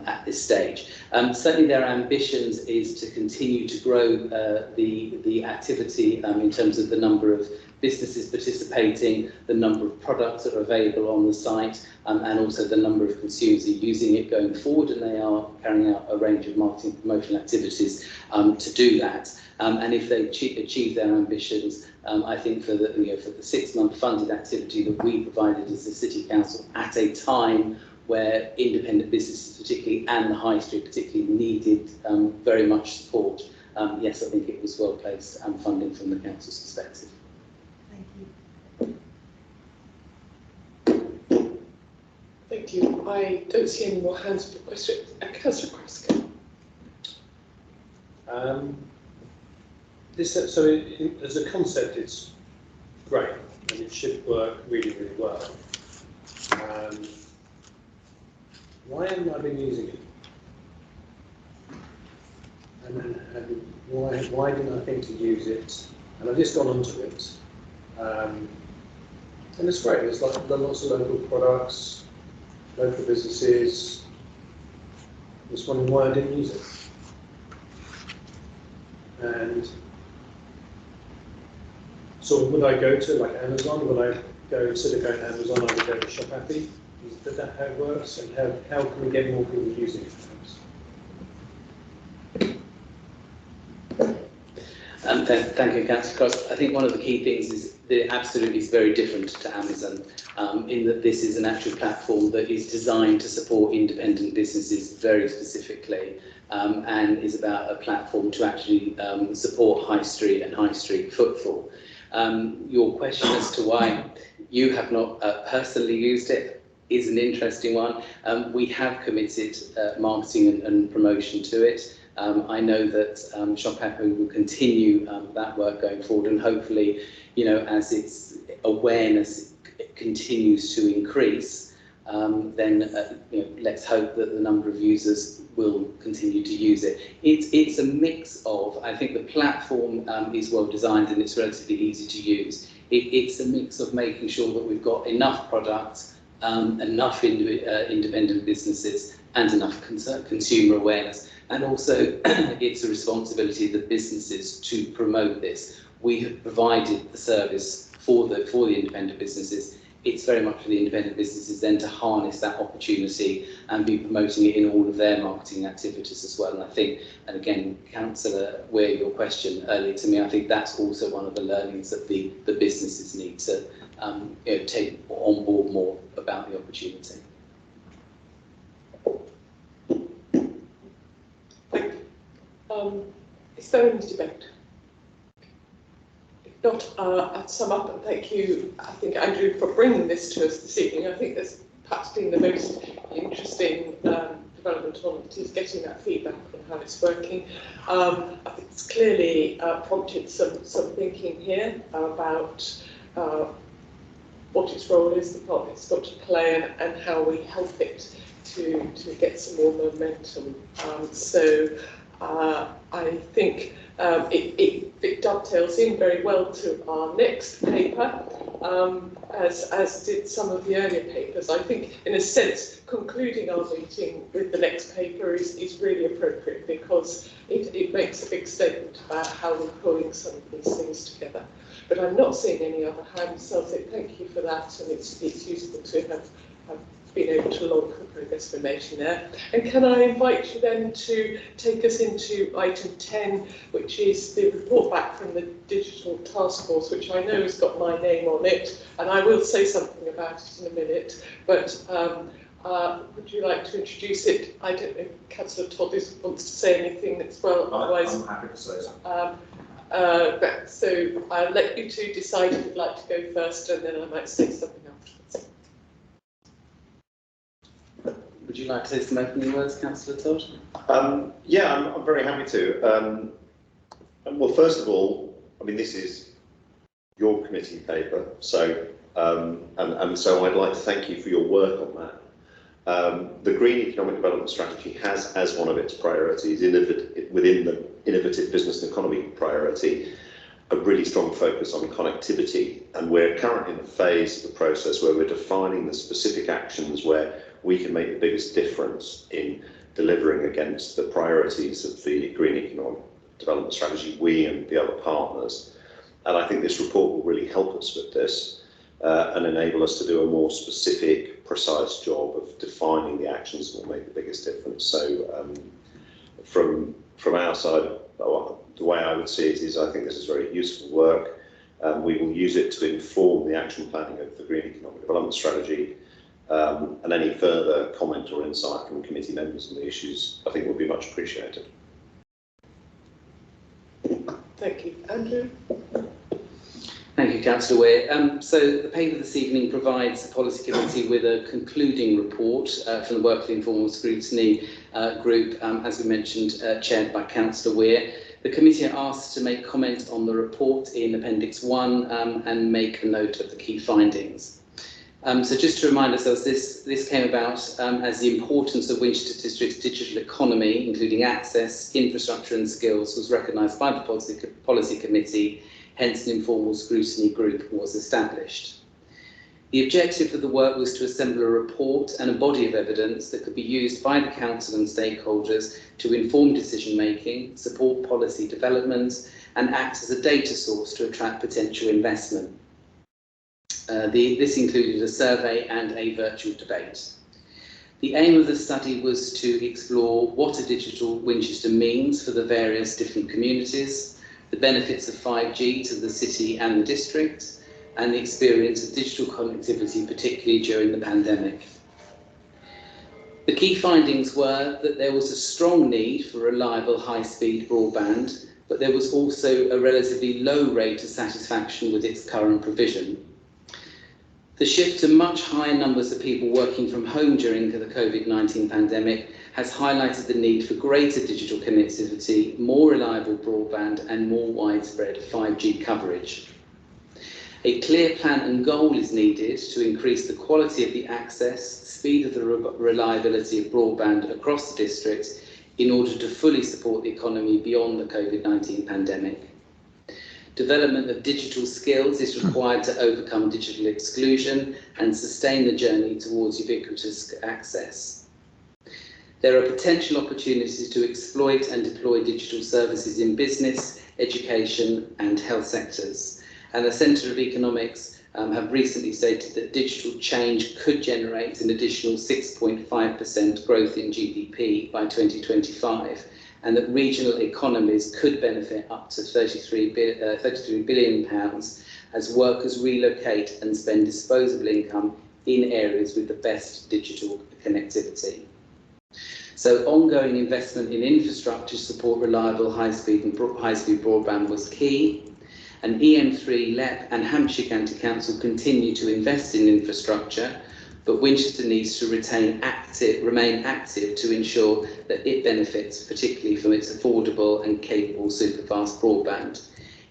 at this stage. Certainly their ambitions is to continue to grow the activity in terms of the number of businesses participating, the number of products that are available on the site, and also the number of consumers who are using it going forward, and they are carrying out a range of marketing promotional activities to do that. And if they achieve their ambitions, I think for the 6-month funded activity that we provided as the City Council at a time where independent businesses particularly and the high street particularly needed very much support. Yes, I think it was well placed and funding from the council's perspective.
Thank you.
Thank you. I don't see any more hands for questions. Councillor Kraska.
As a concept, it's great and it should work really, really well. Why haven't I been using it? And why didn't I think to use it? And I've just gone onto it. And it's great. There's lots of local products, local businesses. Just wondering why I didn't use it. And so would I go to like Amazon? Would I go, instead of going to Amazon, I would go to Shop Happy? Is that how it works? And how can we get more people using it?
Thank you, Councillor Cross. I think one of the key things is that it absolutely is very different to Amazon, in that this is an actual platform that is designed to support independent businesses very specifically, and is about a platform to actually support high street and high street footfall. Your question as to why you have not personally used it is an interesting one. We have committed marketing and promotion to it. I know that Shop Happy will continue that work going forward, and hopefully, you know, as its awareness continues to increase, then you know, let's hope that the number of users will continue to use it. It's a mix of, I think the platform is well designed and it's relatively easy to use. It's a mix of making sure that we've got enough products, enough independent businesses, and enough consumer awareness. And also, it's a responsibility of the businesses to promote this. We have provided the service for the independent businesses. It's very much for the independent businesses then to harness that opportunity and be promoting it in all of their marketing activities as well. And I think, and again, Councillor Weir, your question earlier to me, I think that's also one of the learnings that the businesses need to you know, take on board more about the opportunity.
Is there any debate? If not, I'll sum up and thank you, I think, Andrew, for bringing this to us this evening. I think there's perhaps been the most interesting development on it is getting that feedback on how it's working. I think it's clearly prompted some thinking here about what its role is, the part it's got to play, and how we help it to get some more momentum. I think it dovetails in very well to our next paper, as did some of the earlier papers. I think, in a sense, concluding our meeting with the next paper is really appropriate because it makes a big statement about how we're pulling some of these things together. But I'm not seeing any other hands, so I'll say thank you for that, and it's useful to have been able to log the progress we're making there. And can I invite you then to take us into item 10, which is the report back from the Digital Task Force, which I know has got my name on it, and I will say something about it in a minute, but would you like to introduce it? I don't know if Councillor Todd wants to say anything as well, otherwise...
I'm happy to say something.
So I'll let you two decide if you'd like to go first, and then I might say something afterwards.
Would you like to say some opening words, Councillor Todd?
Yeah, I'm very happy to. Well, first of all, I mean, this is your committee paper, so and so I'd like to thank you for your work on that. The Green Economic Development Strategy has, as one of its priorities, within the Innovative Business and Economy priority, a really strong focus on connectivity, and we're currently in the phase of the process where we're defining the specific actions where we can make the biggest difference in delivering against the priorities of the Green Economic Development Strategy, we and the other partners. And I think this report will really help us with this and enable us to do a more specific, precise job of defining the actions that will make the biggest difference. So from our side, the way I would see it is I think this is very useful work. We will use it to inform the action planning of the Green Economic Development Strategy. And any further comment or insight from committee members on the issues, I think, would be much appreciated.
Thank you. Andrew?
Thank you, Councillor Weir. So the paper this evening provides the Policy Committee with a concluding report from the Work for the Informal Scrutiny group, as we mentioned, chaired by Councillor Weir. The committee are asked to make comment on the report in Appendix 1 and make a note of the key findings. So just to remind ourselves, this came about as the importance of Winchester District's digital economy, including access, infrastructure and skills, was recognised by the Policy Committee, hence an informal scrutiny group was established. The objective of the work was to assemble a report and a body of evidence that could be used by the Council and stakeholders to inform decision-making, support policy development and act as a data source to attract potential investment. This included a survey and a virtual debate. The aim of the study was to explore what a digital Winchester means for the various different communities, the benefits of 5G to the city and the district, and the experience of digital connectivity, particularly during the pandemic. The key findings were that there was a strong need for reliable high-speed broadband, but there was also a relatively low rate of satisfaction with its current provision. The shift to much higher numbers of people working from home during the COVID-19 pandemic has highlighted the need for greater digital connectivity, more reliable broadband and more widespread 5G coverage. A clear plan and goal is needed to increase the quality of the access, speed of the reliability of broadband across the district in order to fully support the economy beyond the COVID-19 pandemic. Development of digital skills is required to overcome digital exclusion and sustain the journey towards ubiquitous access. There are potential opportunities to exploit and deploy digital services in business, education and health sectors. And the Centre of Economics have recently stated that digital change could generate an additional 6.5% growth in GDP by 2025. And that regional economies could benefit up to £33 billion as workers relocate and spend disposable income in areas with the best digital connectivity. So ongoing investment in infrastructure to support reliable high-speed broadband was key. And EM3, LEP and Hampshire County Council continue to invest in infrastructure, but Winchester needs to remain active to ensure that it benefits particularly from its affordable and capable superfast broadband.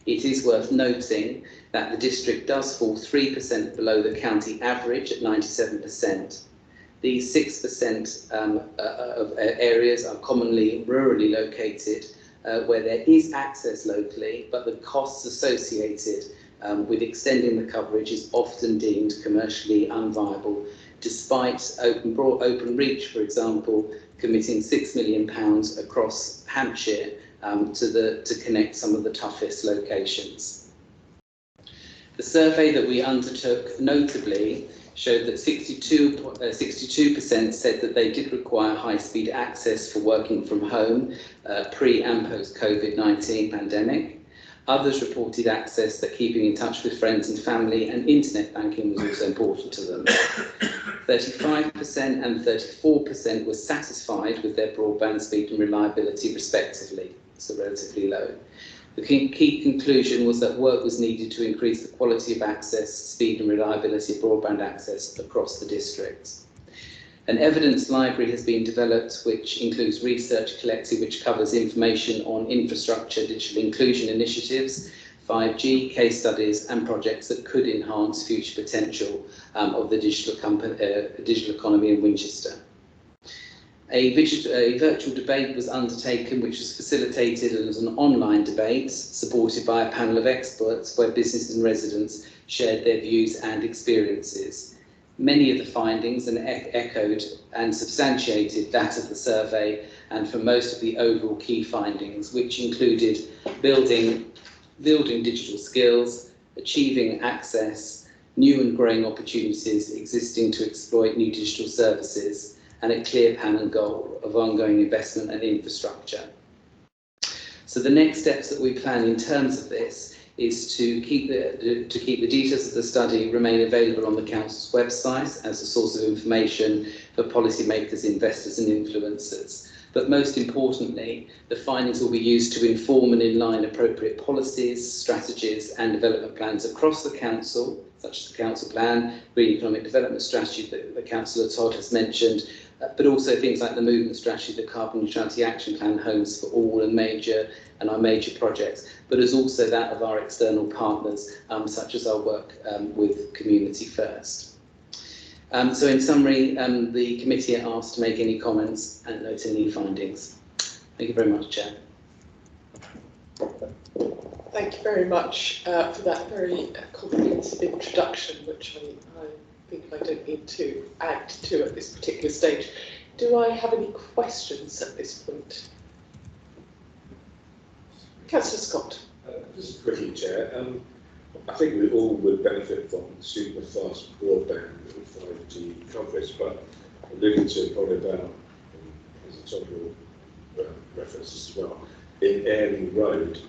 It is worth noting that the district does fall 3% below the county average at 97%. These 6% of areas are commonly rurally located where there is access locally, but the costs associated with extending the coverage is often deemed commercially unviable, despite Open Reach, for example, committing £6 million across Hampshire to connect some of the toughest locations. The survey that we undertook notably showed that 62% said that they did require high-speed access for working from home pre and post COVID-19 pandemic. Others reported access that keeping in touch with friends and family and internet banking was also important to them. 35% and 34% were satisfied with their broadband speed and reliability respectively, so relatively low. The key conclusion was that work was needed to increase the quality of access, speed and reliability of broadband access across the district. An evidence library has been developed which includes research collected which covers information on infrastructure, digital inclusion initiatives, 5G, case studies and projects that could enhance future potential of the digital economy in Winchester. A virtual debate was undertaken which was facilitated as an online debate supported by a panel of experts where business and residents shared their views and experiences. Many of the findings echoed and substantiated that of the survey and for most of the overall key findings, which included building digital skills, achieving access, new and growing opportunities existing to exploit new digital services, and a clear plan and goal of ongoing investment and infrastructure. So the next steps that we plan in terms of this is to keep the details of the study remain available on the council's website as a source of information for policymakers, investors and influencers. But most importantly, the findings will be used to inform and inline appropriate policies, strategies and development plans across the council, such as the council plan, green economic development strategy that Councillor Todd has mentioned, but also things like the movement strategy, the carbon neutrality action plan, Homes for All and our major projects, but as also that of our external partners, such as our work with Community First. So in summary, the committee are asked to make any comments and note any findings. Thank you very much, Chair.
Thank you very much for that very comprehensive introduction, which I think I don't need to add to at this particular stage. Do I have any questions at this point? Councillor Scott.
Just quickly, Chair. I think we all would benefit from super fast broadband and 5G coverage, but alluding to probably about, as a topical references as well, in Airlie Road,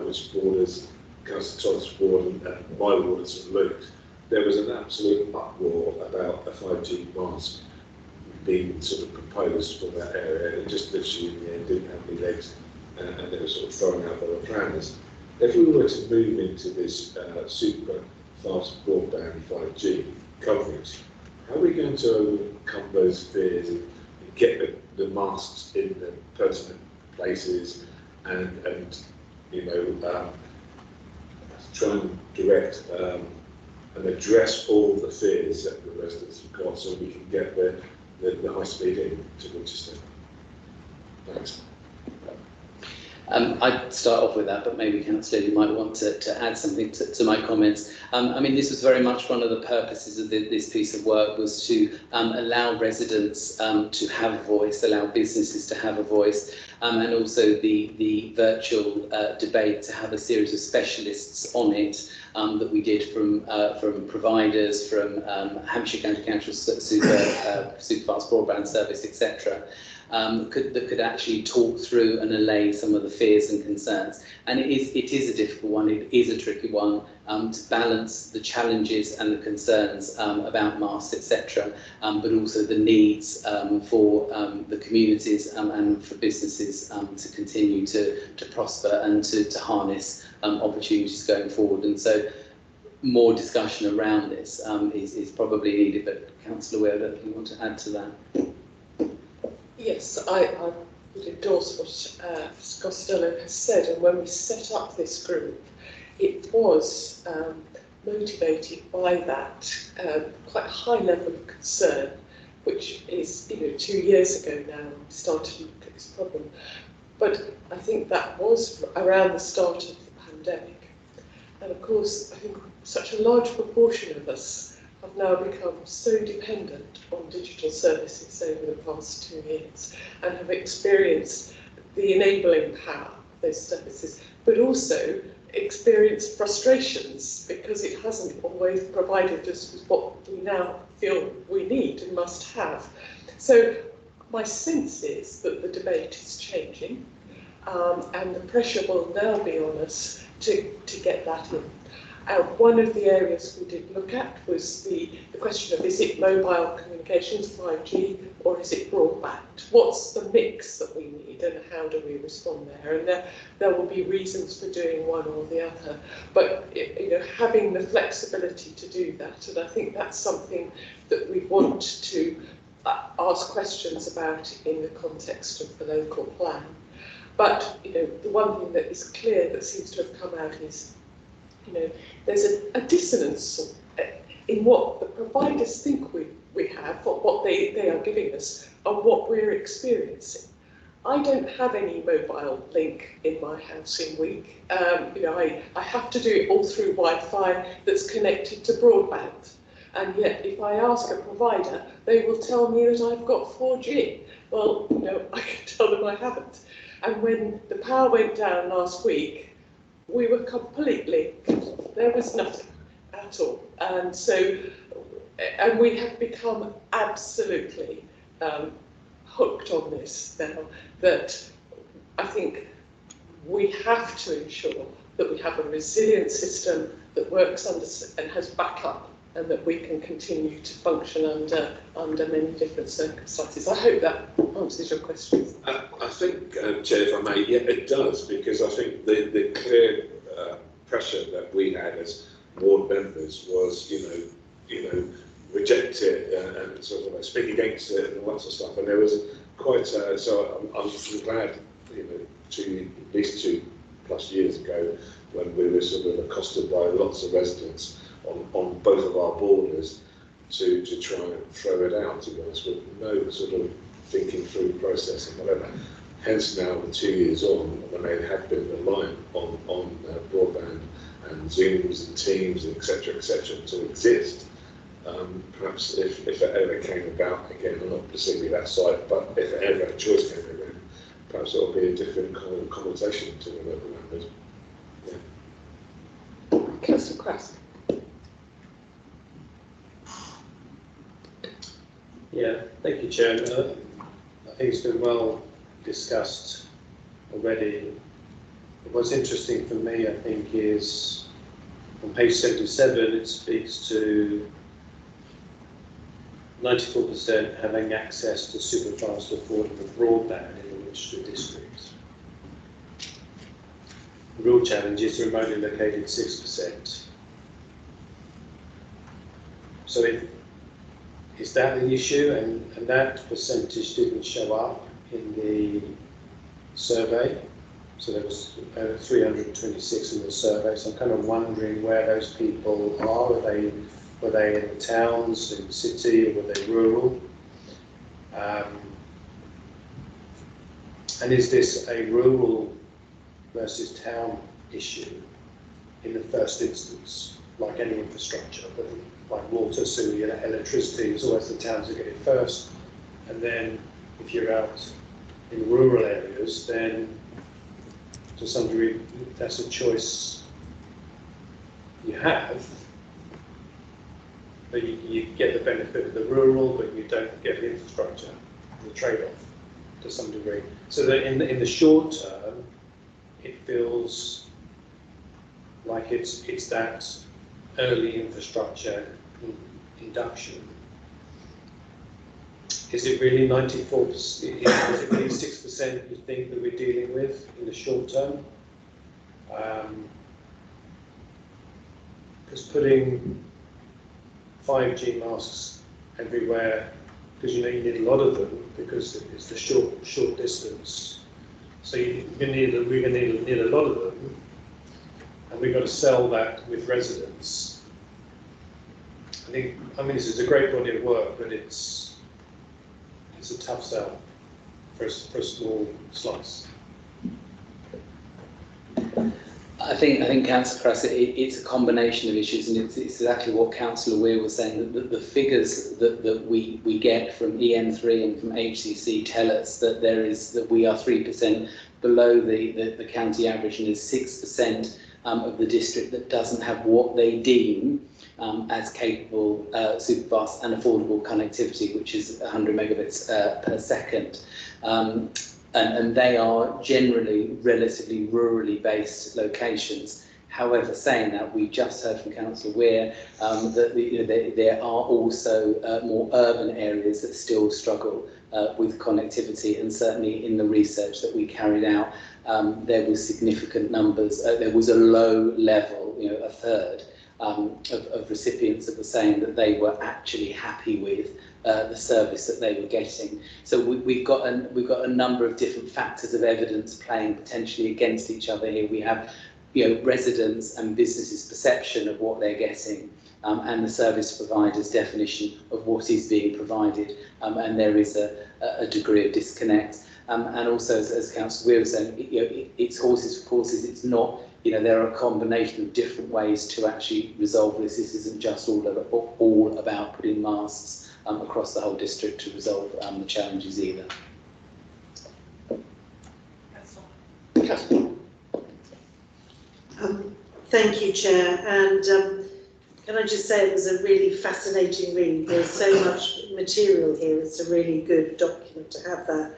which borders Councillor Todd's ward and my ward at St Luke, there was an absolute uproar about a 5G mast being sort of proposed for that area, and it just literally in the end didn't have any legs, and they were sort of throwing out other planners. If we were to move into this super fast broadband 5G coverage, how are we going to overcome those fears and get the masts in the pertinent places and you know, try and direct and address all the fears that the residents have got, so we can get the high speed in to Winchester? Thanks.
I'd start off with that, but maybe Councillor Lilly might want to add something to my comments. I mean, this was very much one of the purposes of this piece of work, was to allow residents to have a voice, allow businesses to have a voice, and also the virtual debate to have a series of specialists on it that we did from providers, from Hampshire County Council Super Fast Broadband Service, etc. That could actually talk through and allay some of the fears and concerns. And it is a difficult one, it is a tricky one to balance the challenges and the concerns about masts, etc., but also the needs for the communities and for businesses to continue to prosper and to harness opportunities going forward. And so more discussion around this is probably needed, but Councillor Ware, if you want to add to that.
Yes, I would endorse what Costello has said, and when we set up this group, it was motivated by that quite high level of concern, which is, 2 years ago now we started to look at this problem. But I think that was around the start of the pandemic. And of course, I think such a large proportion of us have now become so dependent on digital services over the past 2 years and have experienced the enabling power of those services, but also experienced frustrations because it hasn't always provided us with what we now feel we need and must have. So my sense is that the debate is changing, and the pressure will now be on us to get that in. One of the areas we did look at was the question of, is it mobile communications, 5G, or is it broadband? What's the mix that we need and how do we respond there? And there will be reasons for doing one or the other, but having the flexibility to do that, and I think that's something that we want to ask questions about in the context of the local plan. But the one thing that is clear that seems to have come out is there's a dissonance in what the providers think we have, what they are giving us, and what we're experiencing. I don't have any mobile link in my house in Week. I have to do it all through Wi-Fi that's connected to broadband. And yet, if I ask a provider, they will tell me that I've got 4G. Well, I can tell them I haven't. And when the power went down last week, we were completely cut off. There was nothing at all. And so, and we have become absolutely hooked on this now, that I think we have to ensure that we have a resilient system that works under and has backup, and that we can continue to function under many different circumstances. I hope that answers your question.
I think, Chair, if I may, yeah, it does, because I think the clear pressure that we had as ward members was, reject it and sort of speak against it and all that sort of stuff. And there was quite so I'm glad, at least 2+ years ago, when we were sort of accosted by lots of residents on both of our borders to try and throw it out, to be honest, with no sort of thinking through process and whatever. Hence now, 2 years on, when they have been reliant on broadband and Zooms and Teams, etc., to exist, perhaps if it ever came about, again, I'm not particularly that side, but if ever a choice came around, perhaps it would be a different kind of conversation to the local members. Yeah.
Councillor Crask.
Yeah, thank you, Chair. I think it's been well discussed already. What's interesting for me, I think, is on page 77, it speaks to 94% having access to super fast affordable broadband in the Winchester district. The real challenge is remotely located 6%. So is that the issue? And that percentage didn't show up in the survey. So there was 326 in the survey. So I'm kind of wondering where those people are. Were they in the towns, in the city, or were they rural? And is this a rural versus town issue in the first instance, like any infrastructure, like water, sewer, electricity? It's always the towns that get it first, and then if you're out in rural areas, then to some degree that's a choice you have, but you get the benefit of the rural, but you don't get the infrastructure, the trade-off to some degree. So that in the short term, it feels like it's that early infrastructure induction. Is it really 94%? Is it really 6% you think that we're dealing with in the short term? Because putting 5G masks everywhere, because you need a lot of them, because it's the short distance. So we're going to need a lot of them, and we've got to sell that with residents. I mean, this is a great body of work, but it's a tough sell for a small slice.
I think Councillor Crass, it's a combination of issues, and it's exactly what Councillor Weir was saying, that the figures that we get from EM3 and from HCC tell us that we are 3% below the county average, and is 6% of the district that doesn't have what they deem as capable superfast and affordable connectivity, which is 100 megabits per second. And they are generally relatively rurally based locations. However, saying that, we just heard from Councillor Weir that there are also more urban areas that still struggle with connectivity, and certainly in the research that we carried out, there was significant numbers. There was a low level, a third of recipients that were saying that they were actually happy with the service that they were getting. So we've got a number of different factors of evidence playing potentially against each other here. We have residents and businesses' perception of what they're getting, and the service provider's definition of what is being provided, and there is a degree of disconnect. And also, as Councillor Weir was saying, it's horses for courses. It's not. There are a combination of different ways to actually resolve this. This isn't just all about putting masks across the whole district to resolve the challenges either.
Thank you, Chair, and Can I just say it was a really fascinating read. There's so much material here. It's a really good document to have that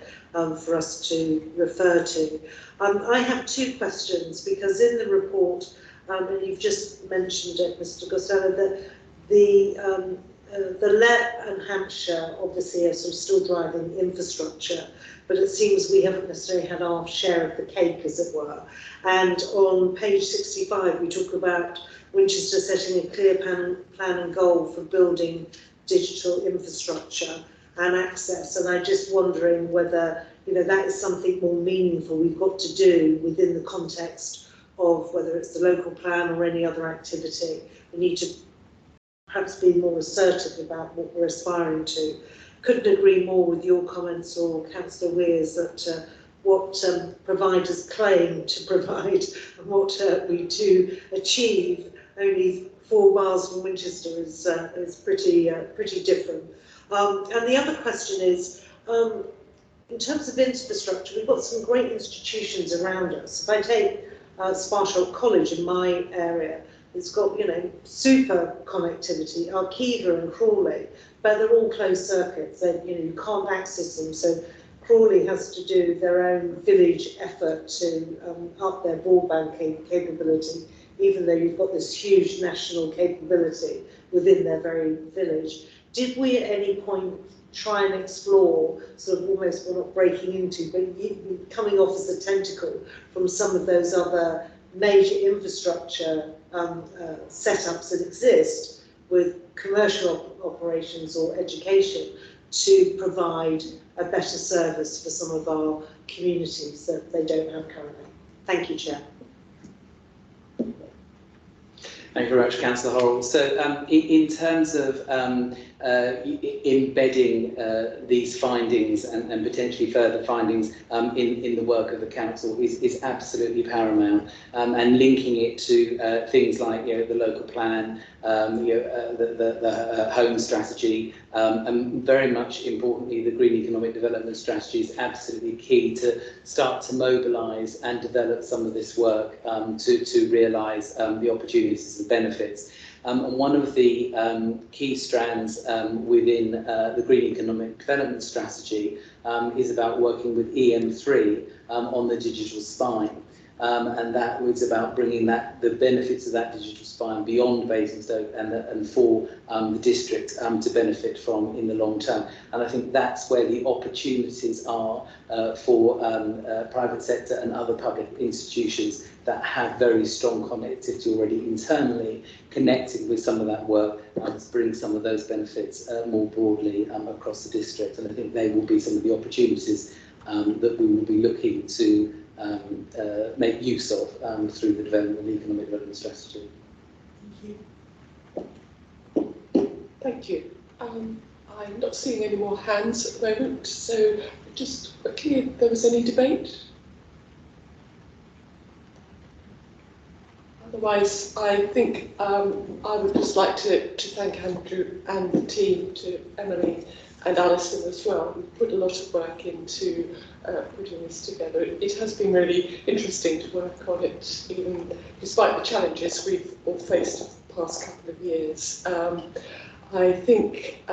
for us to refer to. I have two questions because in the report, and you've just mentioned it, Mr. Costello, that the LEP and Hampshire obviously are sort of still driving infrastructure, but it seems we haven't necessarily had our share of the cake, as it were. And on page 65, we talk about Winchester setting a clear plan and goal for building digital infrastructure and access. And I'm just wondering whether, you know, that is something more meaningful we've got to do within the context of whether it's the local plan or any other activity. We need to perhaps be more assertive about what we're aspiring to. Couldn't agree more with your comments, or Councillor Weir's, that what providers claim to provide and what we do achieve only 4 miles from Winchester is pretty different. And the other question is, in terms of infrastructure, we've got some great institutions around us. If I take Sparshott College in my area, it's got, you know, super connectivity, Arkiva and Crawley, but they're all closed circuits. They, you know, you can't access them. So Crawley has to do their own village effort to up their broadband capability, even though you've got this huge national capability within their very village. Did we at any point try and explore, sort of almost, we're not breaking into, but coming off as a tentacle from some of those other major infrastructure setups that exist with commercial operations or education to provide a better service for some of our communities that they don't have currently? Thank you, Chair.
Thank you very much, Councillor Horrell. So in terms of embedding these findings and potentially further findings in the work of the council is absolutely paramount, and linking it to things like, you know, the local plan, the home strategy, and very much importantly the green economic development strategy is absolutely key to start to mobilise and develop some of this work to realise the opportunities and benefits. And one of the key strands within the Green Economic Development Strategy is about working with EM3 on the digital spine. And that was about bringing the benefits of that digital spine beyond Basingstoke and for the district to benefit from in the long term. And I think that's where the opportunities are for private sector and other public institutions that have very strong connectivity already internally, connecting with some of that work to bring some of those benefits more broadly across the district. And I think they will be some of the opportunities that we will be looking to make use of through the development of the economic development strategy.
Thank you. I'm not seeing any more hands at the moment, so just quickly, if there was any debate? Otherwise, I think I would just like to thank Andrew and the team, to Emily and Alison as well. We've put a lot of work into putting this together. It has been really interesting to work on it, even despite the challenges we've all faced the past couple of years. I think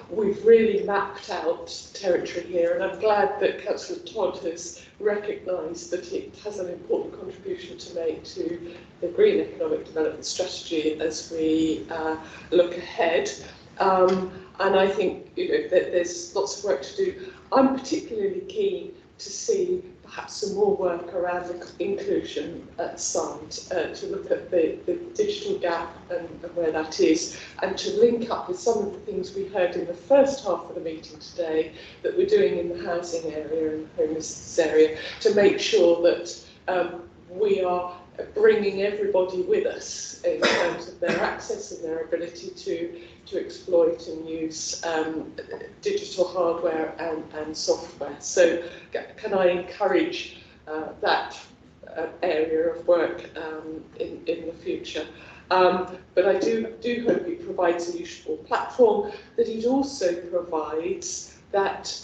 we've really mapped out territory here, and I'm glad that Councillor Todd has recognised that it has an important contribution to make to the Green Economic Development Strategy as we look ahead. And I think, you know, that there's lots of work to do. I'm particularly keen to see perhaps some more work around the inclusion side, to look at the digital gap and where that is, and to link up with some of the things we heard in the first half of the meeting today that we're doing in the housing area and the homelessness area, to make sure that we are bringing everybody with us in terms of their access and their ability to exploit and use digital hardware and software. So can I encourage that area of work in the future? But I do hope it provides a useful platform, that it also provides that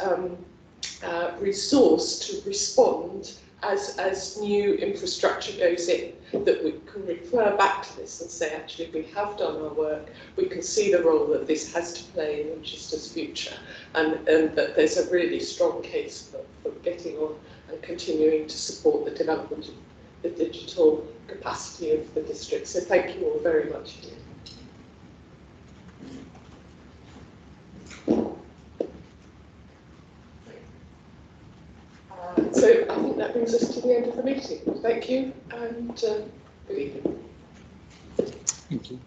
resource to respond as new infrastructure goes in, that we can refer back to this and say, actually, we have done our work, we can see the role that this has to play in Winchester's future, and that there's a really strong case for getting on and continuing to support the development of the digital capacity of the district. So thank you all very much. So I think that brings us to the end of the meeting. Thank you and good evening.
Thank you.